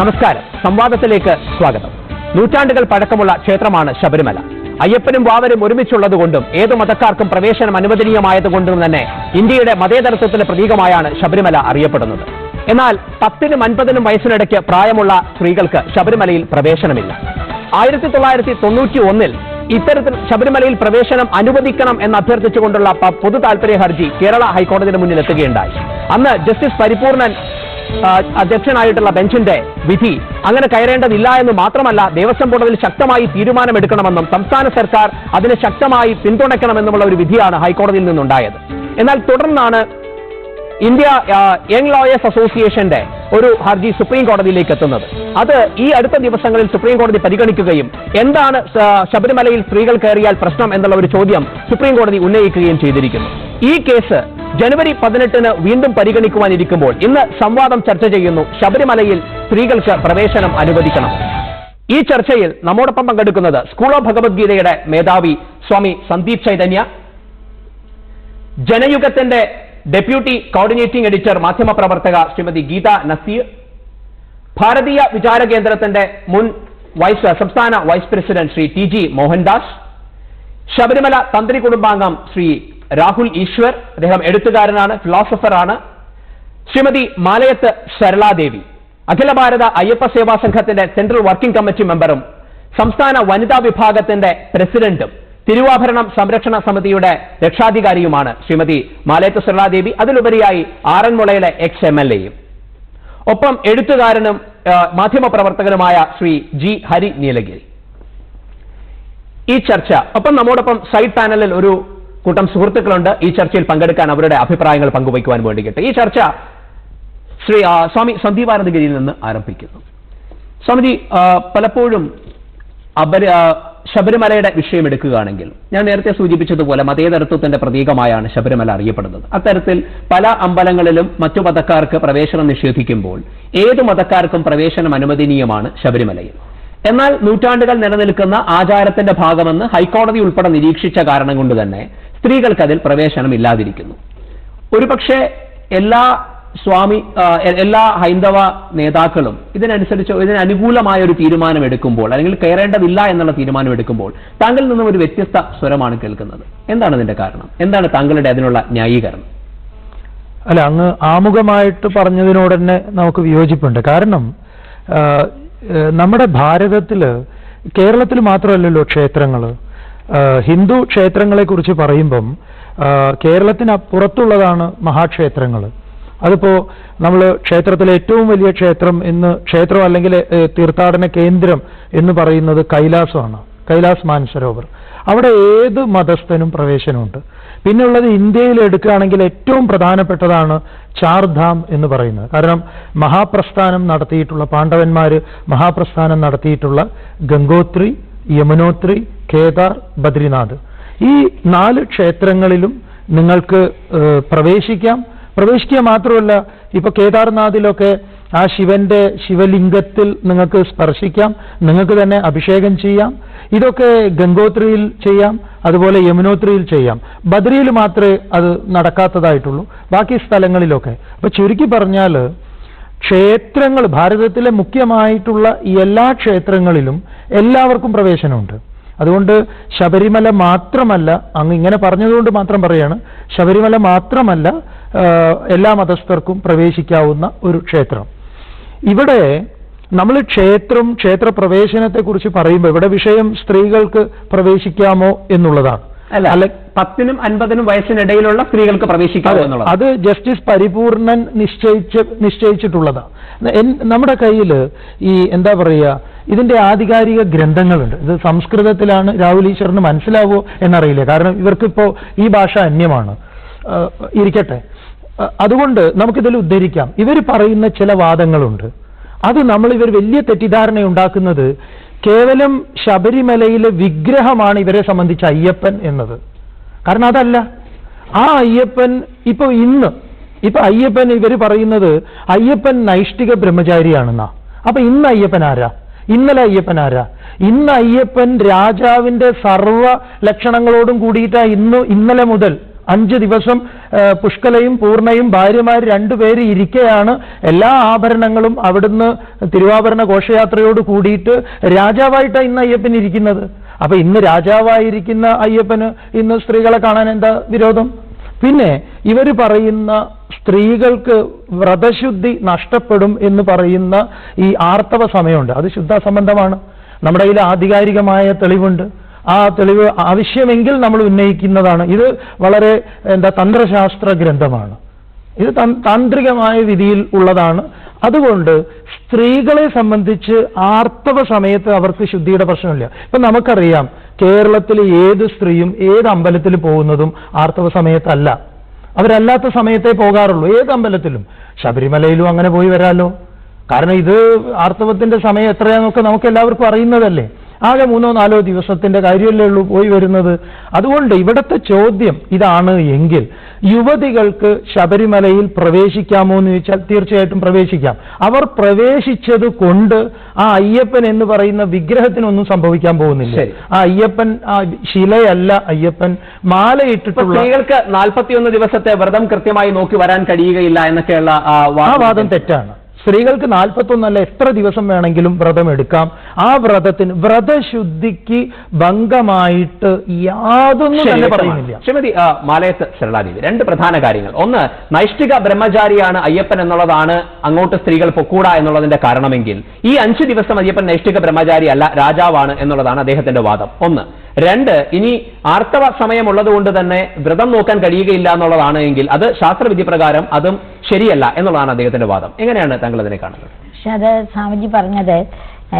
നമസ്കാരം, സംവാദത്തിലേക്ക് സ്വാഗതം. നൂറ്റാണ്ടുകൾ പഴക്കമുള്ള ക്ഷേത്രമാണ് ശബരിമല. അയ്യപ്പനും വാവരും ഒരുമിച്ചുള്ളതുകൊണ്ടും ഏതു മതക്കാർക്കും പ്രവേശനം അനുവദനീയമായതുകൊണ്ടും തന്നെ ഇന്ത്യയുടെ മതേതരത്വത്തിന്റെ പ്രതീകമായാണ് ശബരിമല അറിയപ്പെടുന്നത്. എന്നാൽ 10നും 50നും വയസ്സിനിടയ്ക്ക് പ്രായമുള്ള സ്ത്രീകൾക്ക് ശബരിമലയിൽ പ്രവേശനമില്ല. 1991 ഇത്തരത്തിൽ ശബരിമലയിൽ പ്രവേശനം അനുവദിക്കണം എന്ന് അഭ്യർത്ഥിച്ചുകൊണ്ടുള്ള പൊതു താൽപര്യ ഹർജി കേരള ഹൈക്കോടതിയുടെ മുന്നിൽ എത്തുകയുണ്ടായി. അന്ന് ജസ്റ്റിസ് പരിപൂർണൻ അധ്യക്ഷനായിട്ടുള്ള ബെഞ്ചിന്റെ വിധി അങ്ങനെ കയറേണ്ടതില്ല എന്ന് മാത്രമല്ല, ദേവസ്വം ബോർഡിൽ ശക്തമായി തീരുമാനമെടുക്കണമെന്നും സംസ്ഥാന സർക്കാർ അതിനെ ശക്തമായി പിന്തുണയ്ക്കണമെന്നുമുള്ള ഒരു വിധിയാണ് ഹൈക്കോടതിയിൽ നിന്നുണ്ടായത്. എന്നാൽ തുടർന്നാണ് ഇന്ത്യ യങ് ലോയേഴ്സ് അസോസിയേഷന്റെ ഒരു ഹർജി സുപ്രീം കോടതിയിലേക്ക് എത്തുന്നത്. അത് ഈ അടുത്ത ദിവസങ്ങളിൽ സുപ്രീം കോടതി പരിഗണിക്കുകയും എന്താണ് ശബരിമലയിൽ സ്ത്രീകൾ കയറിയാൽ പ്രശ്നം എന്നുള്ള ഒരു ചോദ്യം സുപ്രീം കോടതി ഉന്നയിക്കുകയും ചെയ്തിരിക്കുന്നു. ഈ കേസ് ജനുവരി 18 വീണ്ടും പരിഗണിക്കുവാനിരിക്കുമ്പോൾ ഇന്ന് സംവാദം ചർച്ച ചെയ്യുന്നു. ശബരിമലയിൽ സ്ത്രീകൾക്ക് പ്രവേശനം അനുവദിക്കണം. ഈ ചർച്ചയിൽ നമ്മോടൊപ്പം പങ്കെടുക്കുന്നത് സ്കൂൾ ഓഫ് ഭഗവത്ഗീതയുടെ മേധാവി സ്വാമി സന്ദീപ് ചൈതന്യ, ജനയുഗത്തിന്റെ ഡെപ്യൂട്ടി കോർഡിനേറ്റിംഗ് എഡിറ്റർ മാധ്യമപ്രവർത്തക ശ്രീമതി ഗീത നസീർ, ഭാരതീയ വിചാര കേന്ദ്രത്തിന്റെ മുൻ സംസ്ഥാന vice president Shri T G Mohandas, Sabarimala തന്ത്രി കുടുംബാംഗം ശ്രീ രാഹുൽ ഈശ്വർ, അദ്ദേഹം എഴുത്തുകാരനാണ്, ഫിലോസഫറാണ്, ശ്രീമതി മാലയത്ത് സരളാദേവി, അഖില ഭാരത അയ്യപ്പ സേവാ സംഘത്തിന്റെ സെൻട്രൽ വർക്കിംഗ് കമ്മിറ്റി മെമ്പറും സംസ്ഥാന വനിതാ വിഭാഗത്തിന്റെ പ്രസിഡന്റും തിരുവാഭരണം സംരക്ഷണ സമിതിയുടെ രക്ഷാധികാരിയുമാണ് ശ്രീമതി മാലയത്ത് സരളാദേവി. അതിലുപരിയായി ആറന്മുളയിലെ ex-MLA-യും ഒപ്പം എഴുത്തുകാരനും മാധ്യമപ്രവർത്തകനുമായ ശ്രീ ജി ഹരി നീലഗിരി. ഈ ചർച്ച ഒപ്പം നമ്മോടൊപ്പം സൈഡ് പാനലിൽ ഒരു കൂട്ടം സുഹൃത്തുക്കളുണ്ട് ഈ ചർച്ചയിൽ പങ്കെടുക്കാൻ, അവരുടെ അഭിപ്രായങ്ങൾ പങ്കുവയ്ക്കുവാൻ വേണ്ടിയിട്ട്. ഈ ചർച്ച സ്വാമി സന്ദീപാനന്ദഗിരിയിൽ നിന്ന് ആരംഭിക്കുന്നു. സ്വാമിജി, പലപ്പോഴും ശബരിമലയുടെ വിഷയം എടുക്കുകയാണെങ്കിൽ ഞാൻ നേരത്തെ സൂചിപ്പിച്ചതുപോലെ മതേതരത്വത്തിന്റെ പ്രതീകമായാണ് ശബരിമല അറിയപ്പെടുന്നത്. അത്തരത്തിൽ പല അമ്പലങ്ങളിലും മറ്റു മതക്കാർക്ക് പ്രവേശനം നിഷേധിക്കുമ്പോൾ ഏതു മതക്കാർക്കും പ്രവേശനം അനുവദനീയമാണ് ശബരിമലയിൽ. എന്നാൽ നൂറ്റാണ്ടുകൾ നിലനിൽക്കുന്ന ആചാരത്തിന്റെ ഭാഗമെന്ന് ഹൈക്കോടതി ഉൾപ്പെടെ നിരീക്ഷിച്ച കാരണം കൊണ്ട് തന്നെ സ്ത്രീകൾക്ക് അതിൽ പ്രവേശനം ഇല്ലാതിരിക്കുന്നു. ഒരുപക്ഷെ എല്ലാ ഹൈന്ദവ നേതാക്കളും ഇതിനനുകൂലമായ ഒരു തീരുമാനം എടുക്കുമ്പോൾ അല്ലെങ്കിൽ കയറേണ്ടതില്ല എന്നുള്ള തീരുമാനം എടുക്കുമ്പോൾ താങ്കളിൽ നിന്നും ഒരു വ്യത്യസ്ത സ്വരമാണ് കേൾക്കുന്നത്. എന്താണ് ഇതിന്റെ കാരണം? എന്താണ് താങ്കളുടെ അതിനുള്ള ന്യായീകരണം? അല്ല, അങ്ങ് ആമുഖമായിട്ട് പറഞ്ഞതിനോട് തന്നെ നമുക്ക് വിയോജിപ്പുണ്ട്. കാരണം നമ്മുടെ ഭാരതത്തില്, കേരളത്തിൽ മാത്രമല്ലല്ലോ ക്ഷേത്രങ്ങൾ, ഹിന്ദു ക്ഷേത്രങ്ങളെ കുറിച്ച് പറയുമ്പം കേരളത്തിനപ്പുറത്തുള്ളതാണ് മഹാക്ഷേത്രങ്ങൾ. അതിപ്പോ നമ്മൾ ക്ഷേത്രത്തിലെ ഏറ്റവും വലിയ ക്ഷേത്രം ക്ഷേത്രം അല്ലെങ്കിൽ തീർത്ഥാടന കേന്ദ്രം എന്ന് പറയുന്നത് കൈലാസമാണ്, കൈലാസ് മാനസരോവർ. അവിടെ ഏത് മതസ്ഥനും പ്രവേശനമുണ്ട്. പിന്നെയുള്ളത് ഇന്ത്യയിൽ എടുക്കുകയാണെങ്കിൽ ഏറ്റവും പ്രധാനപ്പെട്ടതാണ് ചാർധാം എന്ന് പറയുന്നത്. കാരണം മഹാപ്രസ്ഥാനം നടത്തിയിട്ടുള്ള പാണ്ഡവന്മാര് മഹാപ്രസ്ഥാനം നടത്തിയിട്ടുള്ള ഗംഗോത്രി, യമുനോത്രി, കേദാർ, ബദ്രിനാഥ്, ഈ 4 ക്ഷേത്രങ്ങളിലും നിങ്ങൾക്ക് പ്രവേശിക്കുക മാത്രമല്ല, ഇപ്പൊ കേദാർനാഥിലൊക്കെ ആ ശിവലിംഗത്തിൽ നിങ്ങൾക്ക് സ്പർശിക്കാം, നിങ്ങൾക്ക് തന്നെ അഭിഷേകം ചെയ്യാം. ഇതൊക്കെ ഗംഗോത്രിയിൽ ചെയ്യാം, അതുപോലെ യമുനോത്രിയിൽ ചെയ്യാം. ബദ്രിയിൽ മാത്രമേ അത് നടക്കാത്തതായിട്ടുള്ളൂ, ബാക്കി സ്ഥലങ്ങളിലൊക്കെ. അപ്പൊ ചുരുക്കി പറഞ്ഞാൽ ക്ഷേത്രങ്ങൾ, ഭാരതത്തിലെ മുഖ്യമായിട്ടുള്ള എല്ലാ ക്ഷേത്രങ്ങളിലും എല്ലാവർക്കും പ്രവേശനമുണ്ട്. അതുകൊണ്ട് ശബരിമല മാത്രമല്ല, അങ്ങ് ഇങ്ങനെ പറഞ്ഞതുകൊണ്ട് മാത്രം പറയാണ്, ശബരിമല മാത്രമല്ല എല്ലാ മതസ്ഥർക്കും പ്രവേശിക്കാവുന്ന ഒരു ക്ഷേത്രം. ഇവിടെ നമ്മൾ ക്ഷേത്ര പ്രവേശനത്തെക്കുറിച്ച് പറയുമ്പോൾ ഇവിടെ വിഷയം സ്ത്രീകൾക്ക് പ്രവേശിക്കാമോ എന്നുള്ളതാണ്. അല്ല, 10നും 50നും വയസ്സിനിടയിലുള്ള സ്ത്രീകൾക്ക് പ്രവേശിക്കാമോ എന്നുള്ളത് അത് ജസ്റ്റിസ് പരിപൂർണൻ നിശ്ചയിച്ചിട്ടുള്ളതാണ്. നമ്മുടെ കയ്യിൽ ഈ എന്താ പറയുക, ഇതിന്റെ ആധികാരിക ഗ്രന്ഥങ്ങളുണ്ട്. ഇത് സംസ്കൃതത്തിലാണ്. രാഹുൽ ഈശ്വറിന് മനസ്സിലാവോ എന്നറിയില്ല, കാരണം ഇവർക്കിപ്പോ ഈ ഭാഷ അന്യമാണ്. ഇരിക്കട്ടെ, അതുകൊണ്ട് നമുക്കിതിൽ ഉദ്ധരിക്കാം. ഇവർ പറയുന്ന ചില വാദങ്ങളുണ്ട്. അത് ഇവർ വലിയ തെറ്റിദ്ധാരണ ഉണ്ടാക്കുന്നത് കേവലം ശബരിമലയിലെ വിഗ്രഹമാണ് ഇവരെ സംബന്ധിച്ച് അയ്യപ്പൻ എന്നത്. കാരണം അതല്ല. ആ അയ്യപ്പൻ ഇപ്പൊ അയ്യപ്പൻ, ഇവർ പറയുന്നത് അയ്യപ്പൻ നൈഷ്ഠിക ബ്രഹ്മചാരിയാണെന്നാ. അപ്പൊ ഇന്ന് അയ്യപ്പൻ ആരാ? ഇന്നലെ അയ്യപ്പൻ ആരാ? ഇന്ന് അയ്യപ്പൻ രാജാവിന്റെ സർവ്വ ലക്ഷണങ്ങളോടും കൂടിയിട്ടാ ഇന്നലെ മുതൽ 5 ദിവസം പുഷ്കലയും പൂർണ്ണയും ഭാര്യമാർ 2 പേര് ഇരിക്കെയാണ് എല്ലാ ആഭരണങ്ങളും അവിടുന്ന് തിരുവാഭരണ ഘോഷയാത്രയോട് കൂടിയിട്ട് രാജാവായിട്ടാണ് ഇന്ന് അയ്യപ്പൻ ഇരിക്കുന്നത്. അപ്പൊ ഇന്ന് രാജാവായിരിക്കുന്ന അയ്യപ്പന് ഇന്ന് സ്ത്രീകളെ കാണാൻ എന്താ വിരോധം? പിന്നെ ഇവർ പറയുന്ന സ്ത്രീകൾക്ക് വ്രതശുദ്ധി നഷ്ടപ്പെടും എന്ന് പറയുന്ന ഈ ആർത്തവ സമയമുണ്ട്, അത് ശുദ്ധാസംബന്ധമാണ്. നമ്മുടെ കയ്യിൽ ആധികാരികമായ തെളിവുണ്ട്. ആ തെളിവ് ആവശ്യമെങ്കിൽ നമ്മൾ ഉന്നയിക്കുന്നതാണ്. ഇത് വളരെ തന്ത്രശാസ്ത്ര ഗ്രന്ഥമാണ്. ഇത് താന്ത്രികമായ വിധിയിൽ ഉള്ളതാണ്. അതുകൊണ്ട് സ്ത്രീകളെ സംബന്ധിച്ച് ആർത്തവ സമയത്ത് അവർക്ക് ശുദ്ധിയുടെ പ്രശ്നമില്ല. ഇപ്പൊ നമുക്കറിയാം, കേരളത്തിലെ ഏത് സ്ത്രീയും ഏത് അമ്പലത്തിൽ പോകുന്നതും ആർത്തവ സമയത്തല്ല, അവരല്ലാത്ത സമയത്തേ പോകാറുള്ളൂ. ഏത് അമ്പലത്തിലും, ശബരിമലയിലും അങ്ങനെ പോയി വരാലോ. കാരണം ഇത് ആർത്തവത്തിന്റെ സമയം എത്രയാന്നൊക്കെ നമുക്ക് എല്ലാവർക്കും അറിയുന്നതല്ലേ. ആകെ 3-4 ദിവസത്തിന്റെ കാര്യമല്ലേ ഉള്ളൂ പോയി വരുന്നത്. അതുകൊണ്ട് ഇവിടുത്തെ ചോദ്യം ഇതാണ് എങ്കിൽ യുവതികൾക്ക് ശബരിമലയിൽ പ്രവേശിക്കാമോ എന്ന് ചോദിച്ചാൽ തീർച്ചയായിട്ടും പ്രവേശിക്കാം. അവർ പ്രവേശിച്ചത് കൊണ്ട് ആ അയ്യപ്പൻ എന്ന് പറയുന്ന വിഗ്രഹത്തിനൊന്നും സംഭവിക്കാൻ പോകുന്നില്ല. ആ അയ്യപ്പൻ ശിലയല്ല, അയ്യപ്പൻ മാലയിട്ടിട്ടുള്ള. സ്ത്രീകൾക്ക് 41 ദിവസത്തെ വ്രതം കൃത്യമായി നോക്കി വരാൻ കഴിയുകയില്ല എന്നൊക്കെയുള്ള ആ വാദം തെറ്റാണ്. സ്ത്രീകൾക്ക് 41 അല്ല, എത്ര ദിവസം വേണമെങ്കിലും വ്രതം എടുക്കാം. ആ വ്രതത്തിന് വ്രതശുദ്ധിക്ക് ഭംഗമായിട്ട് യാതൊന്നും തന്നെ പറയുന്നില്ല. ശ്രീമതി മാലയത്ത് സരളാദേവി, 2 പ്രധാന കാര്യങ്ങൾ. ഒന്ന്, നൈഷ്ഠിക ബ്രഹ്മചാരിയാണ് അയ്യപ്പൻ എന്നുള്ളതാണ് അങ്ങോട്ട് സ്ത്രീകൾ പൊക്കൂടാ എന്നുള്ളതിന്റെ കാരണമെങ്കിൽ ഈ 5 ദിവസം അയ്യപ്പൻ നൈഷ്ഠിക ബ്രഹ്മചാരി അല്ല, രാജാവാണ് എന്നുള്ളതാണ് അദ്ദേഹത്തിന്റെ വാദം. 1. 2, ഇനി ആർത്തവ സമയമുള്ളത് കൊണ്ട് തന്നെ വ്രതം നോക്കാൻ കഴിയുകയില്ല എന്നുള്ളതാണ് എങ്കിൽ അത് ശാസ്ത്രവിധി പ്രകാരം അതും ശരിയല്ല എന്നുള്ളതാണ് അദ്ദേഹത്തിന്റെ വാദം. എങ്ങനെയാണ് താങ്കൾ അതിനെ കാണുന്നത്? പക്ഷെ അത് സ്വാമിജി പറഞ്ഞത്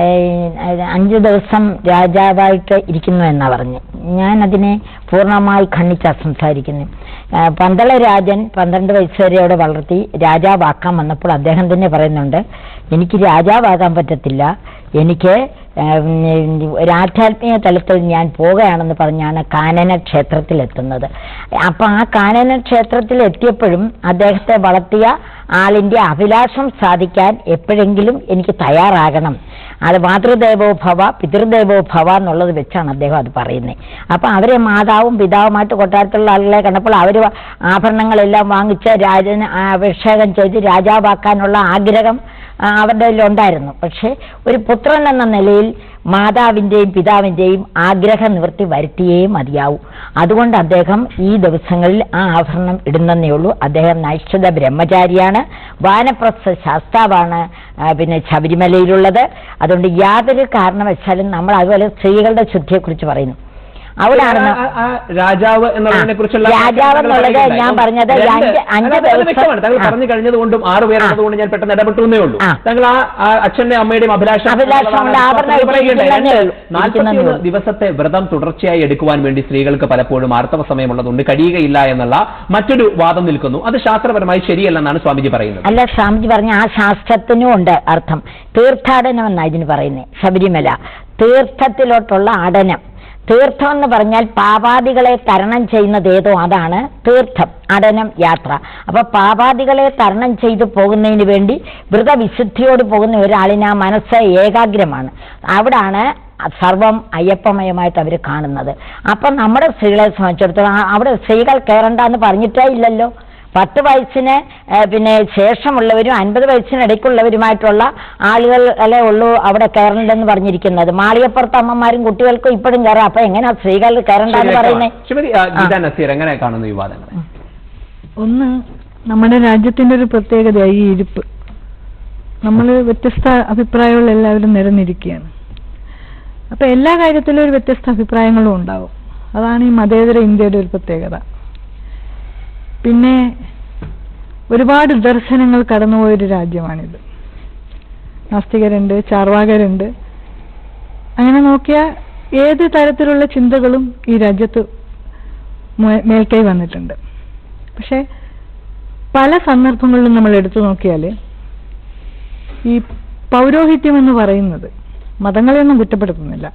5 ദിവസം രാജാവായിട്ട് ഇരിക്കുന്നു എന്നാ പറഞ്ഞു. ഞാൻ അതിനെ പൂർണ്ണമായി ഖണ്ഡിച്ചാ സംസാരിക്കുന്നു. പന്തള രാജൻ 12 വയസ്സ് വരെ അവിടെ വളർത്തി രാജാവാക്കാൻ വന്നപ്പോൾ അദ്ദേഹം തന്നെ പറയുന്നുണ്ട്, എനിക്ക് രാജാവാകാൻ പറ്റത്തില്ല, എനിക്ക് ഒരാധ്യാത്മിക തലത്തിൽ ഞാൻ പോകുകയാണെന്ന് പറഞ്ഞാണ് കാനന ക്ഷേത്രത്തിലെത്തുന്നത്. അപ്പൊ ആ കാനന ക്ഷേത്രത്തിൽ എത്തിയപ്പോഴും അദ്ദേഹത്തെ വളർത്തിയ ആളിന്റെ അഭിലാഷം സാധിക്കാൻ എപ്പോഴെങ്കിലും എനിക്ക് തയ്യാറാകണം, അത് മാതൃദേവോ ഭവ പിതൃദേവോ ഭവ എന്നുള്ളത് വെച്ചാണ് അദ്ദേഹം അത് പറയുന്നത്. അപ്പൊ അവരെ മാതാവും പിതാവുമായിട്ട് കൊട്ടാരത്തിലുള്ള ആളുകളെ കണ്ടപ്പോൾ അവർ ആഭരണങ്ങളെല്ലാം വാങ്ങിച്ച് രാജന് അഭിഷേകം ചെയ്ത് രാജാവാക്കാനുള്ള ആഗ്രഹം അവരുടെ ഉണ്ടായിരുന്നു. പക്ഷെ ഒരു പുത്രൻ എന്ന നിലയിൽ മാതാവിൻ്റെയും പിതാവിൻ്റെയും ആഗ്രഹ നിവൃത്തി വരുത്തിയേ മതിയാവൂ. അതുകൊണ്ട് അദ്ദേഹം ഈ ദിവസങ്ങളിൽ ആ ആഭരണം ഇടുന്നതേ ഉള്ളൂ. അദ്ദേഹം നൈഷ്ഠിക ബ്രഹ്മചാരിയാണ്, വാനപ്രസ്ഥ ശാസ്താവാണ് പിന്നെ ശബരിമലയിലുള്ളത്. അതുകൊണ്ട് യാതൊരു കാരണവശാലും നമ്മൾ അതുപോലെ സ്ത്രീകളുടെ ശുദ്ധിയെക്കുറിച്ച് പറയുന്നു. അവിടാണ് രാജാവ് എന്നുള്ളതിനെ കുറിച്ചുള്ള രാജാവെന്നുള്ളത് ഞാൻ പറഞ്ഞത് 5 ദിവസം താങ്കൾ പറഞ്ഞു കഴിഞ്ഞതുകൊണ്ടും 6 പേരുള്ളതുകൊണ്ട് ഞാൻ പെട്ടെന്ന് ഇടപെട്ടു എന്നേ ഉള്ളൂ. താങ്കൾ ആ അച്ഛന്റെയും അമ്മയുടെയും അഭിലാഷം 41 ദിവസത്തെ വ്രതം തുടർച്ചയായി എടുക്കുവാൻ വേണ്ടി സ്ത്രീകൾക്ക് പലപ്പോഴും ആർത്തവ സമയമുള്ളതുകൊണ്ട് കഴിയുകയില്ല എന്നുള്ള മറ്റൊരു വാദം നിൽക്കുന്നു. അത് ശാസ്ത്രപരമായി ശരിയല്ലെന്നാണ് സ്വാമിജി പറയുന്നത്. അല്ല, സ്വാമിജി പറഞ്ഞ ആ ശാസ്ത്രത്തിനും ഉണ്ട് അർത്ഥം. തീർത്ഥാടനം എന്നാണ് ഇതിന് പറയുന്നത്. ശബരിമല തീർത്ഥത്തിലോട്ടുള്ള അടനം. തീർത്ഥം എന്ന് പറഞ്ഞാൽ പാപാദികളെ തരണം ചെയ്യുന്നത് ഏതോ അതാണ് തീർത്ഥം, അടനം, യാത്ര. അപ്പൊ പാപാദികളെ തരണം ചെയ്തു പോകുന്നതിന് വേണ്ടി വ്രതവിശുദ്ധിയോട് പോകുന്ന ഒരാളിന് ആ മനസ്സ് ഏകാഗ്രമാണ്. അവിടാണ് സർവം അയ്യപ്പമയമായിട്ട് അവർ കാണുന്നത്. അപ്പൊ നമ്മുടെ സ്ത്രീകളെ സംബന്ധിച്ചിടത്തോളം അവിടെ സ്ത്രീകൾ കയറണ്ട എന്ന് പറഞ്ഞിട്ടേ ഇല്ലല്ലോ. 10 വയസ്സിന് പിന്നെ ശേഷമുള്ളവരും 50 വയസ്സിനിടയ്ക്കുള്ളവരുമായിട്ടുള്ള ആളുകൾ അല്ലേ ഉള്ളൂ അവിടെ കയറണ്ടെന്ന് പറഞ്ഞിരിക്കുന്നത്. മാളികപ്പുറത്ത് അമ്മമാരും കുട്ടികൾക്കും ഇപ്പോഴും കയറാം. അപ്പൊ എങ്ങനെയാ സ്ത്രീകൾ കയറണ്ടെന്ന് പറയുന്നത്? ഒന്ന്, നമ്മുടെ രാജ്യത്തിന്റെ ഒരു പ്രത്യേകതയായി ഈ ഇരിപ്പ്. നമ്മൾ വ്യത്യസ്ത അഭിപ്രായമുള്ള എല്ലാവരും നിരന്നിരിക്കുകയാണ്. അപ്പൊ എല്ലാ കാര്യത്തിലും ഒരു വ്യത്യസ്ത അഭിപ്രായങ്ങളും ഉണ്ടാവും. അതാണ് ഈ മതേതര ഇന്ത്യയുടെ ഒരു പ്രത്യേകത. പിന്നെ ഒരുപാട് ദർശനങ്ങൾ കടന്നുപോയൊരു രാജ്യമാണിത്. നാസ്തികരുണ്ട്, ചാർവാകരുണ്ട്. അങ്ങനെ നോക്കിയാൽ ഏത് തരത്തിലുള്ള ചിന്തകളും ഈ രാജ്യത്ത് മേൽക്കൈ വന്നിട്ടുണ്ട്. പക്ഷെ പല സന്ദർഭങ്ങളിലും നമ്മൾ എടുത്തു നോക്കിയാൽ ഈ പൗരോഹിത്യം എന്ന് പറയുന്നത്, മതങ്ങളെയൊന്നും കുറ്റപ്പെടുത്തുന്നില്ല,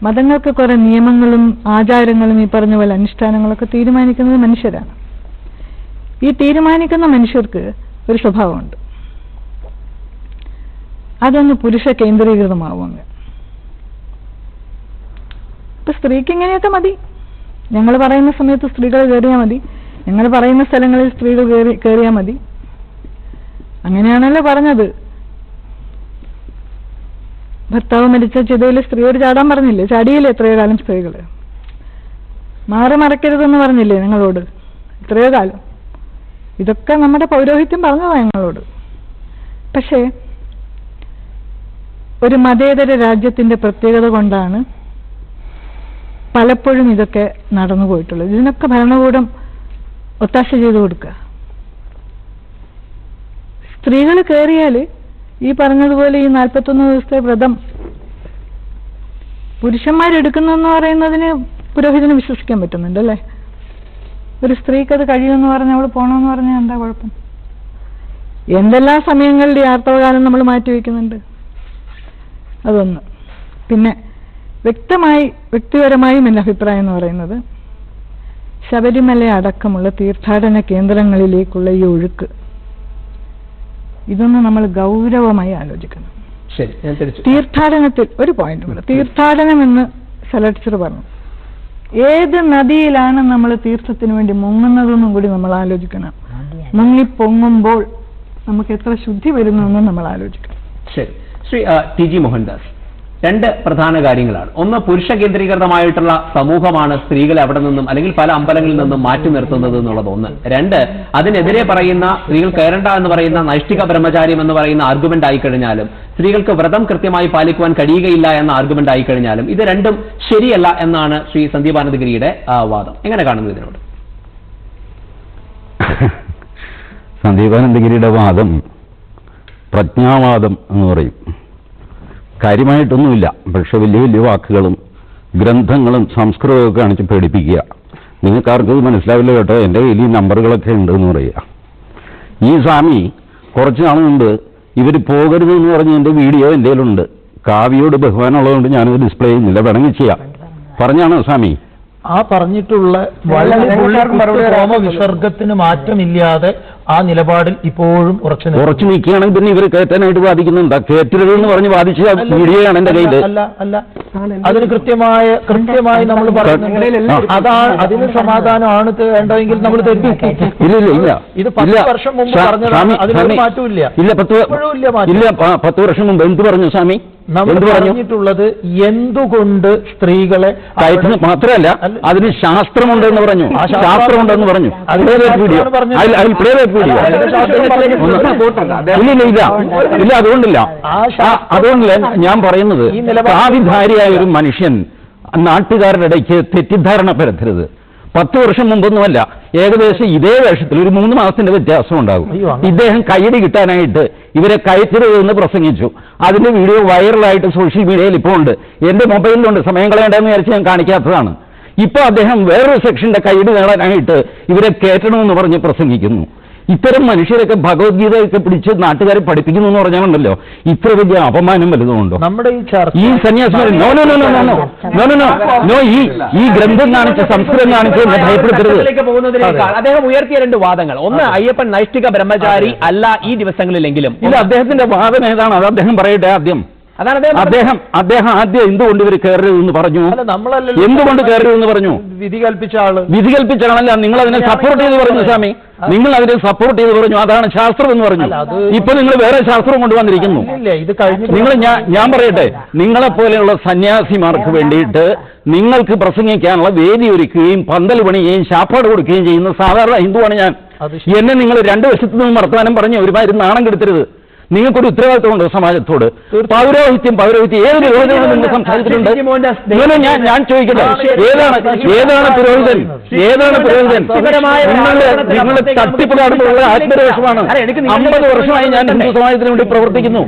മതങ്ങൾക്ക് കുറെ നിയമങ്ങളും ആചാരങ്ങളും ഈ പറഞ്ഞ പോലെ അനുഷ്ഠാനങ്ങളൊക്കെ തീരുമാനിക്കുന്നത് മനുഷ്യരാണ്. ഈ തീരുമാനിക്കുന്ന മനുഷ്യർക്ക് ഒരു സ്വഭാവമുണ്ട്, അതൊന്ന് പുരുഷ കേന്ദ്രീകൃതമാവുമെന്ന്. ഇപ്പൊ സ്ത്രീക്ക് ഇങ്ങനെയൊക്കെ മതി, ഞങ്ങൾ പറയുന്ന സമയത്ത് സ്ത്രീകൾ കയറിയാൽ മതി, ഞങ്ങൾ പറയുന്ന സ്ഥലങ്ങളിൽ സ്ത്രീകൾ കയറിയാൽ മതി. അങ്ങനെയാണല്ലോ പറഞ്ഞത്. ഭർത്താവ് മരിച്ച ചിതയിൽ സ്ത്രീയോട് ചാടാൻ പറഞ്ഞില്ലേ? ചാടിയില്ലേ എത്രയോ കാലം സ്ത്രീകൾ? മാറി മറക്കരുതെന്ന് പറഞ്ഞില്ലേ ഞങ്ങളോട് എത്രയോ കാലം? ഇതൊക്കെ നമ്മുടെ പൗരോഹിത്യം പറഞ്ഞതാണ് ഞങ്ങളോട്. പക്ഷേ ഒരു മതേതര രാജ്യത്തിന്റെ പ്രത്യേകത കൊണ്ടാണ് പലപ്പോഴും ഇതൊക്കെ നടന്നു പോയിട്ടുള്ളത്. ഇതിനൊക്കെ ഭരണകൂടം ഒത്താശ ചെയ്തു കൊടുക്കുക. സ്ത്രീകൾ കയറിയാൽ ഈ പറഞ്ഞതുപോലെ ഈ 41 ദിവസത്തെ വ്രതം പുരുഷന്മാരെടുക്കുന്നെന്ന് പറയുന്നതിന് പുരോഹിതന് വിശ്വസിക്കാൻ പറ്റുന്നുണ്ട് അല്ലേ? ഒരു സ്ത്രീക്ക് അത് കഴിയുമെന്ന് പറഞ്ഞ് അവൾ പോകണമെന്ന് പറഞ്ഞാൽ എന്താ കുഴപ്പം? എന്തെല്ലാം സമയങ്ങളിൽ ഈ ആർത്തവകാലം നമ്മൾ മാറ്റിവെക്കുന്നുണ്ട്. അതൊന്ന്. പിന്നെ വ്യക്തിപരമായും എൻ്റെ അഭിപ്രായം എന്ന് പറയുന്നത്, ശബരിമല അടക്കമുള്ള തീർത്ഥാടന കേന്ദ്രങ്ങളിലേക്കുള്ള ഈ ഒഴുക്ക്, ഇതൊന്ന് നമ്മൾ ഗൗരവമായി ആലോചിക്കണം. ശരി, തീർത്ഥാടനത്തിൽ ഒരു പോയിന്റ് കൂടെ, തീർത്ഥാടനം എന്ന് സെലക്ടർ പറഞ്ഞു. ഏത് നദിയിലാണ് നമ്മൾ തീർത്ഥത്തിന് വേണ്ടി മുങ്ങുന്നതെന്നും കൂടി നമ്മൾ ആലോചിക്കണം. മുങ്ങിപ്പൊങ്ങുമ്പോൾ നമുക്ക് എത്ര ശുദ്ധി വരുന്നു നമ്മൾ ആലോചിക്കണം. ശരി, ശ്രീ ടി ജി മോഹൻദാസ്, രണ്ട് പ്രധാന കാര്യങ്ങളാണ്. ഒന്ന്, പുരുഷ കേന്ദ്രീകൃതമായിട്ടുള്ള സമൂഹമാണ് സ്ത്രീകളെ അവിടെ നിന്നും അല്ലെങ്കിൽ പല അമ്പലങ്ങളിൽ നിന്നും മാറ്റി നിർത്തുന്നത് എന്നുള്ളത് ഒന്ന്. രണ്ട്, അതിനെതിരെ പറയുന്ന സ്ത്രീകൾ കയറണ്ട എന്ന് പറയുന്ന നൈഷ്ഠിക ബ്രഹ്മചാര്യം എന്ന് പറയുന്ന ആർഗ്യുമെന്റ് ആയിക്കഴിഞ്ഞാലും, സ്ത്രീകൾക്ക് വ്രതം കൃത്യമായി പാലിക്കുവാൻ കഴിയുകയില്ല എന്ന ആർഗ്യുമെന്റ് ആയിക്കഴിഞ്ഞാലും ഇത് രണ്ടും ശരിയല്ല എന്നാണ് ശ്രീ സന്ദീപ് ആനന്ദഗിരിയുടെ വാദം. എങ്ങനെ കാണുന്നു ഇതിനോട്? സന്ദീപ് ആനന്ദഗിരിയുടെ വാദം പ്രജ്ഞാവാദം എന്ന് പറയും. കാര്യമായിട്ടൊന്നുമില്ല, പക്ഷെ വലിയ വലിയ വാക്കുകളും ഗ്രന്ഥങ്ങളും സംസ്കൃതമൊക്കെ കാണിച്ച് പേടിപ്പിക്കുക. നിങ്ങൾക്കാർക്കും മനസ്സിലാവില്ല കേട്ടോ, എൻ്റെ കയ്യിൽ ഈ നമ്പറുകളൊക്കെ ഉണ്ട് എന്ന് പറയുക. ഈ സ്വാമി കുറച്ച് നാൾ മുമ്പ് ഇവർ പോകരുത് എന്ന് പറഞ്ഞ് എൻ്റെ വീഡിയോ എൻ്റെ കയ്യിലുണ്ട്. കാവ്യയോട് ബഹുമാനമുള്ളതുകൊണ്ട് ഞാനത് ഡിസ്പ്ലേ ചെയ്യുന്നില്ല, വേണമെങ്കിൽ ചെയ്യാം. പറഞ്ഞാണോ സ്വാമി? ആ പറഞ്ഞിട്ടുള്ള വിസർഗത്തിന് മാറ്റമില്ലാതെ ആ നിലപാടിൽ ഇപ്പോഴും ഉറച്ചു നിൽക്കുകയാണെങ്കിൽ പിന്നെ ഇവർ കയറ്റാനായിട്ട് വാദിക്കുന്നുണ്ടാ? കയറ്റരുത് എന്ന് പറഞ്ഞ് വാദിച്ച വീഡിയോയാണ് എന്റെ കയ്യിൽ. അല്ല, അതിന് കൃത്യമായി നമ്മൾ പറയുന്നത് അതാണ്. അതിന് സമാധാനമാണ് വേണ്ടതെങ്കിൽ നമ്മൾ തെറ്റിക്കും. ഇല്ല, ഇത് 10 വർഷം മുമ്പ് പറഞ്ഞതാണ്, അതിനൊരു മാറ്റമില്ല. ഇല്ല, 10 വർഷം മുമ്പ് എന്ത് പറഞ്ഞു സ്വാമി? നമ്മൾ പറഞ്ഞിട്ടുള്ളത് എന്തുകൊണ്ട് സ്ത്രീകളെ കയറ്റുന്ന മാത്രമല്ല, അതിന് ശാസ്ത്രമുണ്ടെന്ന് പറഞ്ഞു. ശാസ്ത്രമുണ്ടെന്ന് പറഞ്ഞു. വീഡിയോ ഇല്ല, അതുകൊണ്ടില്ല. ഞാൻ പറയുന്നത്, ഭാവിധാരിയായ ഒരു മനുഷ്യൻ നാട്ടുകാരുടെ ഇടയ്ക്ക് തെറ്റിദ്ധാരണ പരത്തരുത്. 10 വർഷം മുമ്പൊന്നുമല്ല, ഏകദേശം ഇതേ വേഷത്തിൽ ഒരു 3 മാസത്തിന്റെ വ്യത്യാസം ഉണ്ടാകും. ഇദ്ദേഹം കൈയടി കിട്ടാനായിട്ട് ഇവരെ കയറ്റരുതെന്ന് പ്രസംഗിച്ചു. അതിന്റെ വീഡിയോ വൈറലായിട്ട് സോഷ്യൽ മീഡിയയിൽ ഇപ്പോൾ ഉണ്ട്. എന്റെ മൊബൈലിലുണ്ട്. സമയം കളയേണ്ടെന്ന് വിചാരിച്ച് ഞാൻ കാണിക്കാത്തതാണ്. ഇപ്പൊ അദ്ദേഹം വേറൊരു സെക്ഷന്റെ കൈയടി നേടാനായിട്ട് ഇവരെ കയറ്റണമെന്ന് പറഞ്ഞ് പ്രസംഗിക്കുന്നു. ഇത്തരം മനുഷ്യരൊക്കെ ഭഗവത്ഗീതയൊക്കെ പിടിച്ച് നാട്ടുകാരെ പഠിപ്പിക്കുന്നു എന്ന് പറഞ്ഞാലുണ്ടല്ലോ, ഇത്ര വലിയ അപമാനം വലുതുകൊണ്ടോ? നമ്മുടെ ഈ സന്യാസിമാർ ഈ ഗ്രന്ഥം കാണിച്ച് സംസ്കൃതം കാണിച്ച് എന്നെ ഭയപ്പെടുത്തരുത്. അദ്ദേഹം ഉയർത്തിയ 2 വാദങ്ങൾ. ഒന്ന്, അയ്യപ്പൻ നൈഷ്ഠിക ബ്രഹ്മചാരി അല്ല ഈ ദിവസങ്ങളിലെങ്കിലും. ഇല്ല, അദ്ദേഹത്തിന്റെ വാദം ഏതാണ്? അത് അദ്ദേഹം പറയട്ടെ ആദ്യം. അദ്ദേഹം ആദ്യം എന്തുകൊണ്ട് ഇവർ കയറരുതെന്ന് പറഞ്ഞു? എന്തുകൊണ്ട് കയറരുതെന്ന് പറഞ്ഞു? വിധി കൽപ്പിച്ച ആളല്ല. നിങ്ങൾ അതിനെ സപ്പോർട്ട് ചെയ്ത് പറഞ്ഞു സ്വാമി. നിങ്ങൾ അതിനെ സപ്പോർട്ട് ചെയ്ത് പറഞ്ഞു അതാണ് ശാസ്ത്രം എന്ന് പറഞ്ഞു. ഇപ്പൊ നിങ്ങൾ വേറെ ശാസ്ത്രം കൊണ്ടുവന്നിരിക്കുന്നു. നിങ്ങൾ ഞാൻ പറയട്ടെ, നിങ്ങളെപ്പോലെയുള്ള സന്യാസിമാർക്ക് വേണ്ടിയിട്ട് നിങ്ങൾക്ക് പ്രസംഗിക്കാനുള്ള വേദി ഒരുക്കുകയും പന്തൽ പണിയുകയും ശാപ്പാട് കൊടുക്കുകയും ചെയ്യുന്ന സാധാരണ ഹിന്ദുവാണ് ഞാൻ. എന്നെ നിങ്ങൾ 2 വശത്തു നിന്നും വർത്തമാനം പറഞ്ഞ് ഒരുമാതിരി നാണം കെടുത്തരുത്. നിങ്ങൾക്കൊരു ഉത്തരവാദിത്വമുണ്ടോ സമാജത്തോട്? പൗരോഹിത്യം ഏത് പുരോഹിതനോട് നിങ്ങൾ സംസാരിച്ചിട്ടുണ്ട്? ഞാൻ ചോദിക്കട്ടെ, ഏതാണ് പുരോഹിതൻ? നിങ്ങൾ തട്ടിപ്പ് നടത്തുള്ള ആത്മരോഷമാണ്. 50 വർഷമായി ഞാൻ ഹിന്ദു സമാജത്തിന് വേണ്ടി പ്രവർത്തിക്കുന്നു.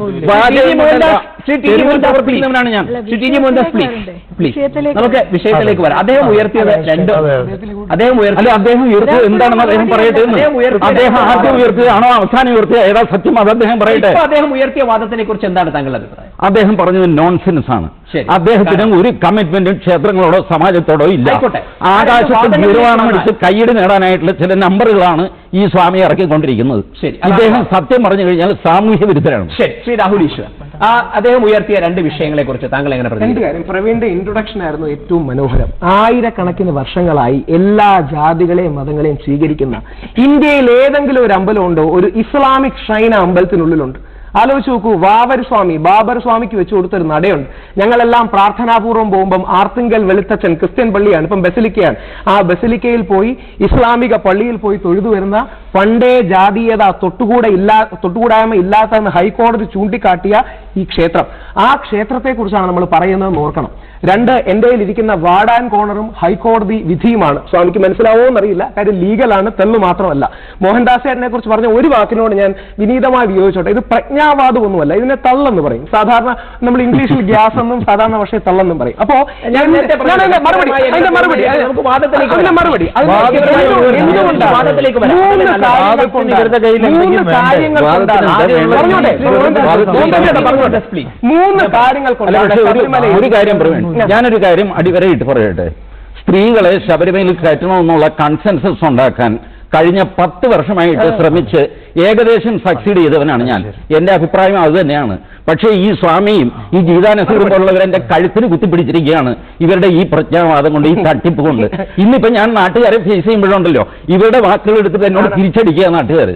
പ്രവർത്തിക്കുന്നവനാണ് ഞാൻ. നമുക്ക് വിഷയത്തിലേക്ക് വരാം. അദ്ദേഹം ഉയർത്തിയത് എന്താണെന്ന് അദ്ദേഹം പറയട്ടെ. അദ്ദേഹം ആദ്യം ഉയർത്തിയതാണോ അവസാനം ഉയർത്തിയ ഏതാ സത്യം? അത് അദ്ദേഹം പറയട്ടെ. അദ്ദേഹം ഉയർത്തിയ വാദത്തിനെ കുറിച്ച് എന്താണ് താങ്കളുടെ അഭിപ്രായം? അദ്ദേഹം പറഞ്ഞത് നോൺസെൻസ് ആണ്. അദ്ദേഹത്തിന് ഒരു കമ്മിറ്റ്മെന്റും ക്ഷേത്രങ്ങളോടോ സമാജത്തോടോ ഇല്ല. ആകാശത്ത് നിർവ്വാണം അടിച്ച് കൈയ്യടി നേടാനായിട്ടുള്ള ചില നമ്പറുകളാണ് ഈ സ്വാമി ഇറക്കിക്കൊണ്ടിരിക്കുന്നത്. അദ്ദേഹം സത്യം പറഞ്ഞു കഴിഞ്ഞാൽ സാമൂഹ്യ വിരുദ്ധരാണ്. ശരി, ശ്രീ രാഹുൽ ഈശ്വർ, അദ്ദേഹം ഉയർത്തിയ രണ്ട് വിഷയങ്ങളെ കുറിച്ച് താങ്കൾ എങ്ങനെ രണ്ട് കാര്യം. പ്രവീണിന്റെ ഇൻട്രൊഡക്ഷൻ ആയിരുന്നു ഏറ്റവും മനോഹരം. ആയിരക്കണക്കിന് വർഷങ്ങളായി എല്ലാ ജാതികളെയും മതങ്ങളെയും സ്വീകരിക്കുന്ന ഇന്ത്യയിൽ ഏതെങ്കിലും ഒരു അമ്പലമുണ്ടോ? ഒരു ഇസ്ലാമിക് ഷ്രൈൻ അമ്പലത്തിനുള്ളിലുണ്ട്. ആലോചിച്ച് നോക്കൂ, ബാബർ സ്വാമിക്ക് വെച്ചു കൊടുത്തൊരു നടയുണ്ട്. ഞങ്ങളെല്ലാം പ്രാർത്ഥനാപൂർവ്വം പോകുമ്പം ആർത്തിങ്കൽ വെളുത്തച്ഛൻ ക്രിസ്ത്യൻ പള്ളിയാണ്, ഇപ്പം ബസിലിക്കയാണ്. ആ ബസിലിക്കയിൽ പോയി ഇസ്ലാമിക പള്ളിയിൽ പോയി തൊഴുതു വരുന്ന പണ്ടേ ജാതീയത തൊട്ടുകൂടായ്മ ഇല്ലാത്തതെന്ന് ഹൈക്കോടതി ചൂണ്ടിക്കാട്ടിയ ഈ ക്ഷേത്രം, ആ ക്ഷേത്രത്തെ കുറിച്ചാണ് നമ്മൾ പറയുന്നതെന്ന് ഓർക്കണം. രണ്ട്, എന്റെ ഇരിക്കുന്ന വാർഡ് ആൻഡ് കോർണറും ഹൈക്കോടതി വിധിയുമാണ്. സ്വാമിക്ക് മനസ്സിലാവോ എന്നറിയില്ല, കാര്യം ലീഗലാണ്, തെള്ളു മാത്രമല്ല. മോഹൻദാസ് ചേട്ടനെ കുറിച്ച് പറഞ്ഞ ഒരു വാക്കിനോട് ഞാൻ വിനീതമായി വിയോജിച്ചോട്ടെ. ഇത് പ്രജ്ഞാവാദമൊന്നുമല്ല, ഇതിനെ തള്ളെന്ന് പറയും. സാധാരണ നമ്മൾ ഇംഗ്ലീഷിൽ ഗ്യാസ് എന്നും സാധാരണ പക്ഷേ തള്ളെന്നും പറയും. അപ്പോ മൂന്ന് കാര്യങ്ങൾ ഒരു കാര്യം പറയും. ഞാനൊരു കാര്യം അടിവരയിട്ട് പറയട്ടെ. സ്ത്രീകളെ ശബരിമലയിൽ കയറ്റണമെന്നുള്ള കൺസെൻസസ് ഉണ്ടാക്കാൻ കഴിഞ്ഞ 10 വർഷമായിട്ട് ശ്രമിച്ച് ഏകദേശം സക്സീഡ് ചെയ്തവനാണ് ഞാൻ. എന്റെ അഭിപ്രായം അത് തന്നെയാണ്. പക്ഷേ ഈ സ്വാമിയും ഈ ഗീതാ നസീറും പോലുള്ളവർ എന്റെ കഴുത്തിന് കുത്തിപ്പിടിച്ചിരിക്കുകയാണ് ഇവരുടെ ഈ പ്രജ്ഞാവാദം കൊണ്ട്, ഈ തട്ടിപ്പ് കൊണ്ട്. ഇന്നിപ്പോ ഞാൻ നാട്ടുകാരെ ഫേസ് ചെയ്യുമ്പോഴുണ്ടല്ലോ ഇവരുടെ വാക്കുകൾ എടുത്തിട്ട് എന്നോട് തിരിച്ചടിക്കുക നാട്ടുകാർ.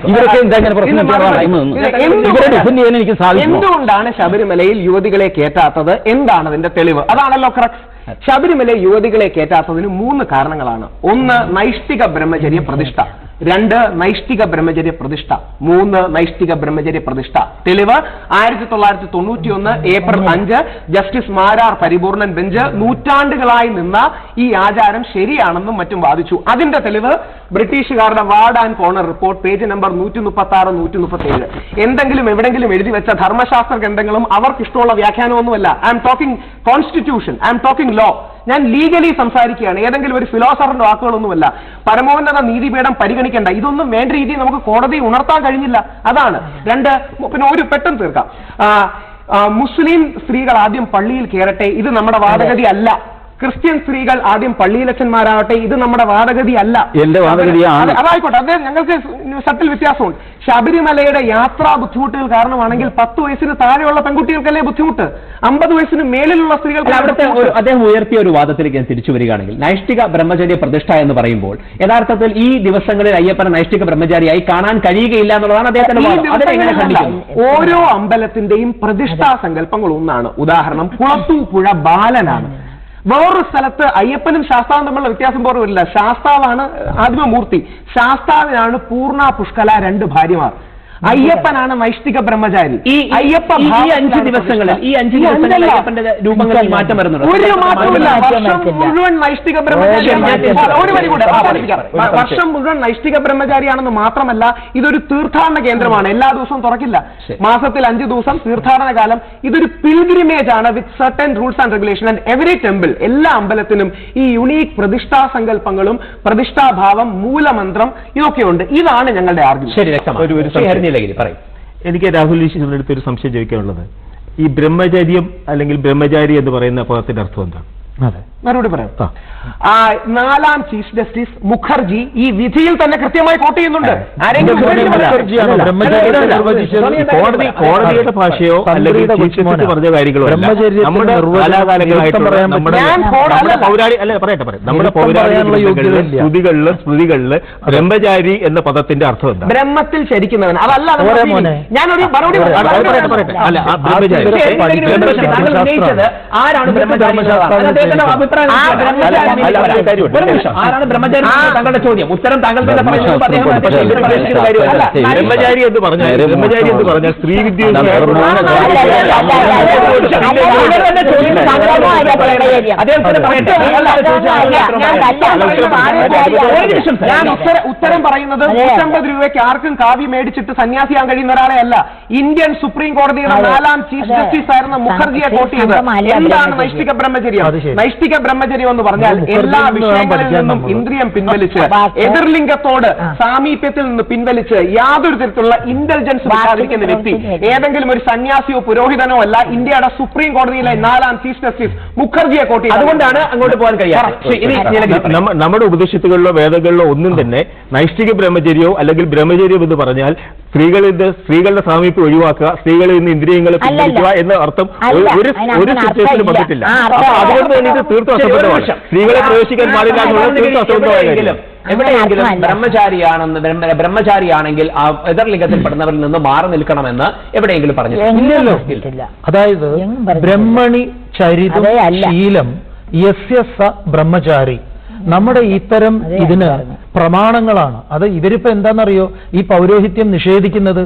ഇവരൊക്കെ എന്തെങ്കിലും പ്രശ്നം ഇവരെ ഡിഫെൻഡ് ചെയ്യാൻ എനിക്ക് സാധിക്കും. എന്തുകൊണ്ടാണ് ശബരിമലയിൽ യുവതികളെ കയറ്റാത്തത്? എന്താണ് അതിന്റെ തെളിവ്? അതാണല്ലോ ക്രക്സ്. ശബരിമല യുവതികളെ കയറ്റാത്തതിന് 3 കാരണങ്ങളാണ്. 1, നൈഷ്ഠിക ബ്രഹ്മചര്യ പ്രതിഷ്ഠ. 2, നൈഷ്ഠിക ബ്രഹ്മചര്യ പ്രതിഷ്ഠ. 3, നൈഷ്ഠിക ബ്രഹ്മചര്യ പ്രതിഷ്ഠ. തെളിവ് 1991 April 5 justice Marar Paripoornan bench നൂറ്റാണ്ടുകളായി നിന്ന ഈ ആചാരം ശരിയാണെന്നും മറ്റും വാദിച്ചു. അതിന്റെ തെളിവ് ബ്രിട്ടീഷുകാരുടെ ward and corner report page number 136, 137. എന്തെങ്കിലും എവിടെങ്കിലും എഴുതി വെച്ച ധർമ്മശാസ്ത്ര ഗ്രന്ഥങ്ങളും അവർക്ക് ഇഷ്ടമുള്ള വ്യാഖ്യാനമൊന്നുമല്ല. I'm talking constitution, I'm talking law. ഞാൻ ലീഗലി സംസാരിക്കുകയാണ്, ഏതെങ്കിലും ഒരു ഫിലോസഫറിന്റെ വാക്കുകളൊന്നുമല്ല. പരമോന്നത നീതിപീഠം പരിഗണിക്കേണ്ട ഇതൊന്നും വേണ്ട രീതിയിൽ നമുക്ക് കോടതി ഉണർത്താൻ കഴിഞ്ഞില്ല. അതാണ്. 2, പിന്നെ ഒരു പെട്ടെന്ന് തീർക്കാം. മുസ്ലിം സ്ത്രീകൾ ആദ്യം പള്ളിയിൽ കയറട്ടെ, ഇത് നമ്മുടെ വാദഗതി അല്ല. ക്രിസ്ത്യൻ സ്ത്രീകൾ ആദ്യം പള്ളിയിലച്ചന്മാരാവട്ടെ, ഇത് നമ്മുടെ വാദഗതി അല്ല. എന്റെ വാദഗതിയാണ്. അതായിക്കോട്ടെ, അത് ഞങ്ങൾക്ക് സട്ടിൽ വ്യത്യാസമുണ്ട്. ശബരിമലയുടെ യാത്രാ ബുദ്ധിമുട്ടുകൾ കാരണമാണെങ്കിൽ 10 വയസ്സിന് താഴെയുള്ള പെൺകുട്ടികൾക്കല്ലേ ബുദ്ധിമുട്ട്? 50 വയസ്സിന് മേലിലുള്ള സ്ത്രീകൾക്ക്. അവിടുത്തെ അദ്ദേഹം ഉയർത്തിയ ഒരു വാദത്തിലേക്ക് ഞാൻ തിരിച്ചു വരികയാണെങ്കിൽ, നൈഷ്ഠിക ബ്രഹ്മചര്യ പ്രതിഷ്ഠ എന്ന് പറയുമ്പോൾ യഥാർത്ഥത്തിൽ ഈ ദിവസങ്ങളിൽ അയ്യപ്പനെ നൈഷ്ഠിക ബ്രഹ്മചാരിയായി കാണാൻ കഴിയുകയില്ല എന്നുള്ളതാണ് അദ്ദേഹത്തിന്റെ വാദം. ഓരോ അമ്പലത്തിന്റെയും പ്രതിഷ്ഠാ സങ്കല്പങ്ങൾ ഒന്നാണ്. ഉദാഹരണം, കുളത്തൂപ്പുഴ ബാലനാണ്. വേറൊരു സ്ഥലത്ത് അയ്യപ്പനും ശാസ്താവും തമ്മിലുള്ള വ്യത്യാസം പോലും വരില്ല. ശാസ്താവാണ് ആദിമമൂർത്തി, ശാസ്താവിനാണ് പൂർണ്ണ പുഷ്കല 2 ഭാര്യമാർ. അയ്യപ്പനാണ് നൈഷ്ഠിക ബ്രഹ്മചാരി. ഈ 5 ദിവസങ്ങളിൽ അയ്യപ്പന്റെ രൂപങ്ങളിൽ മാറ്റം വരുന്നുണ്ട്. ഒരു മാറ്റമില്ല. വർഷം മുഴുവൻ നൈഷ്ഠിക ബ്രഹ്മചാരിയാണ്. ഒരു വരി കൂടെ, വർഷം മുഴുവൻ നൈഷ്ഠിക ബ്രഹ്മചാരിയാണെന്ന് മാത്രമല്ല, ഇതൊരു തീർത്ഥാടന കേന്ദ്രമാണ്. എല്ലാ ദിവസവും തുറക്കില്ല. മാസത്തിൽ 5 ദിവസം തീർത്ഥാടന കാലം. ഇതൊരു പിൽഗ്രിമേജ് ആണ് വിത്ത് certain rules and regulation. And every temple, എല്ലാ അമ്പലത്തിനും ഈ യുണീക് പ്രതിഷ്ഠാ സങ്കല്പങ്ങളും പ്രതിഷ്ഠാഭാവം, മൂലമന്ത്രം ഇതൊക്കെയുണ്ട്. ഇതാണ് ഞങ്ങളുടെ ആർഗ്യുമെന്റ്. ശരി, വ്യക്തമാണ്. എനിക്ക് രാഹുൽ ഈശ്വരന്റെ അടുത്ത് ഒരു സംശയം ചോദിക്കാനുള്ളത്, ഈ ബ്രഹ്മചര്യം അല്ലെങ്കിൽ ബ്രഹ്മചാരി എന്ന് പറയുന്ന പദത്തിന്റെ അർത്ഥം എന്താണ്? അതെ, മറുപടി പറയാം. 4ാം ചീഫ് ജസ്റ്റിസ് മുഖർജി ഈ വിധിയിൽ തന്നെ കൃത്യമായി കോട്ട് ചെയ്യുന്നുണ്ട്. കോടതിയുടെ ഭാഷയോ അല്ലെങ്കിൽ ചീഫ് ജസ്റ്റിസ് പറഞ്ഞ കാര്യങ്ങളോ നമ്മുടെ കാലാകാലങ്ങളായിട്ടുള്ള നമ്മുടെ പൗരാണിക സ്മൃതികളില് ബ്രഹ്മചാരി എന്ന പദത്തിന്റെ അർത്ഥം എന്താ? ബ്രഹ്മത്തിൽ ശരിക്കുന്നവൻ. അതല്ല, ഞാനൊരു മറുപടി ആരാണ് ബ്രഹ്മചാരി? താങ്കളുടെ ചോദ്യം, ഉത്തരം താങ്കൾ തന്നെ ബ്രഹ്മചാരി എന്ന് പറഞ്ഞാൽ സ്ത്രീ വിദ്യ. ഞാൻ ഉത്തരം പറയുന്നത് 150 രൂപയ്ക്ക് ആർക്കും കാവ്യ മേടിച്ചിട്ട് സന്യാസിയാൻ കഴിയുന്ന ഒരാളെ അല്ല. ഇന്ത്യൻ സുപ്രീം കോടതിയുടെ 4ാം ചീഫ് ജസ്റ്റിസ് ആയിരുന്ന മുഖർജിയെ കോട്ട് ചെയ്ത് എന്താണ് നൈഷ്ഠിക ബ്രഹ്മചര്യം? നൈഷ്ഠിക ബ്രഹ്മചര്യം എന്ന് പറഞ്ഞാൽ എല്ലാ വിഷയങ്ങളിൽ നിന്നും ഇന്ദ്രിയം പിൻവലിച്ച് എതിർലിംഗത്തോട് സാമീപ്യത്തിൽ നിന്ന് പിൻവലിച്ച് യാതൊരു തരത്തിലുള്ള ഇന്റലിജൻസ് വിചാരിക്കുന്ന വ്യക്തി ഏതെങ്കിലും ഒരു സന്യാസിയോ പുരോഹിതനോ അല്ല, ഇന്ത്യയുടെ സുപ്രീം കോടതിയിലെ 4ാം ചീഫ് ജസ്റ്റിസ് മുഖർജിയെ കോട്ടി. അതുകൊണ്ടാണ് അങ്ങോട്ട് പോകാൻ കഴിയാത്തത്. നമ്മുടെ ഉപദേശത്തുകളിലോ വേദങ്ങളിലോ ഒന്നും തന്നെ നൈഷ്ഠിക ബ്രഹ്മചര്യമോ അല്ലെങ്കിൽ ബ്രഹ്മചര്യം എന്ന് പറഞ്ഞാൽ സ്ത്രീകളുടെ സാമീപ്യം ഒഴിവാക്കുക, സ്ത്രീകളിൽ നിന്ന് ഇന്ദ്രിയങ്ങളെ പിൻവലിക്കുക എന്ന അർത്ഥം ഒരു സിറ്റുവേഷനിലും വന്നിട്ടില്ല. അതുകൊണ്ട് തന്നെ ഇത് തീർത്തും അസംബന്ധമാണ്. സ്ത്രീകളെ പ്രവേശിക്കാൻ പാടില്ല എന്നുള്ളത് തീർത്തും അസംബന്ധമായ കാര്യം. എവിടെയെങ്കിലും ബ്രഹ്മചാരിയാണെങ്കിൽ ആ എതിർലിംഗത്തിൽപ്പെടുന്നവരിൽ നിന്ന് മാറി നിൽക്കണമെന്ന് എവിടെയെങ്കിലും പറഞ്ഞില്ലല്ലോ. അതായത് ബ്രഹ്മണി ചരിതം ശീലം യസ്യ സ ബ്രഹ്മചാരി നമ്മുടെ ഇത്തരം ഇതിന് പ്രമാണങ്ങളാണ്. അത് ഇവരിപ്പോ എന്താണെന്നറിയോ, ഈ പൗരോഹിത്യം നിഷേധിക്കുന്നത്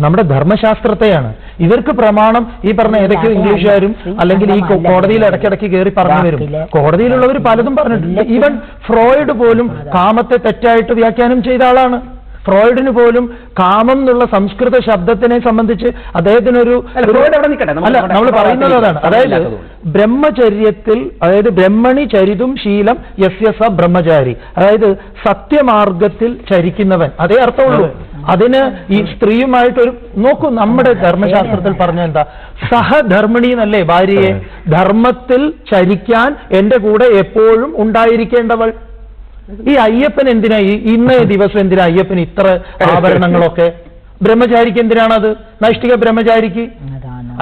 നമ്മുടെ ധർമ്മശാസ്ത്രത്തെയാണ്. ഇവർക്ക് പ്രമാണം ഈ പറഞ്ഞ ഏതൊക്കെയോ ഇംഗ്ലീഷുകാരും അല്ലെങ്കിൽ ഈ കോടതിയിൽ ഇടയ്ക്കിടയ്ക്ക് കയറി പറഞ്ഞു വരും. കോടതിയിലുള്ളവർ പലതും പറഞ്ഞിട്ടുണ്ട്. ഈവൻ ഫ്രോയിഡ് പോലും കാമത്തെ തെറ്റായിട്ട് വ്യാഖ്യാനം ചെയ്ത ആളാണ്. ഫ്രോയിഡിന് പോലും കാമം എന്നുള്ള സംസ്കൃത ശബ്ദത്തിനെ സംബന്ധിച്ച് അദ്ദേഹത്തിനൊരു അല്ല നമ്മൾ പറയുന്നത് അതാണ്. അതായത് ബ്രഹ്മചര്യത്തിൽ, അതായത് ബ്രഹ്മണി ചരിതും ശീലം യസ്യ സ ബ്രഹ്മചാരി, അതായത് സത്യമാർഗത്തിൽ ചരിക്കുന്നവൻ, അതേ അർത്ഥമുള്ളൂ. അതിന് ഈ സ്ത്രീയുമായിട്ടൊരു നോക്കൂ, നമ്മുടെ ധർമ്മശാസ്ത്രത്തിൽ പറഞ്ഞ എന്താ, സഹധർമ്മിണി എന്നല്ലേ ഭാര്യയെ, ധർമ്മത്തിൽ ചരിക്കാൻ എന്റെ കൂടെ എപ്പോഴും ഉണ്ടായിരിക്കേണ്ടവൾ. ഈ അയ്യപ്പൻ എന്തിനാ ഇന്നേ ദിവസം എന്തിനാ അയ്യപ്പന് ഇത്ര ആഭരണങ്ങളൊക്കെ? ബ്രഹ്മചാരിക്ക് എന്തിനാണത്? നൈഷ്ഠിക ബ്രഹ്മചാരിക്ക്.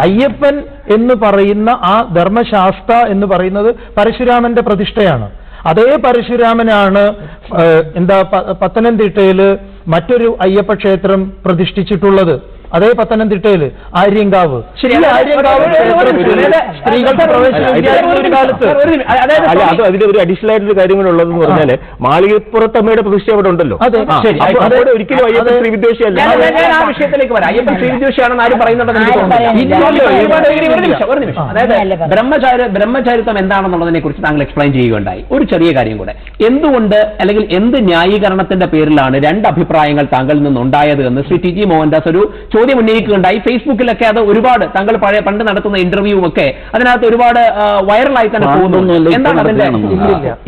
അയ്യപ്പൻ എന്ന് പറയുന്ന ആ ധർമ്മശാസ്ത്ര എന്ന് പറയുന്നത് പരശുരാമന്റെ പ്രതിഷ്ഠയാണ്. അതേ പരശുരാമനാണ് പത്തനംതിട്ടയില് മറ്റൊരു അയ്യപ്പ ക്ഷേത്രം പ്രതിഷ്ഠിച്ചിട്ടുള്ളത്. അതേ പത്തനംതിട്ടയില് ആര്യങ്കാവ്. സ്ത്രീകൾക്ക് പ്രവേശനം ഒരു കാലത്ത്. അല്ല, അത് അതിൽ ഒരു അഡീഷണൽ ആയിട്ടൊരു കാര്യം കൂടെ ഉള്ളതെന്ന് പറഞ്ഞാല് മാളികപ്പുറത്തമ്മയുടെ പ്രതിഷ്ഠ അവിടെ ഉണ്ടല്ലോ. ഒരിക്കലും അയ്യപ്പൻ ശ്രീവിദ്വേഷിയല്ല. ആ വിഷയത്തിലേക്ക് വരാം. അയ്യപ്പൻ ശ്രീവിദ്വേഷിയാണെന്ന് ആരും പറയുന്നുണ്ടെന്ന് എനിക്ക് തോന്നുന്നില്ല. അതായത് ബ്രഹ്മചാരിത്വം എന്താണെന്നുള്ളതിനെ കുറിച്ച് താങ്കൾ എക്സ്പ്ലെയിൻ ചെയ്യുകയുണ്ടായി. ഒരു ചെറിയ കാര്യം കൂടെ, എന്തുകൊണ്ട് അല്ലെങ്കിൽ എന്ത് ന്യായീകരണത്തിന്റെ പേരിലാണ് രണ്ട് അഭിപ്രായങ്ങൾ താങ്കളിൽ നിന്നുണ്ടായത് എന്ന് ശ്രീ ടി ജി മോഹൻദാസ് ഒരു ചോദ്യം ഉന്നയിക്കുകയുണ്ടായി. ഫേസ്ബുക്കിലൊക്കെ അത് ഒരുപാട് താങ്കൾ പണ്ട് നടത്തുന്ന ഇന്റർവ്യൂവും ഒക്കെ അതിനകത്ത് ഒരുപാട് വൈറലായി തന്നെ പോകുന്നു. എന്താണ് അതിന്റെ?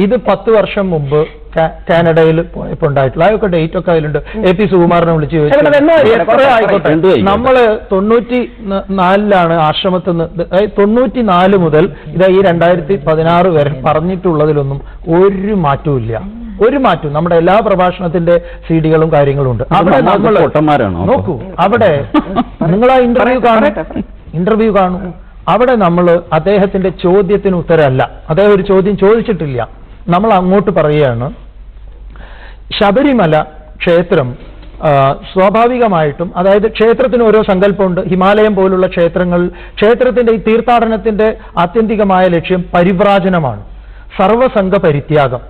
ഇത് 10 വർഷം മുമ്പ് കാനഡയിൽ പോയപ്പോ ഉണ്ടായിട്ടുള്ള അതൊക്കെ ഡേറ്റ് ഒക്കെ അതിലുണ്ട്. AP സുകുമാരനെ വിളിച്ച് ചോദിച്ചു. നമ്മള് 94 ആശ്രമത്തിൽ നിന്ന് 94 മുതൽ ഇതാ ഈ 2016 വരെ പറഞ്ഞിട്ടുള്ളതിലൊന്നും ഒരു മാറ്റവും ഇല്ല. ഒരു മാറ്റവും. നമ്മുടെ എല്ലാ പ്രഭാഷണത്തിന്റെ CD-കളും കാര്യങ്ങളും ഉണ്ട്. അവിടെ നമ്മൾ നോക്കൂ, അവിടെ നിങ്ങൾ ആ ഇന്റർവ്യൂ കാണൂ. അവിടെ നമ്മൾ അദ്ദേഹത്തിന്റെ ചോദ്യത്തിന് ഉത്തരമല്ല, അദ്ദേഹം ഒരു ചോദ്യം ചോദിച്ചിട്ടില്ല. നമ്മൾ അങ്ങോട്ട് പറയുകയാണ്, ശബരിമല ക്ഷേത്രം സ്വാഭാവികമായിട്ടും, അതായത് ക്ഷേത്രത്തിന് ഓരോ സങ്കല്പമുണ്ട്. ഹിമാലയം പോലുള്ള ക്ഷേത്രത്തിന്റെ ഈ തീർത്ഥാടനത്തിന്റെ ആത്യന്തികമായ ലക്ഷ്യം പരിവ്രാജനമാണ്, സർവസംഘ പരിത്യാഗം.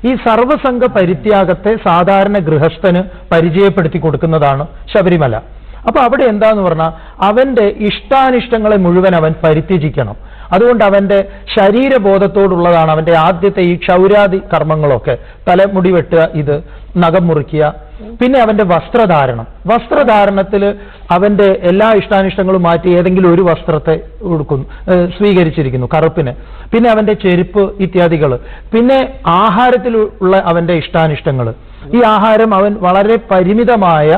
ഈ സർവസംഘ പരിത്യാഗത്തെ സാധാരണ ഗൃഹസ്ഥന് പരിചയപ്പെടുത്തി കൊടുക്കുന്നതാണ് ശബരിമല. അപ്പൊ അവിടെ എന്താന്ന് പറഞ്ഞാൽ അവന്റെ ഇഷ്ടാനിഷ്ടങ്ങളെ മുഴുവൻ അവൻ പരിത്യജിക്കണം. അതുകൊണ്ട് അവന്റെ ശരീരബോധത്തോടുള്ളതാണ് അവന്റെ ആദ്യത്തെ ഈ ക്ഷൗരാദി കർമ്മങ്ങളൊക്കെ. തലമുടി വെട്ടുക, ഇത് നഖം മുറിക്കുക, പിന്നെ അവന്റെ വസ്ത്രധാരണത്തിൽ അവന്റെ എല്ലാ ഇഷ്ടാനിഷ്ടങ്ങളും മാറ്റി ഏതെങ്കിലും ഒരു വസ്ത്രത്തെ സ്വീകരിച്ചിരിക്കുന്നു, കറുപ്പിന്. പിന്നെ അവന്റെ ചെരുപ്പ് ഇത്യാദികൾ. പിന്നെ ആഹാരത്തിലുള്ള അവന്റെ ഇഷ്ടാനിഷ്ടങ്ങൾ. ഈ ആഹാരം അവൻ വളരെ പരിമിതമായ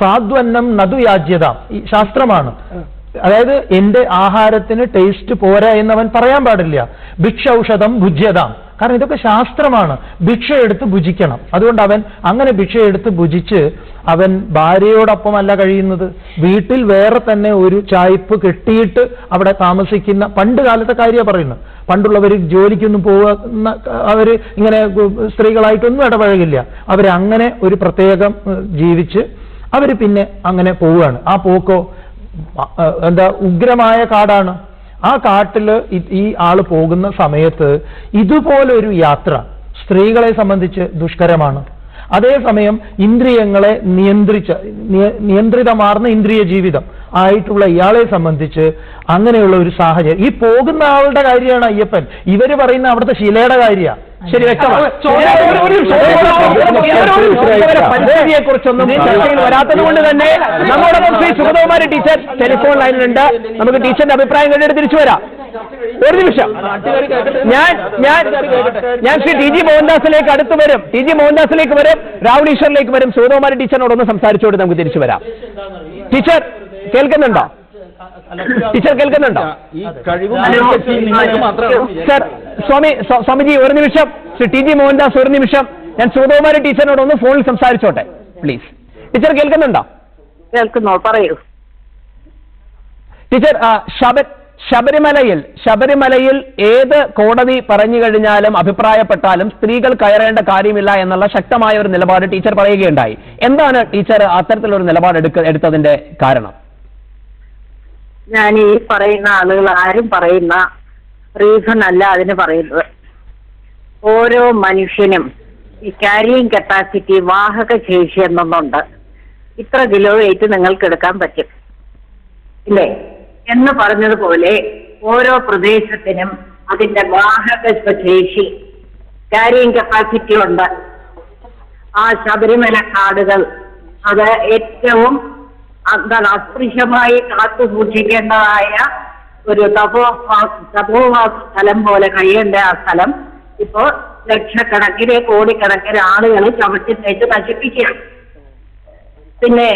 സാധ്വന്നം നദുയാജ്യത ഈ ശാസ്ത്രമാണ്. അതായത് എന്റെ ആഹാരത്തിന് ടേസ്റ്റ് പോരാ എന്നവൻ പറയാൻ പാടില്ല. ഭിക്ഷൌഷധം ഭുജ്യതാം, കാരണം ഇതൊക്കെ ശാസ്ത്രമാണ്. ഭിക്ഷയെടുത്ത് ഭുജിക്കണം. അതുകൊണ്ട് അവൻ അങ്ങനെ ഭിക്ഷയെടുത്ത് ഭുജിച്ച് അവൻ ഭാര്യയോടൊപ്പമല്ല കഴിയുന്നത്, വീട്ടിൽ വേറെ തന്നെ ഒരു ചായ്പ് കെട്ടിയിട്ട് അവിടെ താമസിക്കുന്ന, പണ്ട് കാലത്തെ കാര്യമാണ് പറയുന്നത്. പണ്ടുള്ളവർ ജോലിക്കൊന്നും പോകുന്ന അവർ ഇങ്ങനെ സ്ത്രീകളായിട്ടൊന്നും ഇടപഴകില്ല. അവരങ്ങനെ ഒരു പ്രത്യേകം ജീവിച്ച് അവർ പിന്നെ അങ്ങനെ പോവുകയാണ്. ആ പോക്കോ ഉഗ്രമായ കാടാണ്. ആ കാട്ടില് ഈ ആള് പോകുന്ന സമയത്ത് ഇതുപോലൊരു യാത്ര സ്ത്രീകളെ സംബന്ധിച്ച് ദുഷ്കരമാണ്. അതേസമയം ഇന്ദ്രിയങ്ങളെ നിയന്ത്രിതമാർന്ന ഇന്ദ്രിയ ജീവിതം ആയിട്ടുള്ള ഇയാളെ സംബന്ധിച്ച് അങ്ങനെയുള്ള ഒരു സാഹചര്യം. ഈ പോകുന്ന ആളുടെ കാര്യമാണ് അയ്യപ്പൻ. ഇവര് പറയുന്ന അവിടുത്തെ ശിലയുടെ കാര്യമാണ്. ശരി, വ്യക്തമാണ്. പരിസ്ഥിതിയെ കുറിച്ചൊന്നും ചർച്ചയിൽ വരാത്തത് കൊണ്ട് തന്നെ നമ്മോടൊപ്പം ശ്രീ സുഗതകുമാരി ടീച്ചർ ടെലിഫോൺ ലൈനിലുണ്ട്. നമുക്ക് ടീച്ചറിന്റെ അഭിപ്രായം കണ്ടിട്ട് തിരിച്ചു വരാം. ഒരു നിമിഷം, ഞാൻ ശ്രീ ടി ജി മോഹൻദാസിലേക്ക് അടുത്ത് വരും. ടി ജി മോഹൻദാസിലേക്ക് വരും, രാഹുൽ ഈശ്വറിലേക്ക് വരും. സുഗതകുമാരി ടീച്ചറിനോടൊന്ന് സംസാരിച്ചുകൊണ്ട് നമുക്ക് തിരിച്ചു വരാം. ടീച്ചർ കേൾക്കുന്നുണ്ടോ? ടീച്ചർ കേൾക്കുന്നുണ്ടോ? സർ, സ്വാമിജി ഒരു നിമിഷം. ശ്രീ ടി ജി മോഹൻദാസ് ഒരു നിമിഷം. ഞാൻ സുഗതകുമാരി ടീച്ചറിനോടൊന്ന് ഫോണിൽ സംസാരിച്ചോട്ടെ പ്ലീസ്. ടീച്ചർ കേൾക്കുന്നുണ്ടോ? കേൾക്കുന്നോ, പറയൂ. ടീച്ചർ, ശബരിമലയിൽ ഏത് കോടതി പറഞ്ഞു കഴിഞ്ഞാലും അഭിപ്രായപ്പെട്ടാലും സ്ത്രീകൾ കയറേണ്ട കാര്യമില്ല എന്നുള്ള ശക്തമായ ഒരു നിലപാട് ടീച്ചർ പറയുകയുണ്ടായി. എന്താണ് ടീച്ചർ അത്തരത്തിലൊരു നിലപാട് എടുത്തതിന്റെ കാരണം? ഞാൻ ഈ പറയുന്ന ആളുകൾ ആരും പറയുന്ന റീസൺ അല്ല അതിന് പറയുന്നത്. ഓരോ മനുഷ്യനും ഈ ക്യാരിയിങ് കപ്പാസിറ്റി, വാഹക ശേഷി എന്നൊന്നുണ്ട്. ഇത്ര കിലോ വെയിറ്റ് നിങ്ങൾക്ക് എടുക്കാൻ പറ്റും ഇല്ലേ എന്ന് പറഞ്ഞതുപോലെ ഓരോ പ്രദേശത്തിനും അതിന്റെ വാഹക ശേഷി, ക്യാരിയിങ് കപ്പാസിറ്റി ഉണ്ട്. ആ ശബരിമല കാടുകൾ അത് ഏറ്റവും എന്താണ് അസ്പൃശ്യമായി കാത്തു സൂക്ഷിക്കേണ്ടതായ ഒരു തപോവാസ സ്ഥലം പോലെ കഴിയേണ്ട ആ സ്ഥലം ഇപ്പോ ലക്ഷക്കണക്കിന് കോടിക്കണക്കിന് ആളുകൾ ചവിട്ടി തേച്ച് നശിപ്പിക്കുകയാണ്. പിന്നെ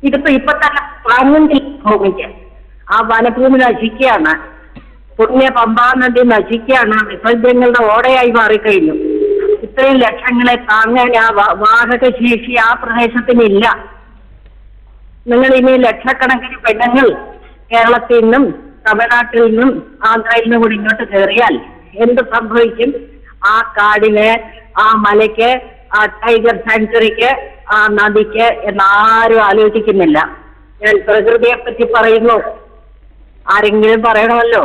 ഇതിപ്പോ തന്നെ താങ്ങുന്നില്ല ഭൂമിക്ക്. ആ വനഭൂമി നശിക്കുകയാണ്, പുണ്യ പമ്പാ നദി നശിക്കുകയാണ്, വിസർജ്യങ്ങളുടെ ഓടയായി മാറിക്കഴിഞ്ഞു. ഇത്രയും ലക്ഷങ്ങളെ താങ്ങാൻ ആ വാഹക ശേഷി ആ പ്രദേശത്തിനില്ല. നിങ്ങൾ ഇനി ലക്ഷക്കണക്കിന് പെണ്ണുങ്ങൾ കേരളത്തിൽ നിന്നും തമിഴ്നാട്ടിൽ നിന്നും ആന്ധ്രയിൽ നിന്നും കൂടി ഇങ്ങോട്ട് കയറിയാൽ എന്ത് സംഭവിക്കും? ആ കാടിന്, ആ മലയ്ക്ക്, ആ ടൈഗർ സാങ്ച്വറിക്ക്, ആ നദിക്ക് എന്നാരും ആലോചിക്കുന്നില്ല. ഞാൻ പ്രകൃതിയെ പറ്റി പറയുന്നു, ആരെങ്കിലും പറയണമല്ലോ.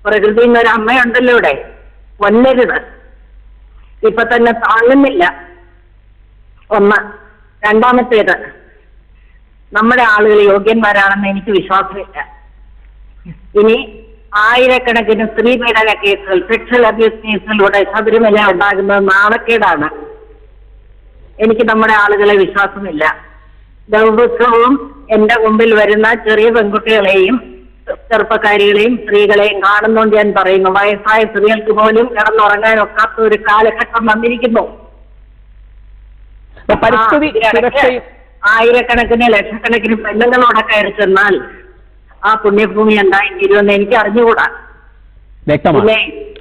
പ്രകൃതി എന്നൊരു അമ്മയുണ്ടല്ലോ ഇവിടെ, കൊല്ലരുത്. ഇപ്പൊ തന്നെ താങ്ങുന്നില്ല. ഒന്ന്. രണ്ടാമത്തേത്, നമ്മുടെ ആളുകൾ യോഗ്യന്മാരാണെന്ന് എനിക്ക് വിശ്വാസമില്ല. ഇനി ആയിരക്കണക്കിന് സ്ത്രീ പീഡന കേസുകൾ, സെക്ഷൽ അബ്യൂസ് കേസുകളിലൂടെ ശബരിമല ഉണ്ടാകുന്നത് നാണക്കേടാണ്. എനിക്ക് നമ്മുടെ ആളുകളെ വിശ്വാസമില്ല. ദിവസവും എന്റെ മുമ്പിൽ വരുന്ന ചെറിയ പെൺകുട്ടികളെയും ചെറുപ്പക്കാരികളെയും സ്ത്രീകളെയും കാണുന്നുണ്ട്. ഞാൻ പറയുന്നു, വയസ്സായ സ്ത്രീകൾക്ക് പോലും കിടന്നുറങ്ങാനൊക്കാത്ത ഒരു കാലഘട്ടം വന്നിരിക്കുന്നു. ആയിരക്കണക്കിന് ലക്ഷക്കണക്കിന് പെണ്ണുങ്ങളോടെ കയറി ചെന്നാൽ ആ പുണ്യഭൂമി എന്തായി തീരുമെന്ന് എനിക്ക് അറിഞ്ഞുകൂടാ. പിന്നെ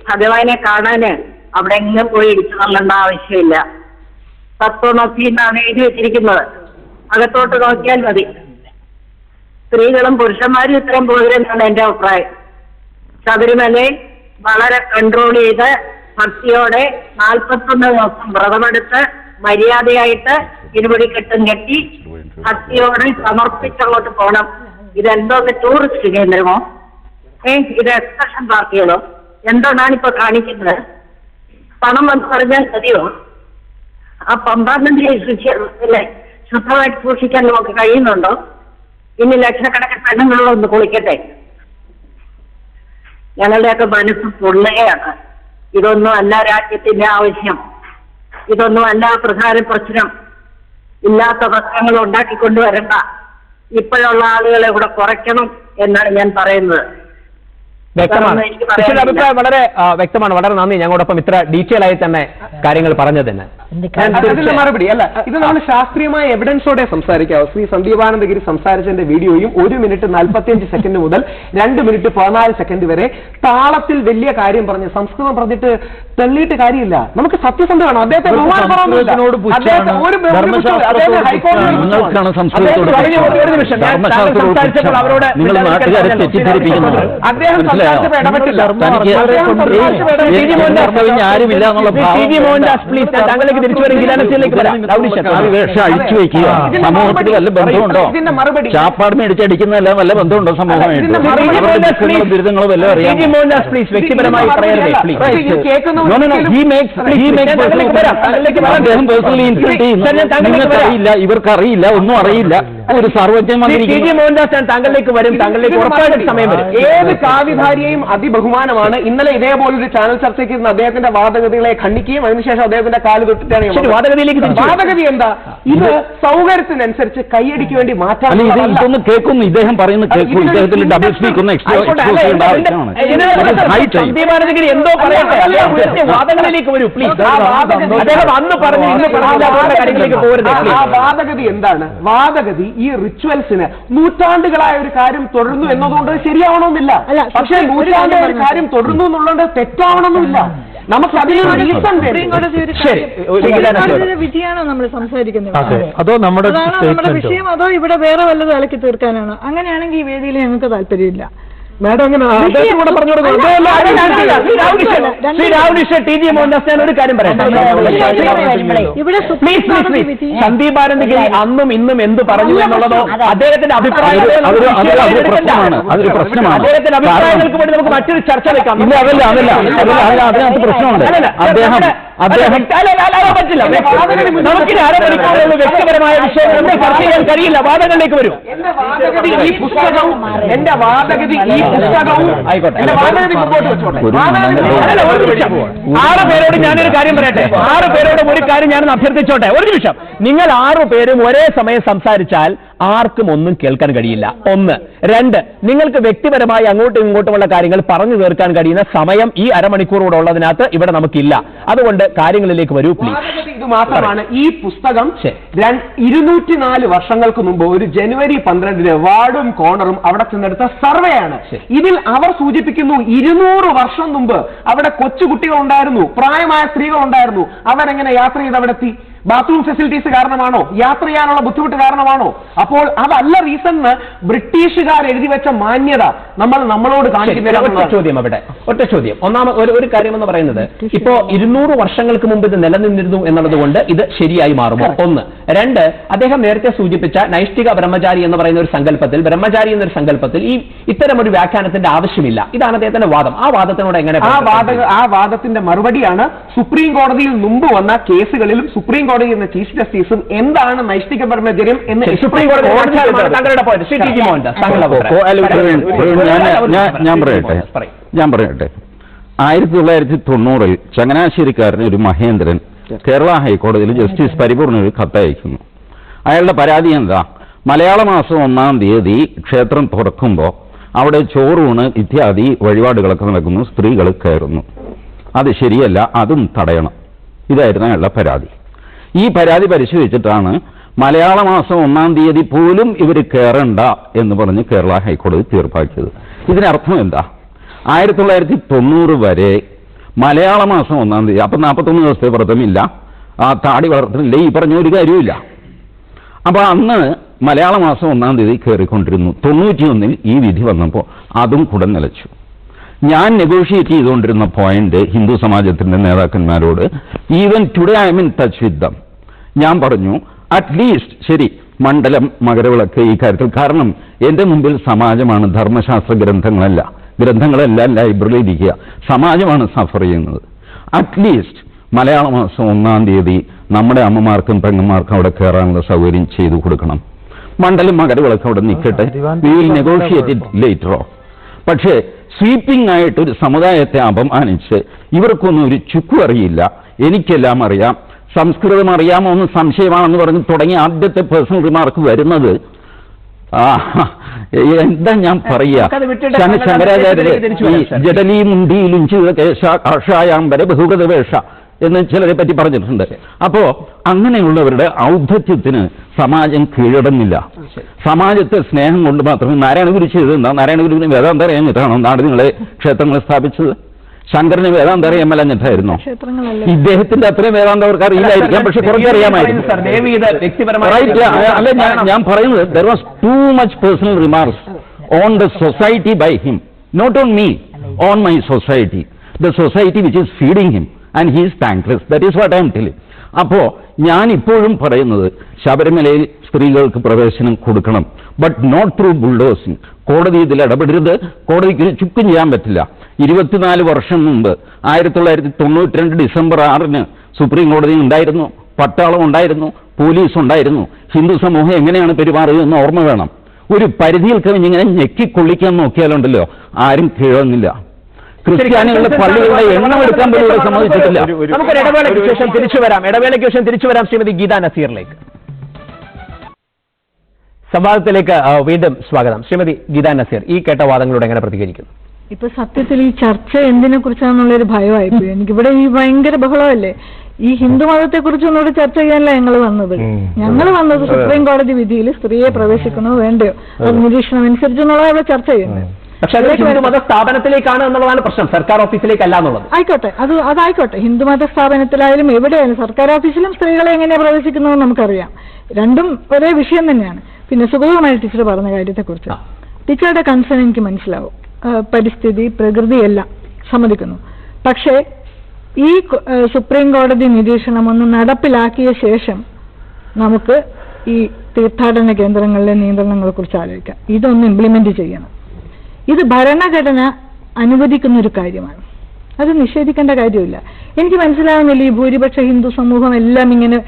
ഭഗവാനെ കാണാന് അവിടെ എങ്ങും പോയി ഇടിച്ചു തള്ളേണ്ട ആവശ്യമില്ല. തത്വമസി എന്നാണ് എഴുതി വെച്ചിരിക്കുന്നത്, അകത്തോട്ട് നോക്കിയാൽ മതി. സ്ത്രീകളും പുരുഷന്മാരും ഇത്തരം പോകരുതെന്നാണ് എന്റെ അഭിപ്രായം. ശബരിമലയിൽ വളരെ കൺട്രോൾ ചെയ്ത് ഭക്തിയോടെ 41 ദിവസം വ്രതമെടുത്ത് മര്യാദയായിട്ട് ഇരുപടിക്കെട്ടും കെട്ടി ഭക്തിയോടെ സമർപ്പിച്ചങ്ങോട്ട് പോകണം. ഇതെന്തോന്ന് ടൂറിസ്റ്റ് കേന്ദ്രമോ? ഇത് എക്സ്കർഷൻ പാർട്ടികളോ? എന്താണ് ഇപ്പൊ കാണിക്കുന്നത്? പണം വന്ന് പറഞ്ഞാൽ മതിയോ? ആ പമ്പാനന്ദിയെ ശുദ്ധമായിട്ട് സൂക്ഷിക്കാൻ നമുക്ക് കഴിയുന്നുണ്ടോ? ഇനി ലക്ഷക്കണക്കിന് പെണ്ണുങ്ങളൊന്ന് കുളിക്കട്ടെ. ഞങ്ങളുടെയൊക്കെ മനസ്സ് പൊള്ളുകയാണ്. ഇതൊന്നും അല്ല രാജ്യത്തിന്റെ ആവശ്യം, ഇതൊന്നും അല്ല പ്രധാന പ്രശ്നം. ഇല്ലാത്ത പ്രശ്നങ്ങൾ ഉണ്ടാക്കിക്കൊണ്ടുവരണ്ട. ഇപ്പോഴുള്ള ആളുകളെ കൂടെ കുറയ്ക്കണം എന്നാണ് ഞാൻ പറയുന്നത്. വ്യക്തമാണ്. ടീച്ചറുടെ അഭിപ്രായം വളരെ വ്യക്തമാണ്. വളരെ നന്ദി ഞങ്ങളോടൊപ്പം ഇത്ര ഡീറ്റെയിൽ ആയി തന്നെ കാര്യങ്ങൾ പറഞ്ഞതിന്. അതിന്റെ മറുപടി അല്ല, ഇത് നമ്മൾ ശാസ്ത്രീയമായ എവിഡൻസോടെ സംസാരിക്കാവൂ. ശ്രീ സന്ദീപാനന്ദഗിരി സംസാരിച്ചതിന്റെ വീഡിയോയും 1 മിനിറ്റ് 45 സെക്കൻഡ് മുതൽ 2 മിനിറ്റ് 14 സെക്കൻഡ് വരെ താളത്തിൽ വലിയ കാര്യം പറഞ്ഞ് സംസ്കൃതം പറഞ്ഞിട്ട് തള്ളിയിട്ട് കാര്യമില്ല. നമുക്ക് സത്യസന്ധമാണ്. അദ്ദേഹത്തെ അഴിച്ചു വയ്ക്കുക. സമൂഹത്തിൽ വല്ല ബന്ധമുണ്ടോ? ചാപ്പാട് മേടിച്ചടിക്കുന്നതല്ല വല്ല ബന്ധമുണ്ടോ സമൂഹമായിട്ട്? ബിരുദങ്ങളോ വല്ല അറിയാം? വ്യക്തിപരമായി നിങ്ങൾക്കറിയില്ല, ഇവർക്കറിയില്ല, ഒന്നും അറിയില്ല. ഒരു സർവജ്ഞൻ ടി.ജി. മോഹൻദാസ് താങ്കളിലേക്ക് വരും, താങ്കളിലേക്ക് ഉറപ്പായിട്ടും സമയം വരും. ഏത് കാവ്യധാരിയെയും അതിബഹുമാനമാണ്. ഇന്നലെ ഇതേപോലൊരു ചാനൽ ചർച്ചയ്ക്ക് ഇരുന്ന് അദ്ദേഹത്തിന്റെ വാദഗതികളെ ഖണ്ഡിക്കുകയും അതിനുശേഷം അദ്ദേഹത്തിന്റെ കാല് തൊട്ടിട്ടാണ് വാദഗതി എന്താ? ഇത് സൗകര്യത്തിനനുസരിച്ച് കയ്യടിക്ക് വേണ്ടി മാറ്റാൻ ഇതൊന്ന് കേൾക്കുന്നു, ഇദ്ദേഹം പറയുന്നത് കേൾക്കും, ഇദ്ദേഹത്തിന്റെ ഡബിൾ സ്പീക്ക് ഒന്ന് സന്ദീപാനന്ദഗിരി എന്തോ പറയട്ടെ, വാദങ്ങളിലേക്ക് വരൂ പ്ലീസ്. അദ്ദേഹം അന്ന് പറഞ്ഞു ഇന്ന് കാര്യങ്ങളിലേക്ക് പോരുത്. ആ വാദഗതി എന്താണ്? വാദഗതി ഈ റിച്വൽസിന് നൂറ്റാണ്ടുകളായ ഒരു കാര്യം തുടരുന്നു എന്നതുകൊണ്ട് ശരിയാവണമെന്നില്ല. പക്ഷേ നൂറ്റാണ്ടായ ഒരു കാര്യം തുടരുന്നു എന്നുള്ളത് തെറ്റാവണമെന്നില്ല. നമുക്ക് അതിനൊരു റീസൺ വിധിയാണോ നമ്മൾ സംസാരിക്കുന്നത്? അതോ നമ്മുടെ വിഷയം, അതോ ഇവിടെ വേറെ വല്ലതും ഇളക്കി തീർക്കാനാണോ? അങ്ങനെയാണെങ്കിൽ ഈ വേദിയിൽ ഞങ്ങൾക്ക് താല്പര്യമില്ല. മാഡം അങ്ങനെ പറഞ്ഞു ടി.ജി. മോഹൻദാസ് ഞാൻ ഒരു കാര്യം പറയട്ടെ. സന്ദീപാനന്ദഗിരി അന്നും ഇന്നും എന്ത് പറഞ്ഞു എന്നുള്ളതോ അദ്ദേഹത്തിന്റെ അഭിപ്രായങ്ങൾക്ക് വേണ്ടി നമുക്ക് മറ്റൊരു ചർച്ച വെക്കാം. അതിനകത്ത് പ്രശ്നമുണ്ട്. അദ്ദേഹം പറ്റില്ല. നമുക്കിന് അരമണിക്കൂറുള്ള വ്യക്തിപരമായ വിഷയങ്ങൾ ചർച്ച ചെയ്യാൻ കഴിയില്ല. വാദങ്ങളിലേക്ക് വരും. എന്റെ വാദഗതി ഈ പുസ്തകവും ആയിക്കോട്ടെ. 6 പേരോട് ഞാനൊരു കാര്യം പറയട്ടെ. 6 പേരോട് ഒരു കാര്യം ഞാനൊന്ന് അഭ്യർത്ഥിച്ചോട്ടെ. ഒരു നിമിഷം. നിങ്ങൾ 6 പേരും ഒരേ സമയം സംസാരിച്ചാൽ ആർക്കും ഒന്നും കേൾക്കാൻ കഴിയില്ല. 1. 2, നിങ്ങൾക്ക് വ്യക്തിപരമായി അങ്ങോട്ടും ഇങ്ങോട്ടുമുള്ള കാര്യങ്ങൾ പറഞ്ഞു തീർക്കാൻ കഴിയുന്ന സമയം ഈ അരമണിക്കൂറോടെ ഉള്ളതിനകത്ത് ഇവിടെ നമുക്കില്ല. അതുകൊണ്ട് കാര്യങ്ങളിലേക്ക് വരൂ പ്ലീസ്. ഇത് മാത്രമാണ് ഈ പുസ്തകം 204 വർഷങ്ങൾക്ക് മുമ്പ് ഒരു ജനുവരി 12 വാർഡും കോർണറും അവിടെ ചെന്നെടുത്ത സർവേ ആണ്. ഇതിൽ അവർ സൂചിപ്പിക്കുന്നു 200 വർഷം മുമ്പ് അവിടെ കൊച്ചുകുട്ടികൾ ഉണ്ടായിരുന്നു, പ്രായമായ സ്ത്രീകൾ ഉണ്ടായിരുന്നു. അവരെങ്ങനെ യാത്ര ചെയ്ത് അവിടെ എത്തി? ബാത്റൂം ഫെസിലിറ്റീസ് കാരണമാണോ? യാത്ര ചെയ്യാനുള്ള ബുദ്ധിമുട്ട് കാരണമാണോ? അപ്പോൾ അതല്ല റീസൺ. ബ്രിട്ടീഷുകാർ എഴുതി വെച്ച മാന്യത നമ്മളോട് കാണിക്കുന്ന ഒറ്റ ചോദ്യം. ഒരു കാര്യം എന്ന് പറയുന്നത്, ഇപ്പോ 200 വർഷങ്ങൾക്ക് മുമ്പ് ഇത് നിലനിന്നിരുന്നു എന്നുള്ളത് കൊണ്ട് ഇത് ശരിയായി മാറുമോ? 1. 2, അദ്ദേഹം നേരത്തെ സൂചിപ്പിച്ച നൈഷ്ഠിക ബ്രഹ്മചാരി എന്ന് പറയുന്ന ഒരു സങ്കല്പത്തിൽ, ബ്രഹ്മചാരി എന്നൊരു സങ്കല്പത്തിൽ ഇത്തരമൊരു വ്യാഖ്യാനത്തിന്റെ ആവശ്യമില്ല. ഇതാണ് അദ്ദേഹത്തിന്റെ വാദം. ആ വാദത്തിനോട് എങ്ങനെ? ആ വാദത്തിന്റെ മറുപടിയാണ് സുപ്രീം കോടതിയിൽ മുമ്പ് വന്ന കേസുകളിലും സുപ്രീം കോടതി എന്ന ചീഫ് ജസ്റ്റിസും എന്താണ് നൈഷ്ഠിക ബ്രഹ്മചര്യം എന്ന് സുപ്രീം കോടതി ഞാൻ പറയട്ടെ. 1990 ചങ്ങനാശ്ശേരിക്കാരൻ ഒരു മഹേന്ദ്രൻ കേരള ഹൈക്കോടതിയിൽ ജസ്റ്റിസ് പരിപൂർണ ഒരു കത്തയക്കുന്നു. അയാളുടെ പരാതി എന്താ? മലയാള മാസം 1-ാം തീയതി ക്ഷേത്രം തുറക്കുമ്പോൾ അവിടെ ചോറൂണ് ഇത്യാദി വഴിപാടുകളൊക്കെ നടക്കുന്നു, സ്ത്രീകൾ കയറുന്നു. അത് ശരിയല്ല, അതും തടയണം. ഇതായിരുന്നു അയാളുടെ പരാതി. ഈ പരാതി പരിശോധിച്ചിട്ടാണ് മലയാള മാസം 1-ാം തീയതി പോലും ഇവർ കയറണ്ട എന്ന് പറഞ്ഞ് കേരള ഹൈക്കോടതി തീർപ്പാക്കിയത്. ഇതിനർത്ഥം എന്താ? 1990 വരെ മലയാള മാസം 1-ാം തീയതി, അപ്പം 41 ദിവസത്തെ വ്രതമില്ല, താടി വളർത്തുന്നില്ല, ഈ പറഞ്ഞ ഒരു കാര്യമില്ല. അപ്പൊ അന്ന് മലയാള മാസം 1-ാം തീയതി കയറിക്കൊണ്ടിരുന്നു. 91-ൽ ഈ വിധി വന്നപ്പോൾ അതും കൂടെ നിലച്ചു. ഞാൻ നെഗോഷിയേറ്റ് ചെയ്തുകൊണ്ടിരുന്ന പോയിന്റ് ഹിന്ദു സമാജത്തിന്റെ നേതാക്കന്മാരോട്, even today I'm in touch with them. ഞാൻ പറഞ്ഞു അറ്റ്ലീസ്റ്റ് ശരി മണ്ഡലം മകരവിളക്ക് ഈ കാര്യത്തിൽ, കാരണം എന്റെ മുമ്പിൽ സമാജമാണ്, ധർമ്മശാസ്ത്ര ഗ്രന്ഥങ്ങളെല്ലാം ലൈബ്രറിയിൽ ഇരിക്കുക, സമാജമാണ് സഫർ ചെയ്യുന്നത്. അറ്റ്ലീസ്റ്റ് മലയാള മാസം 1-ാം തീയതി നമ്മുടെ അമ്മമാർക്കും പെങ്ങന്മാർക്കും അവിടെ കയറാനുള്ള സൗകര്യം ചെയ്തു കൊടുക്കണം. മണ്ഡലം മകരവിളക്ക് അവിടെ നിൽക്കട്ടെ, we will negotiate it later on. പക്ഷേ സ്വീപ്പിംഗ് ആയിട്ട് ഒരു സമുദായത്തെ അപമാനിച്ച് ഇവർക്കൊന്നും ഒരു ചുക്കും അറിയില്ല, എനിക്കെല്ലാം അറിയാം, സംസ്കൃതം അറിയാമോ എന്ന് സംശയമാണെന്ന് പറഞ്ഞ് തുടങ്ങിയ ആദ്യത്തെ പേഴ്സണൽ റിമാർക്ക് വരുന്നത് എന്താ ഞാൻ പറയാ, ശങ്കരാചാര്യ ജഡലി മുണ്ടി ലുഞ്ചിത കേശ കാഷായാംബര ബഹുഗത വേഷ എന്ന് ചിലരെ പറ്റി പറഞ്ഞിട്ടുണ്ട്. അപ്പോ അങ്ങനെയുള്ളവരുടെ ഔദ്ധത്യത്തിന് സമാജം കീഴടങ്ങില്ല. സമാജത്തെ സ്നേഹം കൊണ്ട് മാത്രമേ നാരായണഗുരു ചെയ്തെന്താ? നാരായണഗുരുവിന് വേദാന്തം അറിയാഞ്ഞിട്ടാണോ നാടികളെ ക്ഷേത്രങ്ങളെ സ്ഥാപിച്ചത്? ശങ്കരന് വേദാന്തം അറിയാമല്ലാഞ്ഞിട്ടായിരുന്നോ? ഇദ്ദേഹത്തിന്റെ അത്രയും വേദാന്തം അവർക്ക് അറിയില്ലായിരിക്കാം, പക്ഷെ കുറച്ച് അറിയാമായിരുന്നു. അല്ല, ഞാൻ പറയുന്നത് there was too much personal remarks on the society by him, not on me, on my society, the society which is feeding him, and he is thankless. That is what I am telling. അപ്പോ ഞാൻ ഇപ്പോഴും പറയുന്നത് ശബരിമലയിൽ സ്ത്രീകൾക്ക് പ്രവേശനം കൊടുക്കണം, but not through ബുൾഡോസിംഗ്. കോടതി ഇതിൽ ഇടപെടരുത്, കോടതിക്ക് ചുക്കും ചെയ്യാൻ പറ്റില്ല. 24 വർഷം മുമ്പ് 1992 ഡിസംബർ 6 സുപ്രീം കോടതി ഉണ്ടായിരുന്നു, പട്ടാളം ഉണ്ടായിരുന്നു, പോലീസ് ഉണ്ടായിരുന്നു. ഹിന്ദു സമൂഹം എങ്ങനെയാണ് പെരുമാറിയതെന്ന് ഓർമ്മ വേണം. ഒരു പരിധിയിൽ കവിഞ്ഞിങ്ങനെ ഞെക്കിക്കൊള്ളിക്കാൻ നോക്കിയാലുണ്ടല്ലോ ആരും കീഴൊന്നില്ല. ക്രിസ്ത്യാനികളുടെ പള്ളികളുടെ എണ്ണം എടുക്കാൻ പോലും ഇവിടെ സമ്മതിച്ചിട്ടില്ല. നമുക്കൊരു ഇടവേളയ്ക്ക് ശേഷം തിരിച്ചു വരാം ശ്രീമതി ഗീതാ നസീറിലേക്ക്. സംവാദത്തിലേക്ക് വീണ്ടും സ്വാഗതം. ശ്രീമതി ഗീതാ നസീർ, ഈ കേട്ട വാദങ്ങളോട് എങ്ങനെ പ്രതികരിക്കുന്നു? ഇപ്പൊ സത്യത്തിൽ ഈ ചർച്ച എന്തിനെ കുറിച്ചാണെന്നുള്ളൊരു ഭയമായിപ്പോയി. എനിക്കിവിടെ ഈ ഭയങ്കര ബഹളമല്ലേ. ഈ ഹിന്ദു മതത്തെ കുറിച്ചൊന്നുകൂടെ ചർച്ച ചെയ്യാനല്ല ഞങ്ങൾ വന്നത് സുപ്രീം കോടതി വിധിയിൽ സ്ത്രീയെ പ്രവേശിക്കണോ വേണ്ടയോ അത് നിരീക്ഷണം അനുസരിച്ചെന്നുള്ളത് ഇവിടെ ചർച്ച ചെയ്യുന്നത്. പക്ഷെ അത് ഹിന്ദുമത സ്ഥാപനത്തിലേക്കാണ് എന്നുള്ളതാണ് പ്രശ്നം, സർക്കാർ ഓഫീസിലേക്കല്ല എന്നുള്ളത്. ആയിക്കോട്ടെ, അതായിക്കോട്ടെ. ഹിന്ദുമത സ്ഥാപനത്തിലായാലും എവിടെയായാലും സർക്കാർ ഓഫീസിലും സ്ത്രീകളെ എങ്ങനെയാണ് പ്രവേശിക്കുന്നതെന്ന് നമുക്കറിയാം. രണ്ടും ഒരേ വിഷയം തന്നെയാണ്. പിന്നെ സുഗതകുമാരി ടീച്ചർ പറഞ്ഞ കാര്യത്തെക്കുറിച്ച് ടീച്ചറുടെ കൺസേൺ എനിക്ക് മനസ്സിലാവും. പരിസ്ഥിതി, പ്രകൃതി എല്ലാം സമ്മതിക്കുന്നു. പക്ഷേ ഈ സുപ്രീം കോടതി നിരീക്ഷണം ഒന്ന് നടപ്പിലാക്കിയ ശേഷം നമുക്ക് ഈ തീർത്ഥാടന കേന്ദ്രങ്ങളിലെ നിയന്ത്രണങ്ങളെ കുറിച്ച് ആലോചിക്കാം. ഇതൊന്ന് ഇംപ്ലിമെന്റ് ചെയ്യണം. ഇത് ഭരണഘടന അനുവദിക്കുന്ന ഒരു കാര്യമാണ്, അത് നിഷേധിക്കേണ്ട കാര്യമില്ല. എനിക്ക് മനസ്സിലാവുന്നില്ല ഈ ഭൂരിപക്ഷ ഹിന്ദു സമൂഹം എല്ലാം ഇങ്ങനെ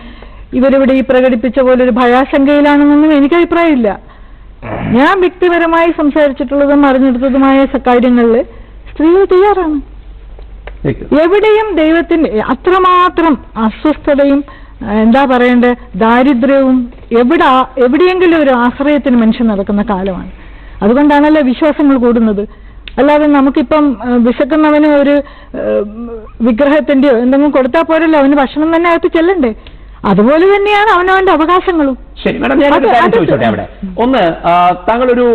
ഇവരിവിടെ ഈ പ്രകടിപ്പിച്ച പോലെ ഒരു ഭയാശങ്കയിലാണെന്നൊന്നും എനിക്ക് അഭിപ്രായമില്ല. ഞാൻ വ്യക്തിപരമായി സംസാരിച്ചിട്ടുള്ളതും അറിഞ്ഞെടുത്തതുമായ കാര്യങ്ങളിൽ സ്ത്രീകൾ തയ്യാറാണ്. എവിടെയും ദൈവത്തിന്റെ അത്രമാത്രം അസ്വസ്ഥതയും എന്താ പറയേണ്ട ദാരിദ്ര്യവും എവിടെയെങ്കിലും ഒരു ആശ്രയത്തിന് മനുഷ്യൻ നടക്കുന്ന കാലമാണ്. അതുകൊണ്ടാണല്ലോ വിശ്വാസങ്ങൾ കൂടുന്നത്. അല്ലാതെ നമുക്കിപ്പം വിശക്കുന്നവന് ഒരു വിഗ്രഹത്തിന്റെയോ എന്തെങ്കിലും കൊടുത്താൽ പോരല്ലോ, അവന് ഭക്ഷണം തന്നെ അകത്ത് ചെല്ലണ്ടേ. അതുപോലെ തന്നെയാണ് അവനവന്റെ അവകാശങ്ങളും. ശരി മാഡം, ഞാനൊരു കാര്യം ചോദിച്ചോട്ടെ അവിടെ. ഒന്ന്, താങ്കളൊരു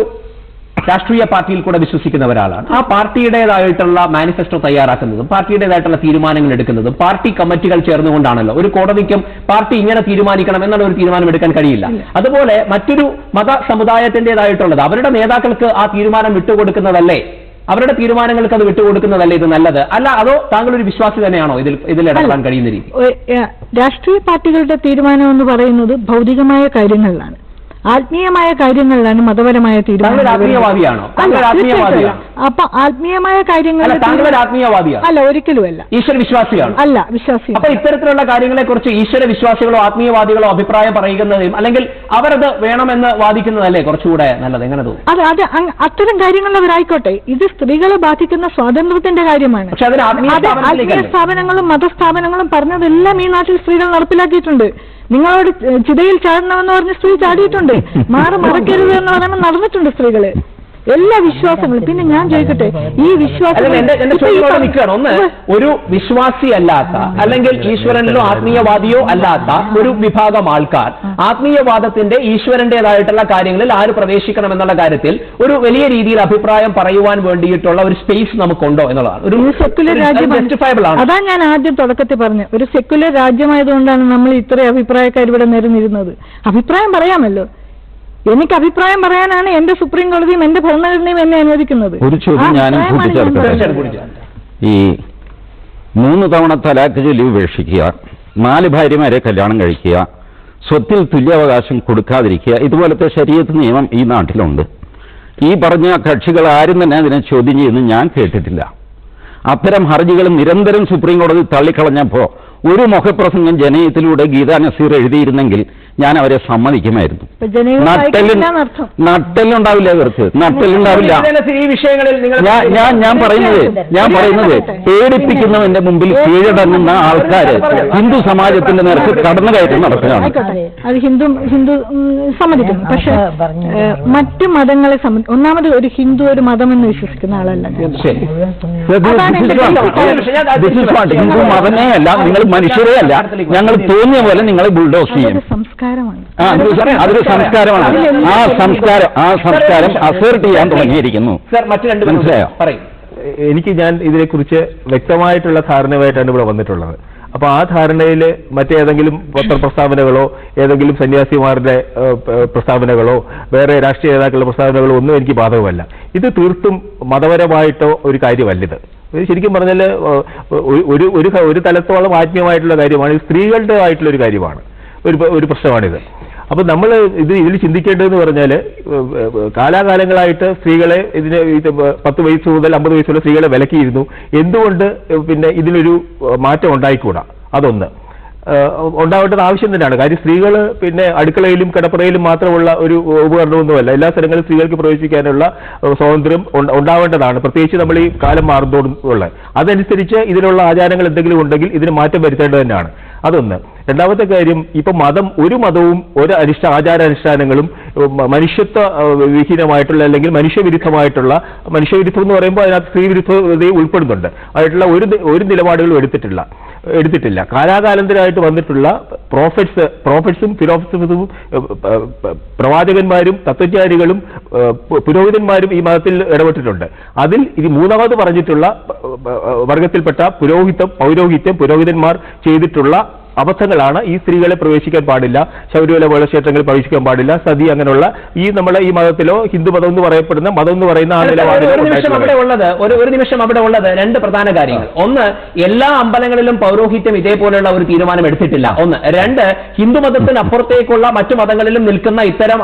രാഷ്ട്രീയ പാർട്ടിയിൽ കൂടെ വിശ്വസിക്കുന്ന ഒരാളാണ്. ആ പാർട്ടിയുടേതായിട്ടുള്ള മാനിഫെസ്റ്റോ തയ്യാറാക്കുന്നതും പാർട്ടിയുടേതായിട്ടുള്ള തീരുമാനങ്ങൾ എടുക്കുന്നതും പാർട്ടി കമ്മിറ്റികൾ ചേർന്നുകൊണ്ടാണല്ലോ. ഒരു കോടതിക്കും പാർട്ടി ഇങ്ങനെ തീരുമാനിക്കണം എന്നുള്ള ഒരു തീരുമാനം എടുക്കാൻ കഴിയില്ല. അതുപോലെ മറ്റൊരു മത സമുദായത്തിൻ്റെതായിട്ടുള്ളത് അവരുടെ നേതാക്കൾക്ക് ആ തീരുമാനം വിട്ടുകൊടുക്കുന്നതല്ലേ, അവരുടെ തീരുമാനങ്ങൾക്ക് അത് വിട്ടുകൊടുക്കുന്നതല്ലേ ഇത് നല്ലത്? അല്ല, അതോ താങ്കൾ ഒരു വിശ്വാസി തന്നെയാണോ ഇതിൽ ഇടപെടാൻ കഴിയുന്ന രീതി? രാഷ്ട്രീയ പാർട്ടികളുടെ തീരുമാനം എന്ന് പറയുന്നത് ഭൗതികമായ കാര്യങ്ങളിലാണ്, ആത്മീയമായ കാര്യങ്ങളിലാണ് മതപരമായ തീരുമാനം. ആത്മീയവാദിയാണോ? അപ്പൊ ആത്മീയമായ കാര്യങ്ങൾ അല്ല, ഒരിക്കലുമല്ല. ഈശ്വര വിശ്വാസിയാണ്? അല്ല, വിശ്വാസി. അപ്പൊ ഇത്തരത്തിലുള്ള കാര്യങ്ങളെ കുറിച്ച് ഈശ്വര വിശ്വാസികളോ ആത്മീയവാദികളോ അഭിപ്രായം പറയുന്നതും അല്ലെങ്കിൽ അവരത് വേണമെന്ന് വാദിക്കുന്നതല്ലേ കുറച്ചുകൂടെ നല്ലത്? എങ്ങനെ തോന്നുന്നു? അത് അത്തരം കാര്യങ്ങൾ അവരായിക്കോട്ടെ. ഇത് സ്ത്രീകളെ ബാധിക്കുന്ന സ്വാതന്ത്ര്യത്തിന്റെ കാര്യമാണ്. പക്ഷെ അതിന് ആത്മീയ സ്ഥാപനങ്ങളും മതസ്ഥാപനങ്ങളും പറഞ്ഞതെല്ലാം ഈ നാട്ടിൽ സ്ത്രീകൾ നടപ്പിലാക്കിയിട്ടുണ്ട്. നിങ്ങളോട് ചിതയിൽ ചാടണമെന്ന് പറഞ്ഞ് സ്ത്രീ ചാടിയിട്ടുണ്ട്. മറക്കരുത് എന്ന് പറയുമ്പോൾ നടന്നിട്ടുണ്ട് സ്ത്രീകള്. എല്ലാ വിശ്വാസങ്ങളും. പിന്നെ ഞാൻ ചോദിക്കട്ടെ, ഈ വിശ്വാസം ഒന്ന്, ഒരു വിശ്വാസിയല്ലാത്ത അല്ലെങ്കിൽ ഈശ്വരനിലോ ആത്മീയവാദിയോ അല്ലാത്ത ഒരു വിഭാഗം ആൾക്കാർ ആത്മീയവാദത്തിന്റെ ഈശ്വരന്റേതായിട്ടുള്ള കാര്യങ്ങളിൽ ആര് പ്രവേശിക്കണം എന്നുള്ള കാര്യത്തിൽ ഒരു വലിയ രീതിയിൽ അഭിപ്രായം പറയുവാൻ വേണ്ടിയിട്ടുള്ള ഒരു സ്പേസ് നമുക്കുണ്ടോ എന്നുള്ളതാണ്. ഒരു സെക്യുലർ രാജ്യം. അതാ ഞാൻ ആദ്യം തുടക്കത്തിൽ പറഞ്ഞു, ഒരു സെക്യുലർ രാജ്യമായതുകൊണ്ടാണ് നമ്മൾ ഇത്രയും അഭിപ്രായക്കാർ ഇവിടെ നിരന്നിരുന്നത്. അഭിപ്രായം പറയാമല്ലോ. എനിക്ക് അഭിപ്രായം പറയാനാണ് എന്റെ സുപ്രീം കോടതിയും എന്റെ ഭരണഘടനയും എന്നെ അനുവദിക്കുന്നത്. ഒരു ചോദ്യം ഞാനും കൂട്ടിച്ചേർക്കട്ടെ. ഈ 3 തവണ തലാഖ് ചൊല്ലി ഉപേക്ഷിക്കുക, 4 ഭാര്യമാരെ കല്യാണം കഴിക്കുക, സ്വത്തിൽ തുല്യാവകാശം കൊടുക്കാതിരിക്കുക, ഇതുപോലത്തെ ശരീഅത്ത് നിയമം ഈ നാട്ടിലുണ്ട്. ഈ പറഞ്ഞ കക്ഷികൾ ആരും തന്നെ അതിനെ ചോദ്യം ചെയ്യുന്നു ഞാൻ കേട്ടിട്ടില്ല. അത്തരം ഹർജികൾ നിരന്തരം സുപ്രീം കോടതി തള്ളിക്കളഞ്ഞപ്പോ ഒരു മുഖപ്രസംഗം ജനഹിതത്തിലൂടെ ഗീതാ നസീർ എഴുതിയിരുന്നെങ്കിൽ ഞാൻ അവരെ സമ്മതിക്കുമായിരുന്നു. നട്ടെല്ലുണ്ടാവില്ല, ഇവർക്ക് നട്ടെല്ലുണ്ടാവില്ല. ഞാൻ പറയുന്നത് പേടിപ്പിക്കുന്നവന്റെ മുമ്പിൽ കീഴടങ്ങുന്ന ആൾക്കാര് ഹിന്ദു സമാജത്തിന്റെ നേർക്ക് കടന്നുകയറ്റം നടക്കുകയാണ്. അത് ഹിന്ദു സമ്മതിക്കുന്നു. പക്ഷെ മറ്റു മതങ്ങളെ ഒന്നാമത് ഒരു ഹിന്ദു ഒരു മതം എന്ന് വിശ്വസിക്കുന്ന ആളല്ല. ഹിന്ദു മതമേ അല്ല, നിങ്ങൾ മനുഷ്യരേ അല്ല, ഞങ്ങൾ തോന്നിയ പോലെ നിങ്ങളെ ബുൾഡോസ് ചെയ്യും. അതൊരു സംസ്കാരമാണ്. ആ സംസ്കാരം അസേർട്ട് ചെയ്യാൻ തുടങ്ങിയിരിക്കുന്നു. മനസ്സിലായോ? എനിക്ക് ഞാൻ ഇതിനെക്കുറിച്ച് വ്യക്തമായിട്ടുള്ള ധാരണയുമായിട്ടാണ് ഇവിടെ വന്നിട്ടുള്ളത്. അപ്പൊ ആ ധാരണയിൽ മറ്റേതെങ്കിലും പത്രപ്രസ്താവനകളോ ഏതെങ്കിലും സന്യാസിമാരുടെ പ്രസ്താവനകളോ വേറെ രാഷ്ട്രീയ നേതാക്കളുടെ പ്രസ്താവനകളോ ഒന്നും എനിക്ക് ബാധകമല്ല. ഇത് തീർത്തും മതപരമായിട്ടോ ഒരു കാര്യമല്ലിത്. ശരിക്കും പറഞ്ഞാൽ ഒരു തലത്തോളം ആത്മീയമായിട്ടുള്ള കാര്യമാണ്, സ്ത്രീകളുടെ ആയിട്ടുള്ള ഒരു കാര്യമാണ്, ഒരു പ്രശ്നമാണിത്. അപ്പൊ നമ്മൾ ഇതിൽ ചിന്തിക്കേണ്ടതെന്ന് പറഞ്ഞാൽ കാലാകാലങ്ങളായിട്ട് സ്ത്രീകളെ 10 വയസ്സ് മുതൽ 50 വയസ്സുള്ള സ്ത്രീകളെ വിലക്കിയിരുന്നു. എന്തുകൊണ്ട് പിന്നെ ഇതിനൊരു മാറ്റം ഉണ്ടായിക്കൂടാ? അതൊന്ന്. ഉണ്ടാവേണ്ടത് ആവശ്യം തന്നെയാണ്. കാര്യം സ്ത്രീകൾ പിന്നെ അടുക്കളയിലും കിടപ്പറയിലും മാത്രമുള്ള ഒരു ഉപകരണമൊന്നുമല്ല. എല്ലാ സ്ഥലങ്ങളിലും സ്ത്രീകൾക്ക് പ്രവേശിക്കാനുള്ള സ്വാതന്ത്ര്യം ഉണ്ടാവേണ്ടതാണ്, പ്രത്യേകിച്ച് നമ്മൾ ഈ കാലം മാറുന്നതോടുള്ള. അതനുസരിച്ച് ഇതിനുള്ള ആചാരങ്ങൾ എന്തെങ്കിലും ഉണ്ടെങ്കിൽ ഇതിന് മാറ്റം വരുത്തേണ്ടത് തന്നെയാണ്. അതൊന്ന്. രണ്ടാമത്തെ കാര്യം, ഇപ്പൊ ഒരു മതവും ഒരു ആചാരാനുഷ്ഠാനങ്ങളും മനുഷ്യത്വ വിഹീനമായിട്ടുള്ള അല്ലെങ്കിൽ മനുഷ്യവിരുദ്ധം എന്ന് പറയുമ്പോൾ അതിനകത്ത് സ്ത്രീ വിരുദ്ധതയും ഉൾപ്പെടുന്നുണ്ട്, ആയിട്ടുള്ള ഒരു നിലപാടുകളും എടുത്തിട്ടില്ല. കാലാകാലന്തരമായിട്ട് വന്നിട്ടുള്ള പ്രോഫറ്റ്സും ഫിലോസഫേഴ്സും പ്രവാചകന്മാരും തത്വജ്ഞാനികളും പുരോഹിതന്മാരും ഈ മതത്തിൽ ഇടപെട്ടിട്ടുണ്ട്. അതിൽ ഇത് മൂന്നാമത് പറഞ്ഞിട്ടുള്ള വർഗത്തിൽപ്പെട്ട പൗരോഹിത്യം പുരോഹിതന്മാർ ചെയ്തിട്ടുള്ള അബദ്ധങ്ങളാണ് ഈ സ്ത്രീകളെ പ്രവേശിക്കാൻ പാടില്ല, ശബരിമല പോലുള്ള ക്ഷേത്രങ്ങളിൽ പ്രവേശിക്കാൻ പാടില്ല, സതി അങ്ങനെയുള്ള നമ്മളെ ഈ മതത്തിലോ ഹിന്ദു മതം എന്ന് പറയപ്പെടുന്ന ആ നിലപാടിലോ. ഒരു നിമിഷം അവിടെ ഉള്ളത് രണ്ട് പ്രധാന കാര്യങ്ങൾ. ഒന്ന്, എല്ലാ അമ്പലങ്ങളിലും പൗരോഹിത്യം ഇതേപോലെയുള്ള ഒരു തീരുമാനം എടുത്തിട്ടില്ല. ഒന്ന്. രണ്ട്, ഹിന്ദു മതത്തിന് അപ്പുറത്തേക്കുള്ള മറ്റു മതങ്ങളിലും നിൽക്കുന്ന ഇത്തരം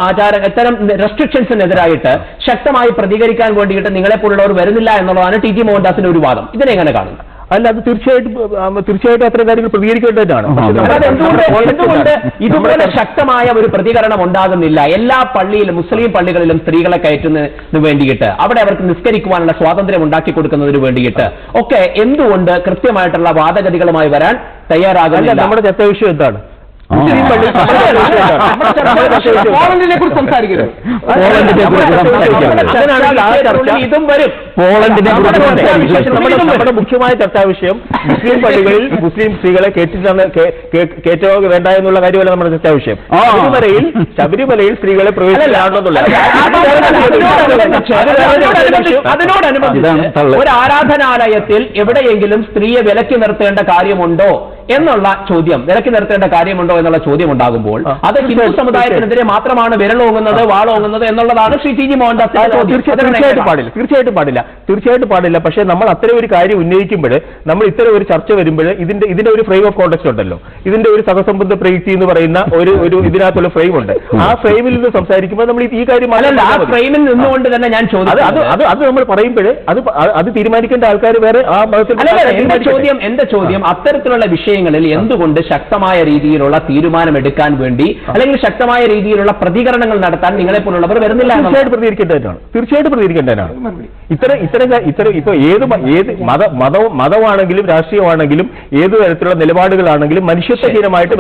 റെസ്ട്രിക്ഷൻസിനെതിരായിട്ട് ശക്തമായി പ്രതികരിക്കാൻ വേണ്ടിയിട്ട് നിങ്ങളെപ്പോലുള്ളവർ വരുന്നില്ല എന്നുള്ളതാണ് ടി ജി മോഹൻദാസിന്റെ ഒരു വാദം. ഇതിനെങ്ങനെ കാണുന്നു? അല്ല, അത് തീർച്ചയായിട്ടും അത്തരം കാര്യങ്ങൾ പ്രതികരിക്കേണ്ടതാണ്. എന്തുകൊണ്ട് ഇതുപോലെ ശക്തമായ ഒരു പ്രതികരണം ഉണ്ടാകുന്നില്ല? എല്ലാ പള്ളിയിലും, മുസ്ലിം പള്ളികളിലും സ്ത്രീകളെ കയറ്റുന്നതിന് വേണ്ടിയിട്ട്, അവിടെ അവർക്ക് നിസ്കരിക്കുവാനുള്ള സ്വാതന്ത്ര്യം ഉണ്ടാക്കി കൊടുക്കുന്നതിന് വേണ്ടിയിട്ട് ഒക്കെ എന്തുകൊണ്ട് കൃത്യമായിട്ടുള്ള വാദഗതികളുമായി വരാൻ തയ്യാറാകുന്നില്ല? നമ്മുടെ ചർച്ച വിഷയം എന്താണ്? പോളണ്ടിനെ കുറിച്ച് സംസാരിക്കരുത്. നമ്മുടെ മുഖ്യമായ ചർച്ചാ വിഷയം മുസ്ലിം പള്ളികളിൽ മുസ്ലിം സ്ത്രീകളെ കയറ്റുക വേണ്ട എന്നുള്ള കാര്യമല്ല നമ്മുടെ ചർച്ചാ വിഷയം. ശബരിമലയിൽ സ്ത്രീകളെ പ്രവേശിക്കാണെന്നുള്ള അതിനോടനുബന്ധിച്ച് ഒരു ആരാധനാലയത്തിൽ എവിടെയെങ്കിലും സ്ത്രീയെ വിലക്കി നിർത്തേണ്ട കാര്യമുണ്ടോ എന്നുള്ള ചോദ്യം ഉണ്ടാകുമ്പോൾ അത് ഹിന്ദു സമുദായത്തിനെതിരെ മാത്രമാണ് വിരലോങ്ങുന്നത്, വാളോങ്ങുന്നത് എന്നുള്ളതാണ് ശ്രീ ടി ജി മോഹൻദാസ്. തീർച്ചയായിട്ടും പാടില്ല. പക്ഷേ നമ്മൾ അത്തരം ഒരു കാര്യം ഉന്നയിക്കുമ്പോൾ, നമ്മൾ ഇത്തരം ഒരു ചർച്ച വരുമ്പോൾ ഇതിന്റെ ഒരു ഫ്രെയിം ഓഫ് കോണ്ടക്സ്റ്റ് ഉണ്ടല്ലോ. ഇതിന്റെ ഒരു സഹസംബന്ധ പ്രയുക്തി എന്ന് പറയുന്ന ഒരു ഇതിനകത്തുള്ള ഫ്രെയിം ഉണ്ട്. ആ ഫ്രെയിമിൽ നിന്ന് സംസാരിക്കുമ്പോൾ നമ്മൾ ഈ കാര്യം ആ ഫ്രെയിമിൽ നിന്നുകൊണ്ട് തന്നെ ഞാൻ അത് നമ്മൾ പറയുമ്പോൾ അത് തീരുമാനിക്കേണ്ട ആൾക്കാർ വേറെ ആ മതത്തിൽ. എന്റെ ചോദ്യം അത്തരത്തിലുള്ള വിഷയങ്ങളിൽ എന്തുകൊണ്ട് ശക്തമായ രീതിയിലുള്ള തീരുമാനമെടുക്കാൻ വേണ്ടി അല്ലെങ്കിൽ ശക്തമായ രീതിയിലുള്ള പ്രതികരണങ്ങൾ നടത്താൻ നിങ്ങളെ പോലുള്ളവർ വരുന്നില്ല? തീർച്ചയായിട്ടും പ്രതികരിക്കേണ്ടതാണ്. ഇത്തരം ഇപ്പൊ ഏത് മതമാണെങ്കിലും രാഷ്ട്രീയമാണെങ്കിലും ഏത് തരത്തിലുള്ള നിലപാടുകളാണെങ്കിലും മനുഷ്യത്വഹീനമായിട്ട്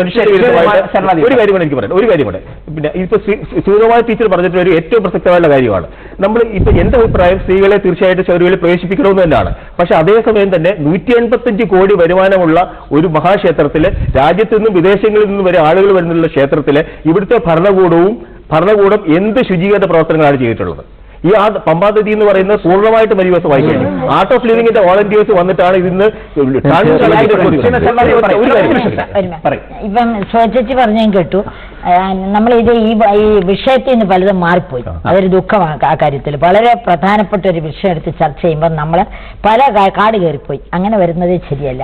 ഒരു കാര്യമാണ് എനിക്ക് പറയാം. ഒരു കാര്യം കൂടെ, പിന്നെ ഇപ്പൊ സുഗതമായ ടീച്ചർ പറഞ്ഞിട്ടുള്ള ഒരു ഏറ്റവും പ്രസക്തമായ കാര്യമാണ്. നമ്മൾ ഇപ്പൊ എന്റെ അഭിപ്രായം സ്ത്രീകളെ തീർച്ചയായിട്ടും ശബരിമലയിൽ പ്രവേശിപ്പിക്കണമെന്ന് തന്നെയാണ്. പക്ഷെ അതേസമയം തന്നെ 185 കോടി വരുമാനമുള്ള ഒരു മഹാക്ഷേത്രത്തില്, രാജ്യത്തു നിന്നും വിദേശങ്ങളിൽ നിന്നും വരെ ആളുകൾ വരുന്നുള്ള ക്ഷേത്രത്തില് ഇവിടുത്തെ ഭരണകൂടം എന്ത് ശുചീകരണ പ്രവർത്തനങ്ങളാണ് ചെയ്തിട്ടുള്ളത്? ഈ പമ്പാനദി എന്ന് പറയുന്നത് പൂർണ്ണമായിട്ട് മരിവസമായി കഴിഞ്ഞു. ആർട്ട് ഓഫ് ലിവിംഗിന്റെ വോളണ്ടിയേഴ്സ് വന്നിട്ടാണ് ഇതിന്ന് ഇപ്പം സ്വച്ഛി പറഞ്ഞും കേട്ടു. നമ്മൾ ഈ വിഷയത്തിൽ നിന്ന് പലതും മാറിപ്പോയി. അതൊരു ദുഃഖമാണ്. ആ കാര്യത്തിൽ വളരെ പ്രധാനപ്പെട്ട ഒരു വിഷയം എടുത്ത് ചർച്ച ചെയ്യുമ്പോൾ നമ്മൾ പല കാട് കയറിപ്പോയി. അങ്ങനെ വരുന്നത് ശരിയല്ല.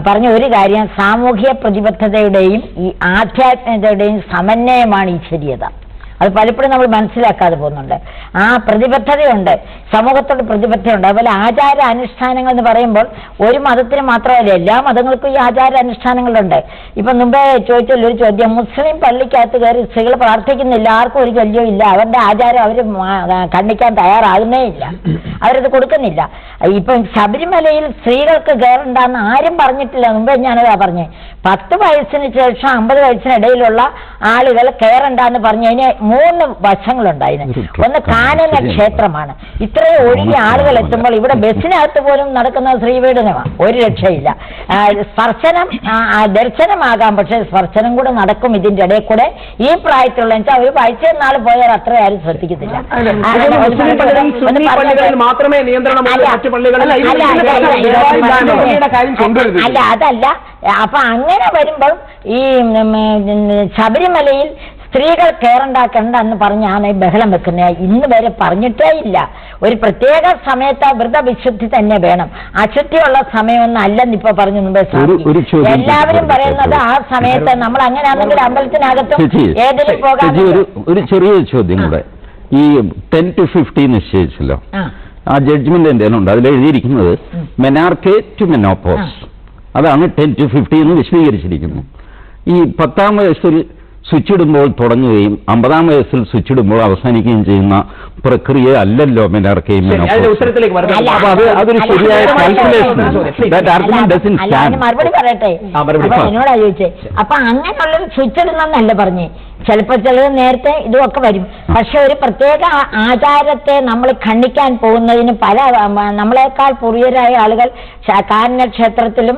പറഞ്ഞ ഒരു കാര്യം, സാമൂഹ്യ പ്രതിബദ്ധതയുടെയും ഈ ആധ്യാത്മികതയുടെയും സമന്വയമാണ് ഈ ശരിയത. അത് പലപ്പോഴും നമ്മൾ മനസ്സിലാക്കാതെ പോകുന്നുണ്ട്. ആ പ്രതിബദ്ധതയുണ്ട്, സമൂഹത്തോട് പ്രതിബദ്ധതയുണ്ട്. അതുപോലെ ആചാര അനുഷ്ഠാനങ്ങൾ എന്ന് പറയുമ്പോൾ ഒരു മതത്തിന് മാത്രമല്ല, എല്ലാ മതങ്ങൾക്കും ഈ ആചാര അനുഷ്ഠാനങ്ങളുണ്ട്. ഇപ്പൊ മുമ്പേ ചോദിച്ചല്ലോ ഒരു ചോദ്യം, മുസ്ലിം പള്ളിക്കകത്ത് കയറി സ്ത്രീകൾ പ്രാർത്ഥിക്കുന്നില്ല, ആർക്കും ഒരു ശല്യവും ഇല്ല, അവരുടെ ആചാരം അവർ ഖണ്ഡിക്കാൻ തയ്യാറാകുന്നേ ഇല്ല, അവരത് കൊടുക്കുന്നില്ല. ഇപ്പം ശബരിമലയിൽ സ്ത്രീകൾക്ക് കയറണ്ടെന്ന് ആരും പറഞ്ഞിട്ടില്ല. മുമ്പേ ഞാനതാ പറഞ്ഞേ, 10 വയസ്സിന് ശേഷം 50 വയസ്സിനിടയിലുള്ള ആളുകൾ കയറണ്ടെന്ന് പറഞ്ഞതിന് 3 വശങ്ങളുണ്ടായിരുന്നു. ഒന്ന് കാനന ക്ഷേത്രമാണ്. ഇത്രയും ഒഴുകിയ ആളുകൾ എത്തുമ്പോൾ ഇവിടെ ബസ്സിനകത്ത് പോലും നടക്കുന്ന സ്ത്രീപീഡനമാണ്, ഒരു രക്ഷയില്ല. സ്പർശനം ദർശനമാകാം, പക്ഷെ സ്പർശനം കൂടെ നടക്കും ഇതിന്റെ ഇടയിൽ കൂടെ. ഈ പ്രായത്തിലുള്ള വെച്ചാൽ ഒരു വയസ്സ് നാൾ പോയാൽ അത്ര ആരും ശ്രദ്ധിക്കത്തില്ല. അല്ല, അതല്ല. അപ്പൊ അങ്ങനെ വരുമ്പോൾ ഈ ശബരിമലയിൽ സ്ത്രീകൾ കയറണ്ടാക്കണ്ട എന്ന് പറഞ്ഞാണ് ഈ ബഹളം വെക്കുന്നത്. ഇന്ന് വരെ പറഞ്ഞിട്ടേ ഇല്ല. ഒരു പ്രത്യേക സമയത്ത് വ്രതവിശുദ്ധി തന്നെ വേണം, അശുദ്ധിയുള്ള സമയമൊന്നും അല്ലെന്ന് ഇപ്പൊ പറഞ്ഞു മുമ്പേ. എല്ലാവരും പറയുന്നത് ആ സമയത്ത് നമ്മൾ അങ്ങനെയാണെങ്കിൽ അമ്പലത്തിനകത്തും ഏതിനും പോകാൻ. ഒരു ചെറിയ ചോദ്യം കൂടെ, ഈ 10 to 50 നിശ്ചയിച്ചല്ലോ, ആ ജഡ്ജ്മെന്റ് എന്തെങ്കിലും ഉണ്ട്? അതിൽ എഴുതിയിരിക്കുന്നത് മെനാർക്കെ ടു മെനോപോസ്, അതാണ് 10 to 50 എന്ന് വിശദീകരിച്ചിരിക്കുന്നു. ഈ 10ാം വയസ്സിൽ സ്വിച്ച് ഇടുമ്പോൾ തുടങ്ങുകയും 50ാം വയസ്സിൽ സ്വിച്ച് ഇടുമ്പോൾ അവസാനിക്കുകയും ചെയ്യുന്ന പ്രക്രിയ അല്ലല്ലോ മെനാർക്കയും ഉത്തരത്തിലേക്ക് അപ്പൊ അതൊരു ശരിയായ കാൽക്കുലേഷൻ. മറുപടി പറയട്ടെ, എന്നോടാ ചോദിച്ചേ. അപ്പൊ അങ്ങനെയുള്ളൊരു സ്വിച്ച് ഇടുന്നല്ല പറഞ്ഞേ. ചിലപ്പോൾ ചിലത് നേരത്തെ ഇതുമൊക്കെ വരും. പക്ഷെ ഒരു പ്രത്യേക ആചാരത്തെ നമ്മൾ ഖണ്ഡിക്കാൻ പോകുന്നതിന് പല നമ്മളെക്കാൾ പൂർവ്വരായ ആളുകൾ കാനന ക്ഷേത്രത്തിലും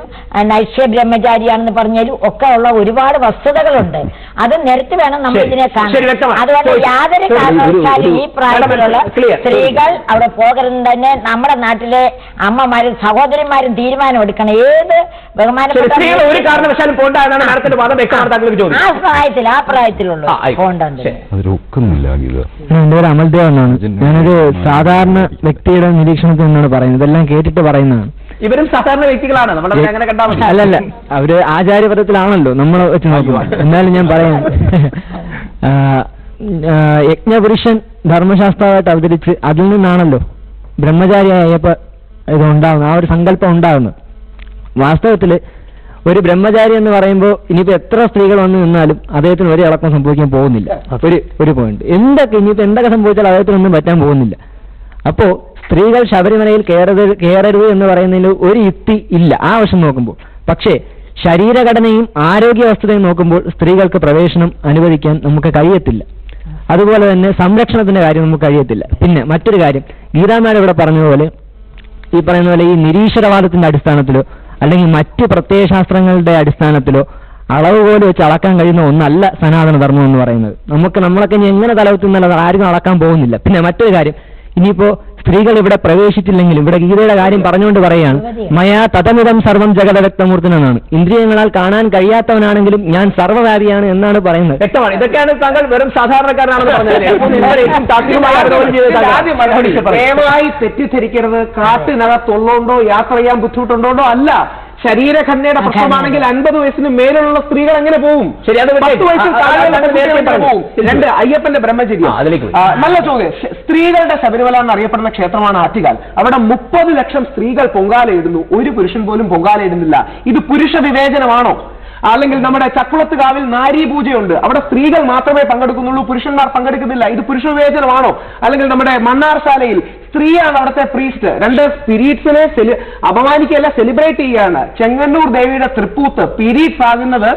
നൈഷ്യ ബ്രഹ്മചാരിയാണെന്ന് പറഞ്ഞാലും ഒക്കെ ഉള്ള ഒരുപാട് വസ്തുതകളുണ്ട്. അത് നിരത്തി വേണം നമ്മൾ ഇതിനെ കാണാൻ. അതുകൊണ്ട് യാതൊരു കാരണവശാലും ഈ പ്രായത്തിലുള്ള സ്ത്രീകൾ അവിടെ പോകരുത് തന്നെ നമ്മുടെ നാട്ടിലെ അമ്മമാരും സഹോദരിമാരും തീരുമാനം എടുക്കണം. ഏത് ബഹുമാനപ്പെട്ട ആ പ്രായത്തിലുള്ള എന്റെ പേര് അമൽദേവ് എന്നാണ്. ഞാനൊരു സാധാരണ വ്യക്തിയുടെ നിരീക്ഷണത്തിൽ നിന്നാണ് പറയുന്നത്. ഇതെല്ലാം കേട്ടിട്ട് പറയുന്നതാണ്. ഇവരും സാധാരണ വ്യക്തികളാണ്, അങ്ങനെ കണ്ടാൽ മതി. അല്ലല്ല, അവര് ആചാര്യപദത്തിലാണല്ലോ നമ്മൾ വെച്ച് നോക്കുക. എന്നാലും ഞാൻ പറയാം, യജ്ഞപുരുഷൻ ധർമ്മശാസ്ത്രമായിട്ട് അവതരിച്ച് അതിൽ നിന്നാണല്ലോ ബ്രഹ്മചാരിയായപ്പോ ഇതുണ്ടാകുന്നത്, ആ ഒരു സങ്കല്പം ഉണ്ടാകുന്നത്. വാസ്തവത്തില് ഒരു ബ്രഹ്മചാരി എന്ന് പറയുമ്പോൾ ഇനിയിപ്പോ എത്ര സ്ത്രീകൾ വന്നു നിന്നാലും അദ്ദേഹത്തിന് ഒരു ഇളക്കം സംഭവിക്കാൻ പോകുന്നില്ല. ഒരു പോയിന്റ് ഇനിയിപ്പോ എന്തൊക്കെ സംഭവിച്ചാലും അദ്ദേഹത്തിനൊന്നും പറ്റാൻ പോകുന്നില്ല. അപ്പോ സ്ത്രീകൾ ശബരിമലയിൽ കയറരുത് എന്ന് പറയുന്നതിൽ ഒരു യുക്തി ഇല്ല ആ വശം നോക്കുമ്പോൾ. പക്ഷേ ശരീരഘടനയും ആരോഗ്യ വസ്തുതയും നോക്കുമ്പോൾ സ്ത്രീകൾക്ക് പ്രവേശനം അനുവദിക്കാൻ നമുക്ക് കഴിയത്തില്ല. അതുപോലെ തന്നെ സംരക്ഷണത്തിന്റെ കാര്യം നമുക്ക് കഴിയത്തില്ല. പിന്നെ മറ്റൊരു കാര്യം, ഗീതാമാല ഇവിടെ പറഞ്ഞതുപോലെ ഈ പറയുന്ന പോലെ ഈ നിരീശ്വരവാദത്തിന്റെ അടിസ്ഥാനത്തിലോ അല്ലെങ്കിൽ മറ്റ് പ്രത്യയശാസ്ത്രങ്ങളുടെ അടിസ്ഥാനത്തിലോ അളവുപോലെ വെച്ച് അളക്കാൻ കഴിയുന്ന ഒന്നല്ല സനാതന ധർമ്മം എന്ന് പറയുന്നത്. നമ്മളൊക്കെ ഇനി എങ്ങനെ തലവെത്തുന്നല്ല ആരും അളക്കാൻ പോകുന്നില്ല. പിന്നെ മറ്റൊരു കാര്യം, ഇനിയിപ്പോ സ്ത്രീകൾ ഇവിടെ പ്രവേശിച്ചില്ലെങ്കിലും ഇവിടെ ഗീതയുടെ കാര്യം പറഞ്ഞുകൊണ്ട് പറയുകയാണ്, മയാ തതമിതം സർവം ജഗതവ്യക്തമൂർത്തനാണ്. ഇന്ദ്രിയങ്ങളാൽ കാണാൻ കഴിയാത്തവനാണെങ്കിലും ഞാൻ സർവ്വവ്യാപിയാണ് എന്നാണ് പറയുന്നത്. വ്യക്തമാണ്. ഇതൊക്കെയാണ് താങ്കൾ വെറും സാധാരണക്കാരനാണെന്ന് ദയവായി തെറ്റിദ്ധരിക്കരുത്. കാട്ടിനകത്തുള്ളോണ്ടോ യാത്ര ചെയ്യാൻ ബുദ്ധിമുട്ടുണ്ടോ അല്ല. ശരീരഘടനയുടെ പ്രശ്നമാണെങ്കിൽ 50 വയസ്സിന് മേലുള്ള സ്ത്രീകൾ എങ്ങനെ പോകും? ശരി, അത് 10 വയസ്സിൽ പോകും. 2 അയ്യപ്പന്റെ ബ്രഹ്മചര്യം. നല്ല ചോദ്യം. സ്ത്രീകളുടെ ശബരിമല എന്നറിയപ്പെടുന്ന ക്ഷേത്രമാണ് ആറ്റുകാൽ. അവിടെ 30 ലക്ഷം സ്ത്രീകൾ പൊങ്കാലയിടുന്നു. ഒരു പുരുഷൻ പോലും പൊങ്കാലയിടുന്നില്ല. ഇത് പുരുഷ വിവേചനമാണോ? അല്ലെങ്കിൽ നമ്മുടെ ചക്കുളത്തുകാവിൽ നാരീ പൂജയുണ്ട്, അവിടെ സ്ത്രീകൾ മാത്രമേ പങ്കെടുക്കുന്നുള്ളൂ, പുരുഷന്മാർ പങ്കെടുക്കുന്നില്ല. ഇത് പുരുഷ വിവേചനമാണോ? അല്ലെങ്കിൽ നമ്മുടെ മണ്ണാർശാലയിൽ സ്ത്രീയാണ് അവിടുത്തെ പ്രീസ്റ്റ്. 2 പീരീഡ്സിനെ അപമാനിക്കുകയല്ല, സെലിബ്രേറ്റ് ചെയ്യുകയാണ്. ചെങ്ങന്നൂർ ദേവിയുടെ തൃപ്പൂത്ത് പീരീഡ്സ് ആകുന്നത്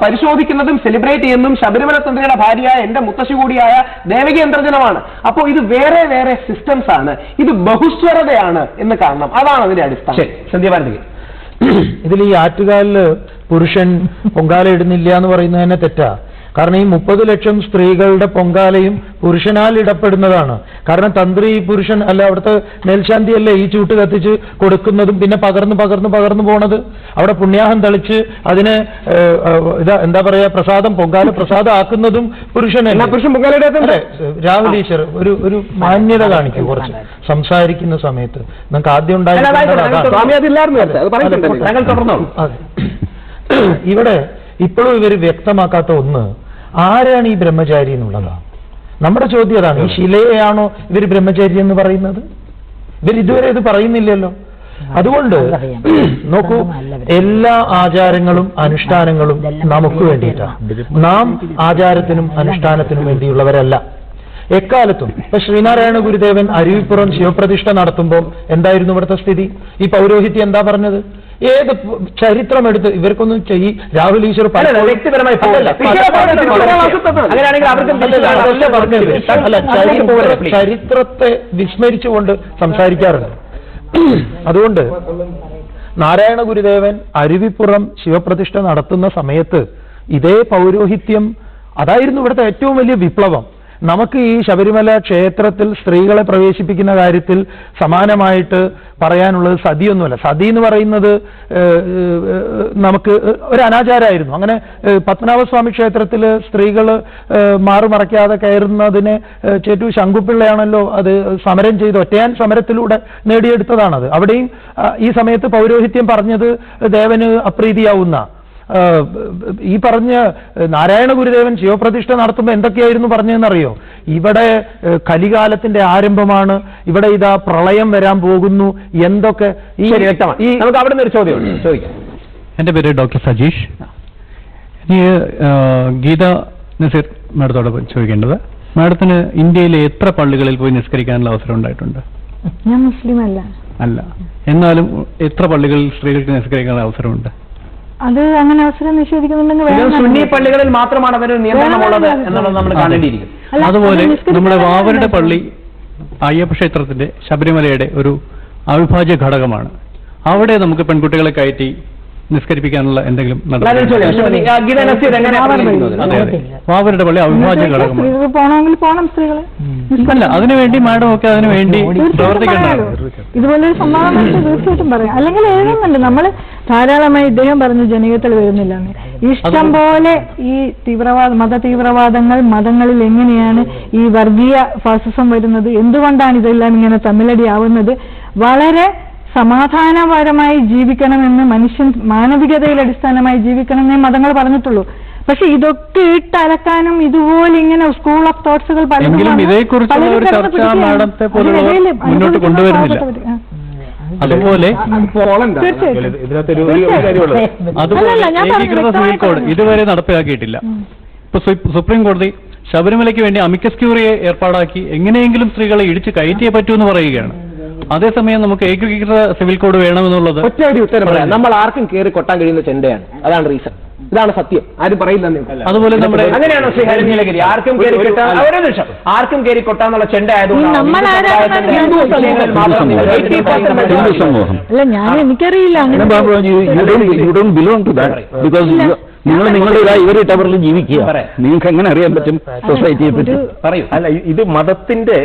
പരിശോധിക്കുന്നതും സെലിബ്രേറ്റ് ചെയ്യുന്നതും ശബരിമല തന്ത്രിയുടെ ഭാര്യയായ എന്റെ മുത്തശ്ശി കൂടിയായ ദേവകി അന്തർജനമാണ്. അപ്പോൾ ഇത് വേറെ വേറെ സിസ്റ്റംസ് ആണ്. ഇത് ബഹുസ്വരതയാണ് എന്ന് കാണണം. അതാണ് അതിന്റെ അടിസ്ഥാനം. സന്ധ്യാഭാരതി, ഇതിൽ ഈ ആറ്റുകാലില് പുരുഷൻ പൊങ്കാല ഇടുന്നില്ല എന്ന് പറയുന്നത് തന്നെ തെറ്റാ. കാരണം ഈ 30 ലക്ഷം സ്ത്രീകളുടെ പൊങ്കാലയും പുരുഷനാൽ ഇടപെടുന്നതാണ്. കാരണം തന്ത്രി പുരുഷൻ അല്ല, അവിടുത്തെ മേൽശാന്തിയല്ലേ ഈ ചൂട്ട് കത്തിച്ച് കൊടുക്കുന്നതും പിന്നെ പകർന്നു പോണത്. അവിടെ പുണ്യാഹം തളിച്ച് അതിനെ എന്താ പറയാ പൊങ്കാല പ്രസാദം ആക്കുന്നതും പുരുഷനല്ല. രാഹുൽ ഈശ്വർ ഒരു മാന്യത കാണിക്കും കുറച്ച് സംസാരിക്കുന്ന സമയത്ത്. നമുക്ക് ആദ്യം ഇവിടെ ഇപ്പോഴും ഇവർ വ്യക്തമാക്കാത്ത ഒന്ന്, ആരാണ് ഈ ബ്രഹ്മചാരി എന്നുള്ളതാണ് നമ്മുടെ ചോദ്യം. അതാണ്, ഈ ശിലയെയാണോ ഇവർ ബ്രഹ്മചാരി എന്ന് പറയുന്നത്? ഇവർ ഇതുവരെ ഇത് പറയുന്നില്ലല്ലോ. അതുകൊണ്ട് നോക്കൂ, എല്ലാ ആചാരങ്ങളും അനുഷ്ഠാനങ്ങളും നമുക്ക് വേണ്ടിയിട്ടാണ്. നാം ആചാരത്തിനും അനുഷ്ഠാനത്തിനും വേണ്ടിയുള്ളവരല്ല എക്കാലത്തും. ഇപ്പൊ ശ്രീനാരായണ ഗുരുദേവൻ അരുവിപ്പുറം ശിവപ്രതിഷ്ഠ നടത്തുമ്പോൾ എന്തായിരുന്നു ഇവിടുത്തെ സ്ഥിതി? ഈ പൗരോഹിത്യം എന്താ പറഞ്ഞത്? ഏത് ചരിത്രം എടുത്ത് ഇവർക്കൊന്നും രാഹുൽ ഈശ്വർ ചരിത്രത്തെ വിസ്മരിച്ചുകൊണ്ട് സംസാരിക്കാറുണ്ട്. അതുകൊണ്ട് നാരായണ ഗുരുദേവൻ അരുവിപ്പുറം ശിവപ്രതിഷ്ഠ നടത്തുന്ന സമയത്ത് ഇതേ പൗരോഹിത്യം അതായിരുന്നു ഇവിടുത്തെ ഏറ്റവും വലിയ വിപ്ലവം. നമുക്ക് ഈ ശബരിമല ക്ഷേത്രത്തിൽ സ്ത്രീകളെ പ്രവേശിപ്പിക്കുന്ന കാര്യത്തിൽ സമാനമായിട്ട് പറയാനുള്ളത് സതിയൊന്നുമല്ല. സതി എന്ന് പറയുന്നത് നമുക്ക് ഒരു അനാചാരമായിരുന്നു. അങ്ങനെ പത്മനാഭസ്വാമി ക്ഷേത്രത്തിൽ സ്ത്രീകൾ മാറുമറയ്ക്കാതെ കയറുന്നതിനെ ചേറ്റു ശങ്കുപിള്ളയാണല്ലോ അത് സമരം ചെയ്ത് ഒറ്റയാൻ സമരത്തിലൂടെ നേടിയെടുത്തതാണത്. അവിടെയും ഈ സമയത്ത് പൗരോഹിത്യം പറഞ്ഞത് ദേവന് അപ്രീതിയാവുന്ന ഈ പറഞ്ഞ നാരായണ ഗുരുദേവൻ ശിവപ്രതിഷ്ഠ നടത്തുമ്പോൾ എന്തൊക്കെയായിരുന്നു പറഞ്ഞതെന്നറിയോ? ഇവിടെ കലികാലത്തിന്റെ ആരംഭമാണ്, ഇവിടെ ഇതാ പ്രളയം വരാൻ പോകുന്നു, എന്തൊക്കെ. നമുക്ക് അവിടെ നിന്ന് ഒരു ചോദ്യം ചോദിക്കാം. എൻ്റെ പേര് ഡോക്ടർ സജീഷ്. ഇനി ഗീത നസീർ മാഡത്തോട് ചോദിക്കേണ്ടത്, മാഡത്തിന് ഇന്ത്യയിലെ എത്ര പള്ളികളിൽ പോയി നിസ്കരിക്കാനുള്ള അവസരം ഉണ്ടായിട്ടുണ്ട്? ഞാൻ മുസ്ലിം അല്ല, എന്നാലും എത്ര പള്ളികളിൽ സ്ത്രീകൾക്ക് നിസ്കരിക്കാനുള്ള അവസരമുണ്ട്? അത് അങ്ങനെ അവസരം നിഷേധിക്കുന്നുണ്ടെങ്കിൽ സുന്നി പള്ളികളിൽ മാത്രമാണ് അവര് നിയന്ത്രണമുള്ളത് എന്നുള്ളത് നമ്മൾ കാണേണ്ടിയിരിക്കും. അതുപോലെ നമ്മുടെ വാവരുടെ പള്ളി അയ്യപ്പ ക്ഷേത്രത്തിന്റെ ശബരിമലയുടെ ഒരു അവിഭാജ്യ ഘടകമാണ്. അവിടെ നമുക്ക് പെൺകുട്ടികളെ കയറ്റി നിസ്കരിപ്പിക്കാനുള്ള എന്തെങ്കിലും വാവരുടെ പള്ളി അവിഭാജ്യ ഘടകമാണ്. പോണമെങ്കിൽ പോണം സ്ത്രീകള്. അല്ല, അതിനുവേണ്ടി മാഡം ഒക്കെ അതിനുവേണ്ടി പ്രവർത്തിക്കേണ്ടതാണ്. ഇതുപോലൊരു സംഭവം തീർച്ചയായിട്ടും പറയാം. അല്ലെങ്കിൽ എഴുതുന്നുണ്ട് നമ്മൾ ധാരാളമായി. ഇദ്ദേഹം പറഞ്ഞു ജനകീയത്തിൽ വരുന്നില്ല. ഇഷ്ടം പോലെ ഈ മത തീവ്രവാദങ്ങൾ, മതങ്ങളിൽ എങ്ങനെയാണ് ഈ വർഗീയ ഫാസിസം വരുന്നത്, എന്തുകൊണ്ടാണ് ഇതെല്ലാം ഇങ്ങനെ തമ്മിലടിയാവുന്നത്, വളരെ സമാധാനപരമായി ജീവിക്കണമെന്ന്, മനുഷ്യൻ മാനവികതയിൽ അടിസ്ഥാനമായി ജീവിക്കണമെന്നേ മതങ്ങൾ പറഞ്ഞിട്ടുള്ളൂ. പക്ഷെ ഇതൊക്കെ ഇട്ടലക്കാനും ഇതുപോലെ ഇങ്ങനെ സ്കൂൾ ഓഫ് തോട്ട്സുകൾ മുന്നോട്ട് കൊണ്ടുവരുന്നില്ല. അതുപോലെ ഏകീകൃത സിവിൽ കോഡ് ഇതുവരെ നടപ്പിലാക്കിയിട്ടില്ല. ഇപ്പൊ സുപ്രീം കോടതി ശബരിമലയ്ക്ക് വേണ്ടി അമിക്കസ് ക്യൂറിയെ ഏർപ്പാടാക്കി എങ്ങനെയെങ്കിലും സ്ത്രീകളെ ഇടിച്ച് കയറ്റിയേ പറ്റൂ എന്ന് പറയുകയാണ്. അതേസമയം നമുക്ക് ഏകീകൃത സിവിൽ കോഡ് വേണമെന്നുള്ളത് ഒറ്റയടി ഉത്തരം പറയാം. നമ്മൾ ആർക്കും കയറി കൊട്ടാൻ കഴിയുന്ന ചെണ്ടയാണ്. അതാണ് റീസൺ. ഇതാണ് സത്യം. ആരും പറയില്ല. അതുപോലെ നമ്മുടെ അങ്ങനെയാണോ ശ്രീ ഹരിനീലഗിരി? ആർക്കും കയറി കൊട്ടാ, ഒരു നിമിഷം, ആർക്കും കയറി കൊട്ടാന്നുള്ള ചെണ്ട ആയതുകൊണ്ട് അല്ല, ഞാൻ എനിക്കറിയില്ല. നിങ്ങൾ നിങ്ങളുടേതായ ഇവരെ ടവറിൽ ജീവിക്കുക. നിങ്ങൾക്ക് എങ്ങനെ അറിയാൻ പറ്റും സൊസൈറ്റിയെ പറ്റി? പറയൂ. അല്ല, ഇത് മതത്തിന്റെ,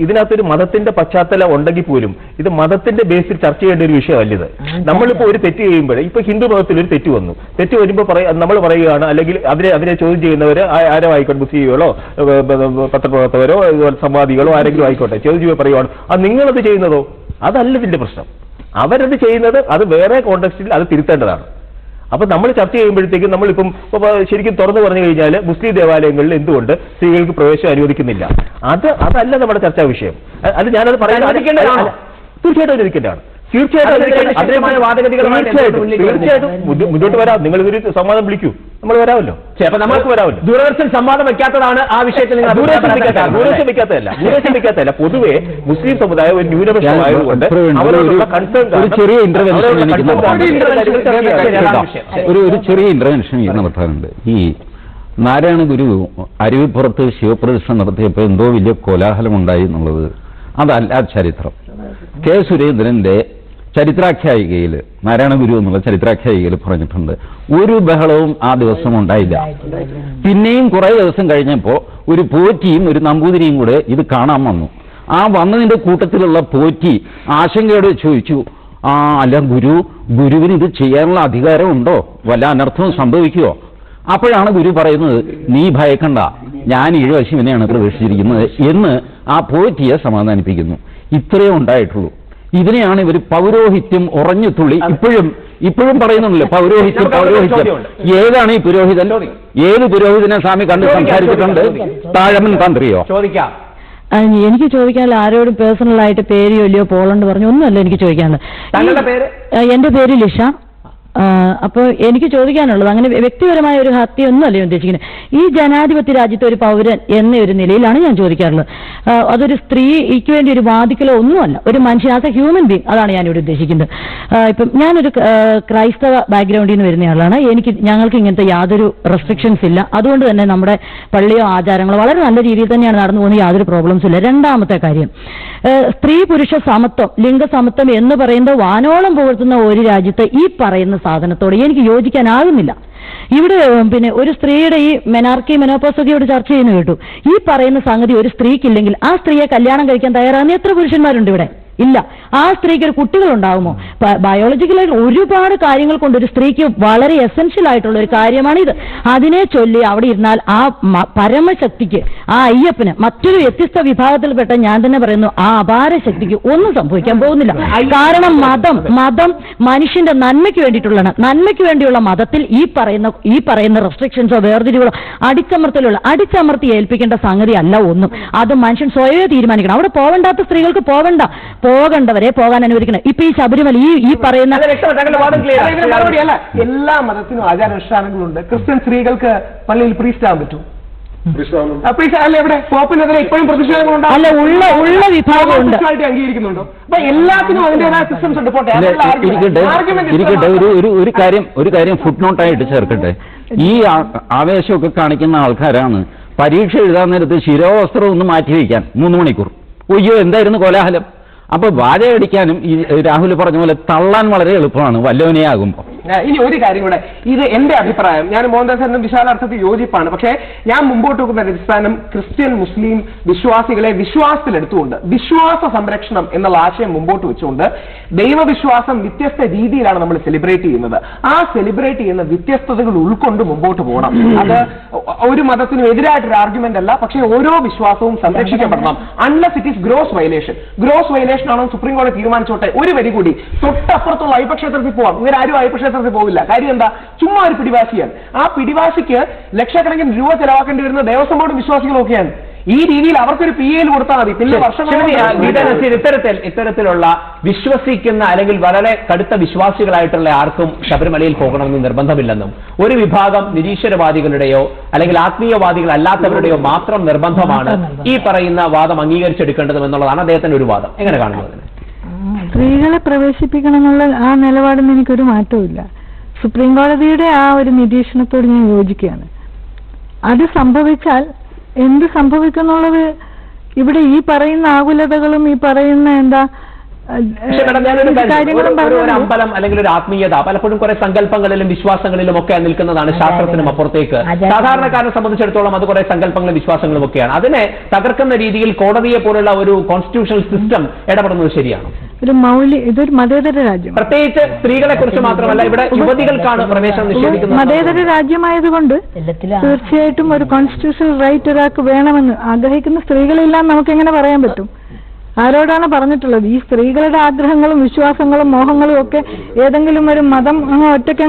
ഇതിനകത്തൊരു മതത്തിന്റെ പശ്ചാത്തലം ഉണ്ടെങ്കിൽ പോലും ഇത് മതത്തിന്റെ ബേസിൽ ചർച്ച ചെയ്യേണ്ട ഒരു വിഷയമല്ല ഇത്. നമ്മളിപ്പോ ഒരു തെറ്റ് ചെയ്യുമ്പോൾ, ഇപ്പൊ ഹിന്ദു മതത്തിൽ ഒരു തെറ്റ് വന്നു, തെറ്റ് വരുമ്പോൾ നമ്മൾ പറയുകയാണ്, അല്ലെങ്കിൽ അതിനെ ചോദ്യം ചെയ്യുന്നവര് ആരോ ആയിക്കോട്ടെ, മുസ്ലിങ്ങളോ പത്രപ്രവർത്തകരോ സംവാദികളോ ആരെങ്കിലും ആയിക്കോട്ടെ, ചോദ്യം ചെയ്യുമ്പോൾ പറയുവാണ് അത് നിങ്ങളത് ചെയ്യുന്നതോ? അതല്ല ഇതിന്റെ പ്രശ്നം. അവരത് ചെയ്യുന്നത് അത് വേറെ കോണ്ടെക്സ്റ്റിൽ അത് തിരുത്തേണ്ടതാണ്. അപ്പൊ നമ്മൾ ചർച്ച ചെയ്യുമ്പോഴത്തേക്കും നമ്മളിപ്പം ശരിക്കും തുറന്നു പറഞ്ഞു കഴിഞ്ഞാൽ മുസ്ലിം ദേവാലയങ്ങളിൽ എന്തുകൊണ്ട് സ്ത്രീകൾക്ക് പ്രവേശനം അനുവദിക്കുന്നില്ല, അതല്ല നമ്മുടെ ചർച്ചാ വിഷയം. അത് ഞാനത് പറയാൻ തീർച്ചയായിട്ടും അനുവദിക്കേണ്ടതാണ്. തീർച്ചയായിട്ടും മുന്നോട്ട് വരാം. നിങ്ങൾ ഒരു സംവാദം വിളിക്കൂ, നമ്മൾ വരാമല്ലോ. നമ്മൾക്ക് വരാമല്ലോ. ദൂരദർശൻ സംവാദം വെക്കാത്തതാണ് ആ വിഷയത്തിൽ. ദൂരദർശൻ വെക്കാത്തതല്ല. പൊതുവെ മുസ്ലിം സമുദായം ഒരു ന്യൂനപക്ഷമായതുകൊണ്ട് അവരോടുള്ള കൺസേൺ ഒരു ചെറിയ ഇന്റർവെൻഷൻ നടത്താറുണ്ട്. ഈ നാരായണ ഗുരു അരുവിപ്പുറത്ത് ശിവപ്രതിഷ്ഠ നടത്തിയപ്പോൾ എന്തോ വലിയ കോലാഹലമുണ്ടായി എന്നുള്ളത് അതല്ല ചരിത്രം. കെ സുരേന്ദ്രന്റെ ചരിത്രാഖ്യായികയിൽ, നാരായണ ഗുരു എന്നുള്ള ചരിത്രാഖ്യായികയിൽ പറഞ്ഞിട്ടുണ്ട്, ഒരു ബഹളവും ആ ദിവസം ഉണ്ടായില്ല. പിന്നെയും കുറെ ദിവസം കഴിഞ്ഞപ്പോൾ ഒരു പോറ്റിയും ഒരു നമ്പൂതിരിയും കൂടെ ഇത് കാണാൻ വന്നു. ആ വന്നതിന്റെ കൂട്ടത്തിലുള്ള പോറ്റി ആശങ്കയോടെ ചോദിച്ചു, അല്ല ഗുരുവിന് ഇത് ചെയ്യാനുള്ള അധികാരമുണ്ടോ? വല്ല അനർത്ഥവും സംഭവിക്കുമോ? അപ്പോഴാണ് ഗുരു പറയുന്നത്, നീ ഭയക്കണ്ട, ഞാൻ ഈഴവശിവനെയാണ് പ്രവേശിച്ചിരിക്കുന്നത് എന്ന് ആ പോറ്റിയെ സമാധാനിപ്പിക്കുന്നു. ഇത്രയും ഉണ്ടായിട്ടുള്ളൂ. ഇതിനെയാണ് ഇവർ പൗരോഹിത്യം ഉറഞ്ഞു തുള്ളി ഇപ്പോഴും പറയുന്നുണ്ടല്ലോ, പൗരോഹിത്യം. ഏതാണ് ഈ പുരോഹിതൻ? ഏത് പുരോഹിതനെ സ്വാമി കണ്ട് സംസാരിച്ചിട്ടുണ്ട്? താഴമൻ തന്ത്രിയോ? ചോദിക്കാം. എനിക്ക് ചോദിക്കാനുള്ള ആരോടും പേഴ്സണലായിട്ട് പേര് ചൊല്ലിയോ പോളണ്ട് പറഞ്ഞു ഒന്നുമല്ല എനിക്ക് ചോദിക്കാനുള്ളത്. എന്റെ പേര് ലിഷ. അപ്പോൾ എനിക്ക് ചോദിക്കാനുള്ളത്, അങ്ങനെ വ്യക്തിപരമായ ഒരു ഹത്യൊന്നുമല്ല ഞാൻ ഉദ്ദേശിക്കുന്നത്. ഈ ജനാധിപത്യ രാജ്യത്തെ ഒരു പൗരൻ എന്ന ഒരു നിലയിലാണ് ഞാൻ ചോദിക്കാറുള്ളത്. അതൊരു സ്ത്രീക്ക് വേണ്ടി ഒരു വാദിക്കലോ ഒന്നുമല്ല, ഒരു മനുഷ്യൻ ആസ് എ ഹ്യൂമൻ ബീങ്, അതാണ് ഞാനിവിടെ ഉദ്ദേശിക്കുന്നത്. ഇപ്പം ഞാനൊരു ക്രൈസ്തവ ബാക്ക്ഗ്രൗണ്ടിൽ നിന്ന് വരുന്നയാളാണ്. ഞങ്ങൾക്ക് ഇങ്ങനത്തെ യാതൊരു റെസ്ട്രിക്ഷൻസ് ഇല്ല. അതുകൊണ്ട് തന്നെ നമ്മുടെ പള്ളിയോ ആചാരങ്ങളോ വളരെ നല്ല രീതിയിൽ തന്നെയാണ് നടന്നു പോകുന്നത്. യാതൊരു പ്രോബ്ലംസും ഇല്ല. രണ്ടാമത്തെ കാര്യം, സ്ത്രീ പുരുഷ സമത്വം, ലിംഗസമത്വം എന്ന് പറയുന്നത് വാനോളം പുകഴ്ത്തുന്ന ഒരു രാജ്യത്ത് ഈ പറയുന്ന സാധനത്തോട് എനിക്ക് യോജിക്കാനാകുന്നില്ല. ഇവിടെ പിന്നെ ഒരു സ്ത്രീയുടെ ഈ മെനോപോസൊക്കെയോട് ചർച്ച ചെയ്യുന്നു കേട്ടു. ഈ പറയുന്ന സംഗതി ഒരു സ്ത്രീക്കില്ലെങ്കിൽ ആ സ്ത്രീയെ കല്യാണം കഴിക്കാൻ തയ്യാറാകുന്ന എത്ര പുരുഷന്മാരുണ്ട് ഇവിടെ? ഇല്ല. ആ സ്ത്രീക്ക് ഒരു കുട്ടികൾ ഉണ്ടാകുമോ? ബയോളജിക്കലായിട്ട് ഒരുപാട് കാര്യങ്ങൾ കൊണ്ട് ഒരു സ്ത്രീക്ക് വളരെ എസെൻഷ്യൽ ആയിട്ടുള്ള ഒരു കാര്യമാണിത്. അതിനെ ചൊല്ലി അവിടെ ഇരുന്നാൽ ആ പരമശക്തിക്ക്, ആ അയ്യപ്പന്, മറ്റൊരു വ്യത്യസ്ത വിഭാഗത്തിൽപ്പെട്ട ഞാൻ തന്നെ പറയുന്നു, ആ അപാര ശക്തിക്ക് ഒന്നും സംഭവിക്കാൻ പോകുന്നില്ല. കാരണം മതം മനുഷ്യന്റെ നന്മയ്ക്ക് വേണ്ടിയിട്ടുള്ളതാണ്. നന്മയ്ക്ക് വേണ്ടിയുള്ള മതത്തിൽ ഈ പറയുന്ന റെസ്ട്രിക്ഷൻസോ വേർതിരിവുകളോ അടിച്ചമർത്തി ഏൽപ്പിക്കേണ്ട സംഗതി അല്ല ഒന്നും. അത് മനുഷ്യൻ സ്വയമേ തീരുമാനിക്കണം. അവിടെ പോവേണ്ടാത്ത സ്ത്രീകൾക്ക് പോവണ്ട, പോകേണ്ടവരെ പോകാൻ അനുവദിക്കണം. ഇപ്പൊ ഈ ശബരിമല ഈ പറയുന്ന മറുപടിയല്ല, എല്ലാ മതത്തിനും ആചാരാനുഷ്ഠാനങ്ങളുണ്ട്. ക്രിസ്ത്യൻ സ്ത്രീകൾക്ക് പള്ളിയിൽ പ്രീസ്റ്റ് ആകാൻ പറ്റും. എവിടെ പോപ്പിനെതിരെ ഇപ്പോഴും പ്രതിഷേധങ്ങളുണ്ടോ? അല്ല, ഉള്ള വിഭാഗമുണ്ട്. അംഗീകരിക്കുന്നുണ്ടോ? അപ്പൊ എല്ലാത്തിനും അതിന്റേതായ സിസ്റ്റംസ് ഉണ്ട്. ഒരു കാര്യം ഫുട് നോട്ടായിട്ട് ചേർക്കട്ടെ. ഈ ആവേശമൊക്കെ കാണിക്കുന്ന ആൾക്കാരാണ് പരീക്ഷ എഴുതാൻ നേരത്ത് ശിരോവസ്ത്രം ഒന്ന് മാറ്റി വയ്ക്കാൻ 3 മണിക്കൂർ. ഒയ്യോ എന്തായിരുന്നു കോലാഹലം. അപ്പൊ വാചകടിക്കാനും ഈ രാഹുൽ പറഞ്ഞ പോലെ തള്ളാൻ വളരെ എളുപ്പമാണ് വല്ലവനെയാകുമ്പോൾ. ഇനി ഒരു കാര്യം കൂടെ, ഇത് എന്റെ അഭിപ്രായം, ഞാൻ മോഹൻദാസിനും വിശാലാർത്ഥത്തിൽ യോജിപ്പാണ്. പക്ഷേ ഞാൻ മുമ്പോട്ട് വെക്കുന്ന അടിസ്ഥാനം ക്രിസ്ത്യൻ മുസ്ലിം വിശ്വാസികളെ വിശ്വാസത്തിലെടുത്തുകൊണ്ട് വിശ്വാസ സംരക്ഷണം എന്നുള്ള ആശയം മുമ്പോട്ട് വെച്ചുകൊണ്ട് ദൈവവിശ്വാസം വ്യത്യസ്ത രീതിയിലാണ് നമ്മൾ സെലിബ്രേറ്റ് ചെയ്യുന്നത്. ആ സെലിബ്രേറ്റ് ചെയ്യുന്ന വ്യത്യസ്തതകൾ ഉൾക്കൊണ്ട് മുമ്പോട്ട് പോകണം. അത് ഒരു മതത്തിനും എതിരായിട്ടൊരു ആർഗ്യുമെന്റ് അല്ല. പക്ഷേ ഓരോ വിശ്വാസവും സംരക്ഷിക്കപ്പെടണം. Unless it is gross violation. Gross violation ആണോ സുപ്രീം കോടതി തീരുമാനിച്ചോട്ടെ. ഒരു വരി കൂടി, തൊട്ടപ്പുറത്തുള്ള അയ്യപ്പക്ഷേത്രത്തിൽ പോവാം. ഇവരാരും അയ്യപ്പക്ഷേത്രത്തിൽ പോവില്ല. കാര്യം എന്താ? ചുമ്മാ ഒരു പിടിവാശിയാണ്. ആ പിടിവാശിക്ക് ലക്ഷക്കണക്കിന് രൂപ ചെലവാക്കേണ്ടി വരുന്ന ദേവസ്വം ബോർഡ് വിശ്വാസികളൊക്കെയാണ്. ഈ രീതിയിൽ അവർക്കൊരു PAയിൽ കൊടുത്താൽ മതി. പിന്നെ ഇത്തരത്തിലുള്ള വിശ്വസിക്കുന്ന അല്ലെങ്കിൽ വളരെ കടുത്ത വിശ്വാസികളായിട്ടുള്ള ആർക്കും ശബരിമലയിൽ പോകണമെന്ന് നിർബന്ധമില്ലെന്നും ഒരു വിഭാഗം നിരീശ്വരവാദികളുടെയോ അല്ലെങ്കിൽ ആത്മീയവാദികളല്ലാത്തവരുടെയോ മാത്രം നിർബന്ധമാണ് ഈ പറയുന്ന വാദം അംഗീകരിച്ചെടുക്കേണ്ടതും എന്നുള്ളതാണ് അദ്ദേഹത്തിന്റെ ഒരു വാദം. എങ്ങനെ കാണുന്നത്? സ്ത്രീകളെ പ്രവേശിപ്പിക്കണം എന്നുള്ള ആ നിലപാടിന് എനിക്കൊരു മാറ്റവും. സുപ്രീം കോടതിയുടെ ആ ഒരു നിരീക്ഷണത്തോട് ഞാൻ യോജിക്കുകയാണ്. അത് സംഭവിച്ചാൽ എന്ത് സംഭവിക്കുന്നുള്ളത് ഇവിടെ ഈ പറയുന്ന ആകുലതകളും ഈ പറയുന്ന ഒരു അമ്പലം അല്ലെങ്കിൽ ഒരു ആത്മീയത പലപ്പോഴും കുറെ സങ്കല്പങ്ങളിലും വിശ്വാസങ്ങളിലും ഒക്കെ നിൽക്കുന്നതാണ്. ശാസ്ത്രത്തിനും അപ്പുറത്തേക്ക് സാധാരണക്കാരനെ സംബന്ധിച്ചിടത്തോളം അത് കുറെ സങ്കല്പങ്ങളും വിശ്വാസങ്ങളും ഒക്കെയാണ്. അതിനെ തകർക്കുന്ന രീതിയിൽ കോടതിയെ പോലുള്ള ഒരു കോൺസ്റ്റിറ്റ്യൂഷണൽ സിസ്റ്റം ഇടപെടുന്നത് ശരിയാണ്? ഇതൊരു മതേതര രാജ്യം, പ്രത്യേകിച്ച് സ്ത്രീകളെ കുറിച്ച് മാത്രമല്ല, ഇവിടെ യുവതികൾക്കാണ് പ്രവേശനം നിഷേധിക്കുന്നത്. മതേതര രാജ്യമായതുകൊണ്ട് തീർച്ചയായിട്ടും ഒരു കോൺസ്റ്റിറ്റ്യൂഷണൽ റൈറ്റ് ഒരാൾക്ക് വേണമെന്ന് ആഗ്രഹിക്കുന്ന സ്ത്രീകളില്ല നമുക്ക് എങ്ങനെ പറയാൻ പറ്റും? ആരോടാണ് പറഞ്ഞിട്ടുള്ളത്? ഈ സ്ത്രീകളുടെ ആഗ്രഹങ്ങളും വിശ്വാസങ്ങളും മോഹങ്ങളും ഒക്കെ ഏതെങ്കിലും ഒരു മതം ഒറ്റയ്ക്ക്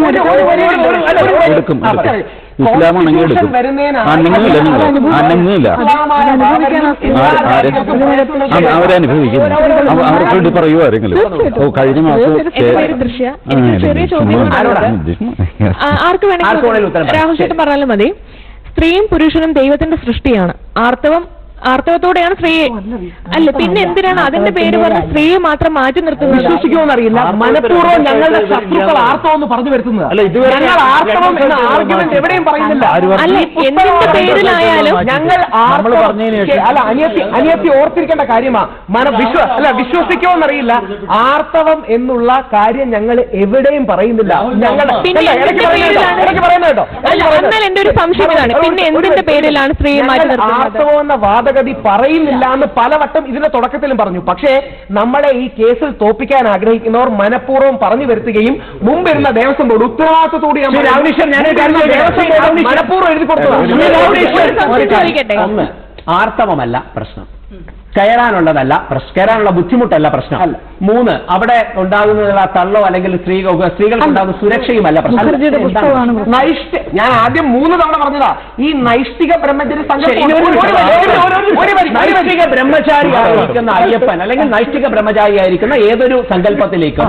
അവരനുഭവിക്കുന്നു പറയൂ ആരെങ്കിലും. കഴിഞ്ഞ മാസം ചെറിയ ചോദ്യം ആർക്ക് വേണമെങ്കിലും രാഹുൽ ചേട്ടൻ പറഞ്ഞാലും മതി. സ്ത്രീയും പുരുഷനും ദൈവത്തിന്റെ സൃഷ്ടിയാണ്. ആർത്തവത്തോടെയാണ് സ്ത്രീയെ അല്ല, പിന്നെ എന്തിനാണ് അതിന്റെ പേര് പറഞ്ഞ് സ്ത്രീയെ മാത്രം മാറ്റി നിർത്തുന്നത്? വിശ്വസിക്കുമെന്നറിയില്ല. മനഃപൂർവ്വം ഞങ്ങളുടെ ശത്രുക്കൾ ആർത്തവം എന്ന് പറഞ്ഞു വരുത്തുന്നത്. എവിടെയും പറയുന്നില്ല. അല്ല, എന്തിന്റെ പേരിലായാലും ഞങ്ങൾ അനിയത്തി ഓർത്തിരിക്കേണ്ട കാര്യമാണ്. വിശ്വസിക്കുമെന്നറിയില്ല. ആർത്തവം എന്നുള്ള കാര്യം ഞങ്ങൾ എവിടെയും പറയുന്നില്ല. എന്നാൽ എന്റെ ഒരു സംശയം ഇതാണ്, പിന്നെ എന്തിന്റെ പേരിലാണ് സ്ത്രീയെ മാറ്റി നിർത്തുന്നത്? ആർത്തവം എന്ന വാദഗതി പറയുന്നില്ല എന്ന് പലവട്ടം ഇതിന്റെ തുടക്കത്തിലും പറഞ്ഞു. പക്ഷേ നമ്മളെ ഈ കേസിൽ തോപ്പിക്കാൻ ആഗ്രഹിക്കുന്നവർ മനഃപൂർവ്വം പറഞ്ഞു വരുത്തുകയും മുമ്പിരുന്ന ദേവസ്വം ബോർഡ് ഉത്തരവാദിത്തത്തോടെ മനഃപൂർവ്വം എഴുതി കൊടുത്തതാണ്. ആർത്തവമല്ല പ്രശ്നം, കയറാനുള്ളതല്ല പ്രശ്നം, കയറാനുള്ള ബുദ്ധിമുട്ടല്ല പ്രശ്നം. 3, അവിടെ ഉണ്ടാകുന്നതിനുള്ള തള്ളോ അല്ലെങ്കിൽ സ്ത്രീകൾക്ക് ഉണ്ടാകുന്ന സുരക്ഷയുമല്ല പ്രശ്നം. ഞാൻ ആദ്യം 3 തവണ പറഞ്ഞതാ ഈ നൈഷ്ഠിക ബ്രഹ്മചര്യ നൈഷ്ഠിക ബ്രഹ്മചാരിയായിരിക്കുന്ന അയ്യപ്പൻ അല്ലെങ്കിൽ നൈഷ്ഠിക ബ്രഹ്മചാരിയായിരിക്കുന്ന ഏതൊരു സങ്കല്പത്തിലേക്കും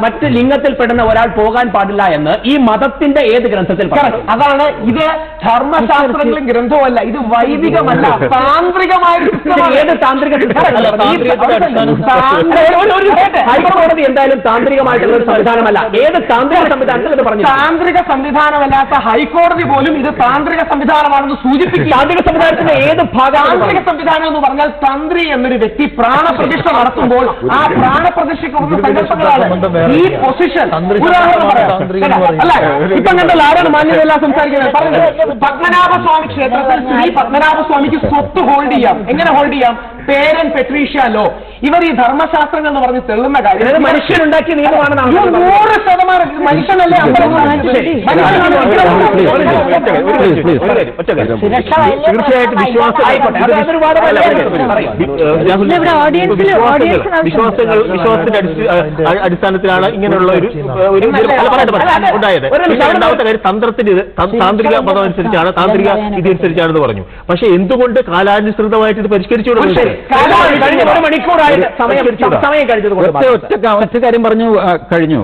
മറ്റ് ലിംഗത്തിൽപ്പെടുന്ന ഒരാൾ പോകാൻ പാടില്ല എന്ന് ഈ മതത്തിന്റെ ഏത് ഗ്രന്ഥത്തിൽ പറഞ്ഞു? അതാണ് ഇത്. ധർമ്മശാസ്ത്രങ്ങളും ഗ്രന്ഥവുമല്ല, ഇത് വൈദികമല്ല, താന്ത്രികമായ ഹൈക്കോടതി എന്തായാലും താന്ത്രികമായിട്ടുള്ള ഒരു സംവിധാനമല്ല. ഏത് താന്ത്രിക സംവിധാനത്തിൽ ഇത് പറഞ്ഞു? താന്ത്രിക സംവിധാനമല്ലാത്ത ഹൈക്കോടതി പോലും ഇത് താന്ത്രിക സംവിധാനമാണെന്ന് സൂചിപ്പിക്കും. താന്ത്രിക സംവിധാനത്തിന്റെ ഏത് ഭാഗം? താന്ത്രിക സംവിധാനം എന്ന് പറഞ്ഞാൽ തന്ത്രി എന്നൊരു വ്യക്തി പ്രാണപ്രതിഷ്ഠ നടത്തുമ്പോൾ ആ പ്രാണപ്രതിഷ്ഠയ്ക്ക് സങ്കല്പങ്ങളാണ് ഈ പൊസിഷൻ. ഉദാഹരണം പറയാം. അല്ല, ഇപ്പം കണ്ടല്ലോ ആരാണ് മാന്യതയെല്ലാം സംസാരിക്കുന്നത്? പറഞ്ഞത് പത്മനാഭസ്വാമി ക്ഷേത്രത്തിൽ ശ്രീ പത്മനാഭസ്വാമിക്ക് സ്വത്ത് ഹോൾഡ് ചെയ്യാം. എങ്ങനെ ഹോൾഡ് ചെയ്യാം? പേരൻ പെട്രീഷ്യ ലോ. ഇവർ ഈ ധർമ്മശാസ്ത്രങ്ങൾ എന്ന് പറഞ്ഞ് തെള്ളുന്ന കാര്യം മനുഷ്യനുണ്ടാക്കിയ നിയമമാണെന്ന് 100% മനുഷ്യനല്ലേ. തീർച്ചയായിട്ടും വിശ്വാസത്തിന്റെ അടിസ്ഥാനത്തിലാണ് ഇങ്ങനെയുള്ള ഒരു ഉണ്ടായത്. രണ്ടാമത്തെ കാര്യം താന്ത്രിക മതം അനുസരിച്ചാണ്, താന്ത്രിക ഇതനുസരിച്ചാണെന്ന് പറഞ്ഞു. പക്ഷെ എന്തുകൊണ്ട് കാലാനുസൃതമായിട്ട് ഇത് പരിഷ്കരിച്ചുകൂടെ? കഴിഞ്ഞ 1 മണിക്കൂറായിട്ട് സമയം കഴിഞ്ഞതുകൊണ്ട് ഒറ്റ കാര്യം പറഞ്ഞു കഴിഞ്ഞു.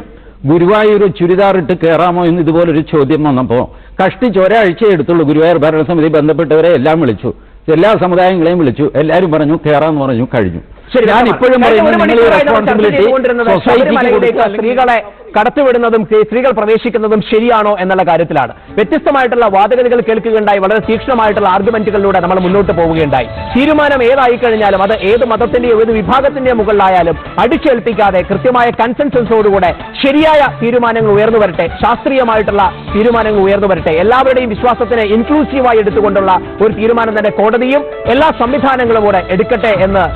ഗുരുവായൂർ ചുരിദാറിട്ട് കയറാമോ എന്ന് ഇതുപോലൊരു ചോദ്യം വന്നപ്പോ കഷ്ടിച്ച് ഒരാഴ്ച എടുത്തുള്ളൂ. ഗുരുവായൂർ ഭരണസമിതി ബന്ധപ്പെട്ടവരെ എല്ലാം വിളിച്ചു, എല്ലാ സമുദായങ്ങളെയും വിളിച്ചു, എല്ലാവരും പറഞ്ഞു കയറാന്ന് പറഞ്ഞു, കഴിഞ്ഞു. ഞാൻ ഇപ്പോഴും സ്ത്രീകളെ കടത്തിവിടുന്നതും സ്ത്രീകൾ പ്രവേശിക്കുന്നതും ശരിയാണോ എന്നുള്ള കാര്യത്തിലാണ്. വ്യത്യസ്തമായിട്ടുള്ള വാദഗതികൾ കേൾക്കുകയുണ്ടായി, വളരെ തീക്ഷ്ണമായിട്ടുള്ള ആർഗ്യുമെന്റുകളിലൂടെ നമ്മൾ മുന്നോട്ട് പോവുകയുണ്ടായി. തീരുമാനം ഏതായി കഴിഞ്ഞാലും അത് ഏത് മതത്തിന്റെയോ ഏത് വിഭാഗത്തിന്റെയോ മുകളിലായാലും അടിച്ചേൽപ്പിക്കാതെ കൃത്യമായ കൺസെൻസസോടുകൂടെ ശരിയായ തീരുമാനങ്ങൾ ഉയർന്നു വരട്ടെ, ശാസ്ത്രീയമായിട്ടുള്ള തീരുമാനങ്ങൾ ഉയർന്നു വരട്ടെ, എല്ലാവരുടെയും വിശ്വാസത്തിനെ ഇൻക്ലൂസീവായി എടുത്തുകൊണ്ടുള്ള ഒരു തീരുമാനം തന്നെ കോടതിയും എല്ലാ സംവിധാനങ്ങളും കൂടെ എടുക്കട്ടെ എന്ന്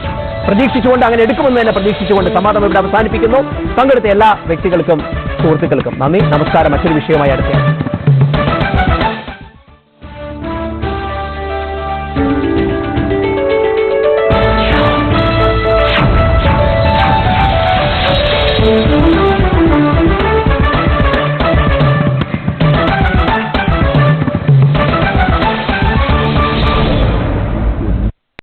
പ്രതീക്ഷിച്ചുകൊണ്ട്, അങ്ങനെ എടുക്കുമെന്ന് തന്നെ പ്രതീക്ഷിച്ചുകൊണ്ട് സംവാദം ഇവിടെ അവസാനിപ്പിക്കുന്നു. പങ്കെടുത്ത എല്ലാ വ്യക്തികൾക്കും സുഹൃത്തുക്കൾക്കും നന്ദി, നമസ്കാരം. മറ്റൊരു വിഷയമായി അടുത്ത